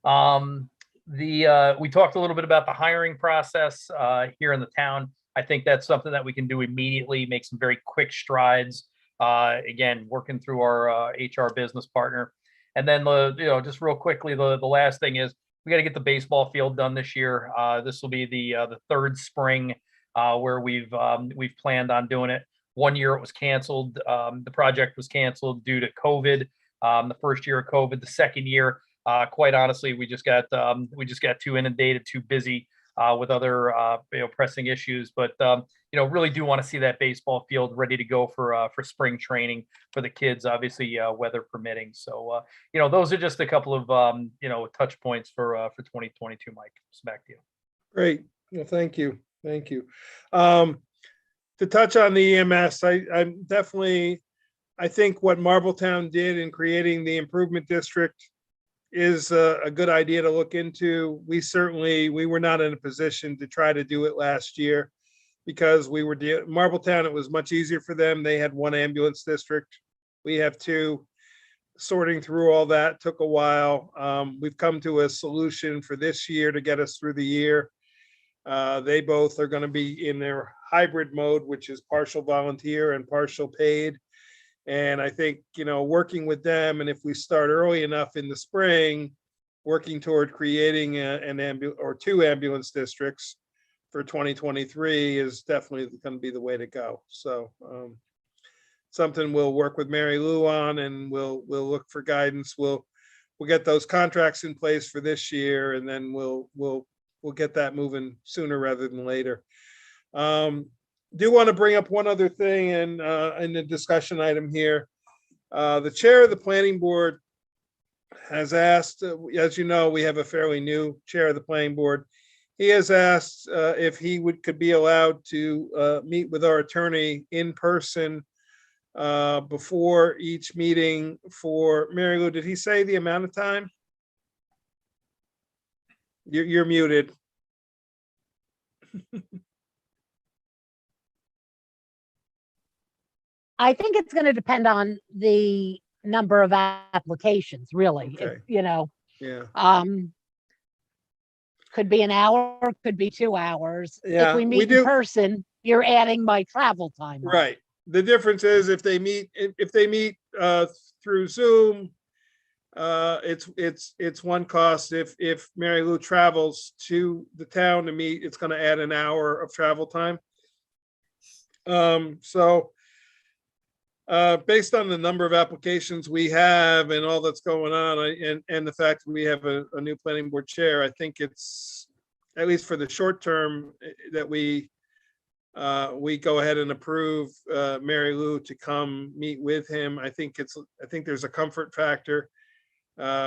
Speaker 6: We talked a little bit about the hiring process here in the town. I think that's something that we can do immediately, make some very quick strides. Again, working through our HR business partner. And then, just real quickly, the last thing is we got to get the baseball field done this year. This will be the third spring where we've planned on doing it. One year it was canceled. The project was canceled due to COVID. The first year of COVID. The second year, quite honestly, we just got too inundated, too busy with other pressing issues. But really do want to see that baseball field ready to go for spring training for the kids, obviously weather permitting. So those are just a couple of touch points for 2022. Mike, it's back to you.
Speaker 1: Great. Well, thank you. To touch on the EMS, I'm definitely, I think what Marbletown did in creating the improvement district is a good idea to look into. We were not in a position to try to do it last year because Marbletown, it was much easier for them. They had one ambulance district. We have two. Sorting through all that took a while. We've come to a solution for this year to get us through the year. They both are going to be in their hybrid mode, which is partial volunteer and partial paid. And I think, working with them, and if we start early enough in the spring, working toward creating two ambulance districts for 2023 is definitely going to be the way to go. So something we'll work with Mary Lou on, and we'll look for guidance. We'll get those contracts in place for this year, and then we'll get that moving sooner rather than later. Do want to bring up one other thing in the discussion item here. The chair of the planning board has asked, as you know, we have a fairly new chair of the planning board. He has asked if he could be allowed to meet with our attorney in person before each meeting for Mary Lou. Did he say the amount of time? You're muted.
Speaker 5: I think it's going to depend on the number of applications, really.
Speaker 1: Okay.
Speaker 5: Yeah. Could be an hour, could be 2 hours.
Speaker 1: Yeah,
Speaker 5: if we meet in person, you're adding my travel time.
Speaker 1: Right. The difference is if they meet through Zoom, it's one cost. If Mary Lou travels to the town to meet, it's going to add an hour of travel time. Based on the number of applications we have and all that's going on, and the fact that we have a new planning board chair, I think it's, at least for the short term, that we go ahead and approve Mary Lou to come meet with him. I think there's a comfort factor.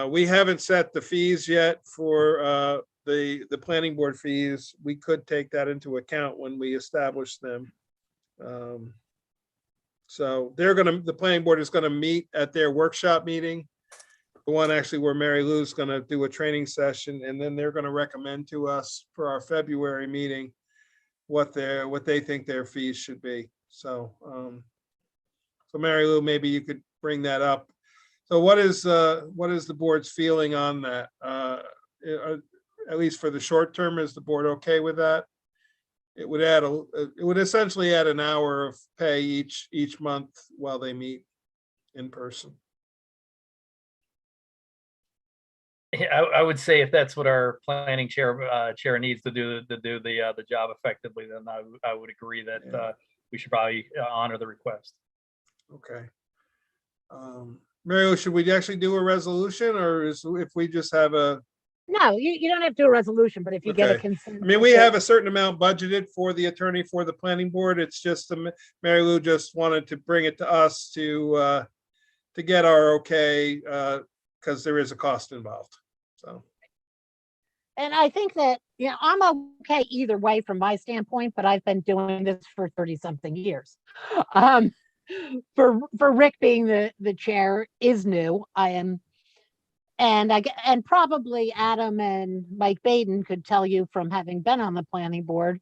Speaker 1: We haven't set the fees yet for the planning board fees. We could take that into account when we establish them. So the planning board is gonna meet at their workshop meeting, the one actually where Mary Lou's gonna do a training session, and then they're gonna recommend to us for our February meeting what they think their fees should be. So Mary Lou, maybe you could bring that up. So what is the board's feeling on that? At least for the short term, is the board okay with that? It would essentially add an hour of pay each month while they meet in person.
Speaker 6: Yeah, I would say if that's what our planning chair needs to do the job effectively, then I would agree that we should probably honor the request.
Speaker 1: Okay. Mary Lou, should we actually do a resolution, or if we just have a,
Speaker 5: No, you don't have to do a resolution, but if you get a
Speaker 1: Okay.
Speaker 5: consensus.
Speaker 1: I mean, we have a certain amount budgeted for the attorney for the planning board. It's just, Mary Lou just wanted to bring it to us to get our okay, because there is a cost involved, so.
Speaker 5: And I think that, I'm okay either way from my standpoint, but I've been doing this for 30 something years. Um, for Rick being the chair is new. And probably Adam and Mike Baden could tell you from having been on the planning board,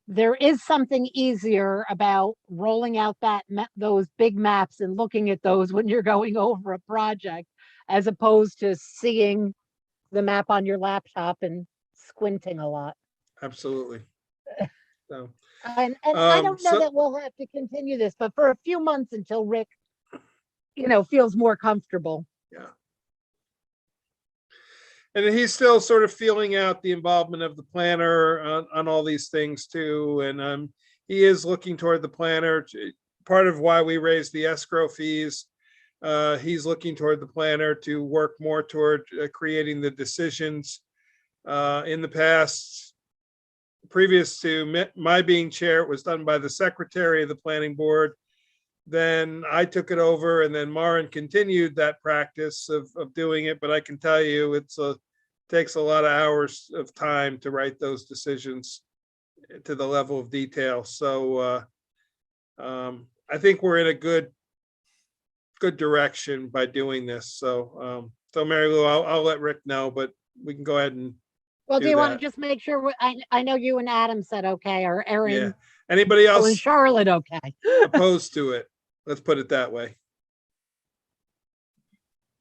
Speaker 5: there is something easier about rolling out those big maps and looking at those when you're going over a project, as opposed to seeing the map on your laptop and squinting a lot.
Speaker 1: Absolutely. So,
Speaker 5: And I don't know
Speaker 1: so-
Speaker 5: that we'll have to continue this, but for a few months until Rick, feels more comfortable.
Speaker 1: yeah. And he's still sort of feeling out the involvement of the planner on all these things too. And he is looking toward the planner. Part of why we raised the escrow fees, he's looking toward the planner to work more toward creating the decisions. In the past, previous to my being chair, it was done by the secretary of the planning board. Then I took it over, and then Maren continued that practice of doing it. But I can tell you, takes a lot of hours of time to write those decisions to the level of detail. So I think we're in a good direction by doing this. So Mary Lou, I'll let Rick know, but we can go ahead and
Speaker 5: Well, do you want to
Speaker 1: that.
Speaker 5: just make sure? I know you and Adam said okay, or Erin.
Speaker 1: Yeah. Anybody
Speaker 5: and
Speaker 1: else
Speaker 5: Charlotte okay?
Speaker 1: opposed to it? Let's put it that way.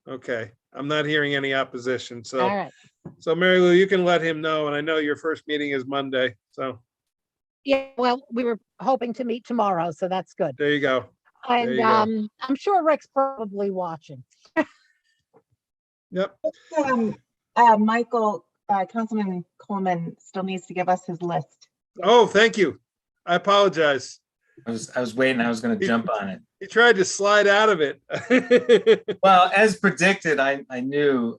Speaker 1: Okay, I'm not hearing any opposition. So,
Speaker 5: All right.
Speaker 1: so Mary Lou, you can let him know. And I know your first meeting is Monday. So
Speaker 5: Yeah, well, we were hoping to meet tomorrow, so that's good.
Speaker 1: there you go.
Speaker 5: And
Speaker 1: you go.
Speaker 5: I'm sure Rick's probably watching.
Speaker 1: Yep.
Speaker 2: Michael, Councilman Coleman still needs to give us his list.
Speaker 1: Oh, thank you. I apologize.
Speaker 7: I was waiting. I was going to jump on it.
Speaker 1: He tried to slide out of it.
Speaker 7: Well, as predicted, I knew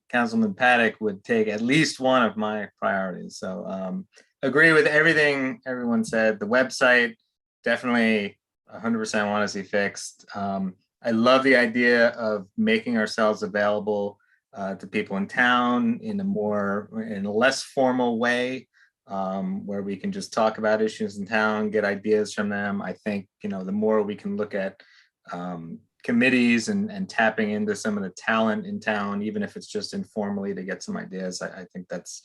Speaker 7: Councilman Paddock would take at least one of my priorities. So agree with everything everyone said. The website, definitely 100% want to see fixed. I love the idea of making ourselves available to people in town in a less formal way, where we can just talk about issues in town, get ideas from them. I think, the more we can look at committees and tapping into some of the talent in town, even if it's just informally to get some ideas, I think that's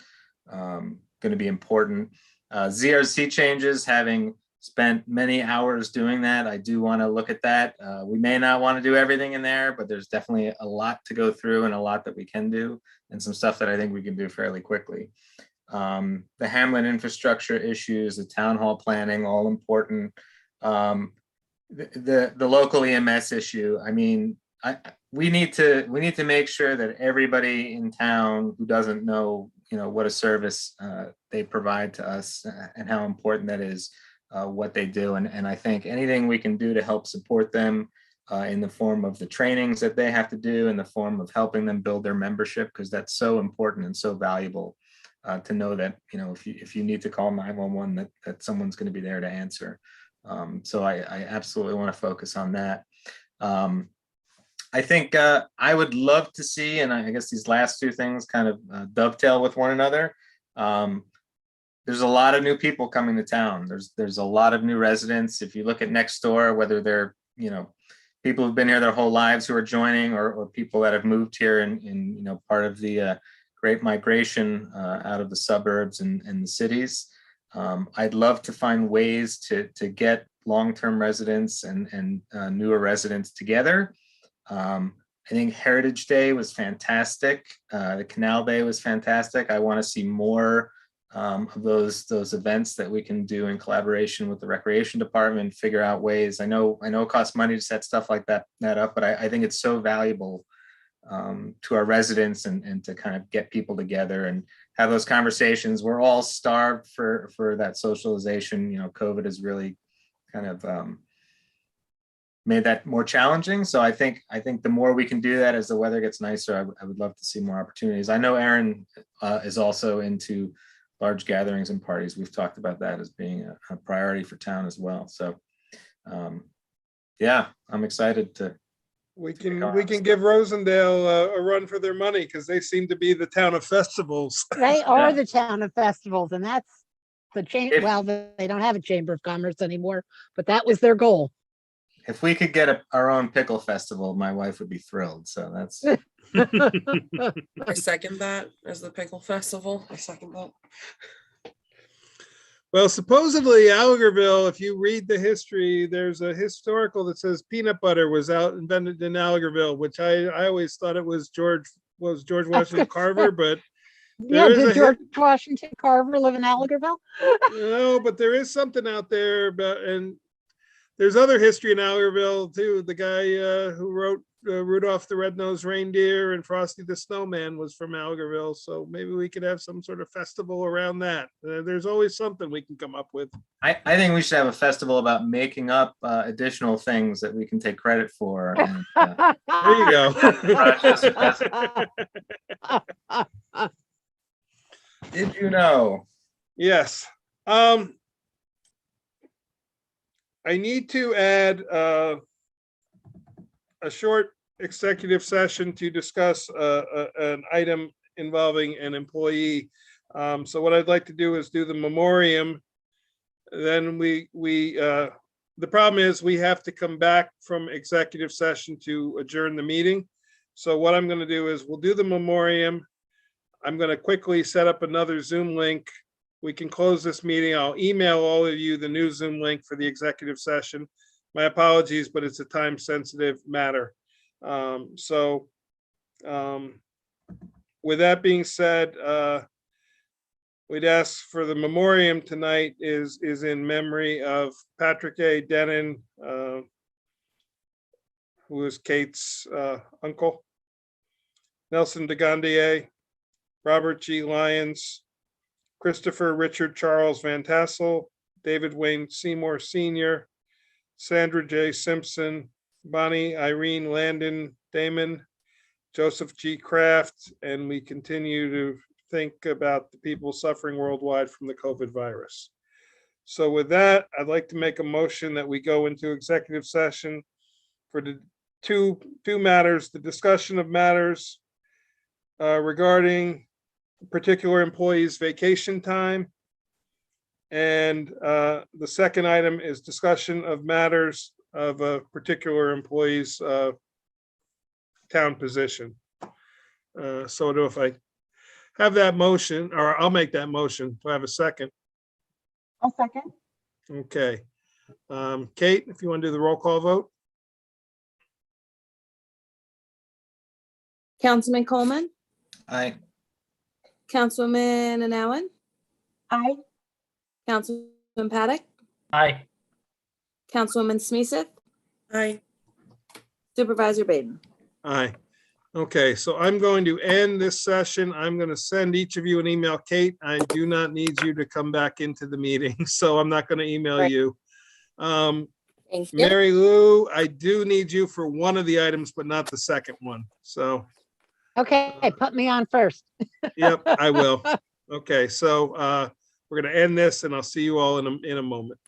Speaker 7: going to be important. ZRC changes, having spent many hours doing that, I do want to look at that. We may not want to do everything in there, but there's definitely a lot to go through and a lot that we can do, and some stuff that I think we can do fairly quickly. The Hamlet infrastructure issues, the town hall planning, all important. The local EMS issue. I mean, we need to make sure that everybody in town who doesn't know, what a service they provide to us and how important that is, what they do. And I think anything we can do to help support them in the form of the trainings that they have to do, in the form of helping them build their membership, because that's so important and so valuable to know that, if you need to call 911, that someone's going to be there to answer. So I absolutely want to focus on that. I think I would love to see, and I guess these last two things kind of dovetail with one another. There's a lot of new people coming to town. There's a lot of new residents. If you look at next door, whether they're, people who've been here their whole lives who are joining, or people that have moved here in part of the great migration out of the suburbs and the cities. I'd love to find ways to get long-term residents and newer residents together. I think Heritage Day was fantastic. The Canal Day was fantastic. I want to see more of those events that we can do in collaboration with the recreation department, figure out ways. I know it costs money to set stuff like that up, but I think it's so valuable to our residents and to kind of get people together and have those conversations. We're all starved for that socialization. COVID has really kind of made that more challenging. So I think the more we can do that as the weather gets nicer, I would love to see more opportunities. I know Aaron is also into large gatherings and parties. We've talked about that as being a priority for town as well. So yeah, I'm excited to.
Speaker 1: We can give Rosendale a run for their money because they seem to be the town of festivals.
Speaker 5: They are
Speaker 7: Yeah.
Speaker 5: the town of festivals, and that's the change.
Speaker 7: If-
Speaker 5: Well, they don't have a chamber of commerce anymore, but that was their goal.
Speaker 7: If we could get our own pickle festival, my wife would be thrilled. So that's.
Speaker 8: I second that as the pickle festival. I second that.
Speaker 1: Well, supposedly Algerville, if you read the history, there's a historical that says peanut butter was invented in Algerville, which I always thought it was George Washington Carver, but
Speaker 5: Yeah,
Speaker 1: there is
Speaker 5: did George Washington Carver live in Algerville?
Speaker 1: no, but there is something out there about, and there's other history in Algerville too. The guy who wrote Rudolph the Red-Nosed Reindeer and Frosty the Snowman was from Algerville. So maybe we could have some sort of festival around that. There's always something we can come up with.
Speaker 7: I think we should have a festival about making up additional things that we can take credit for. And,
Speaker 1: There you go.
Speaker 7: did you know?
Speaker 1: Yes. I need to add a short executive session to discuss an item involving an employee. So what I'd like to do is do the memoriam. Then the problem is we have to come back from executive session to adjourn the meeting. So what I'm going to do is we'll do the memoriam. I'm going to quickly set up another Zoom link. We can close this meeting. I'll email all of you the new Zoom link for the executive session. My apologies, but it's a time sensitive matter. With that being said, we'd ask for the memoriam tonight is in memory of Patrick A. Denon, who was Kate's uncle, Nelson DeGandier, Robert G. Lyons, Christopher Richard Charles Van Tassel, David Wayne Seymour Sr., Sandra J. Simpson, Bonnie Irene Landon Damon, Joseph G. Kraft, and we continue to think about the people suffering worldwide from the COVID virus. So with that, I'd like to make a motion that we go into executive session for the two matters, the discussion of matters regarding particular employees' vacation time. And the second item is discussion of matters of a particular employee's town position. So if I have that motion, or I'll make that motion. Do I have a second?
Speaker 2: I'll second.
Speaker 1: Okay. Kate, if you want to do the roll call vote.
Speaker 3: Councilman Coleman,
Speaker 7: Aye.
Speaker 3: Councilwoman Anowen,
Speaker 2: Aye.
Speaker 3: Councilman Paddock,
Speaker 6: Aye.
Speaker 3: Councilwoman Smeeseth,
Speaker 8: Aye.
Speaker 3: Supervisor Baden.
Speaker 1: Aye. Okay, so I'm going to end this session. I'm going to send each of you an email. Kate, I do not need you to come back into the meeting, so I'm not going to email
Speaker 5: Right.
Speaker 1: you.
Speaker 3: Thank you.
Speaker 1: Mary Lou, I do need you for one of the items, but not the second one. So,
Speaker 5: Okay, put me on first.
Speaker 1: yep, I will. Okay, so we're going to end this and I'll see you all in a moment.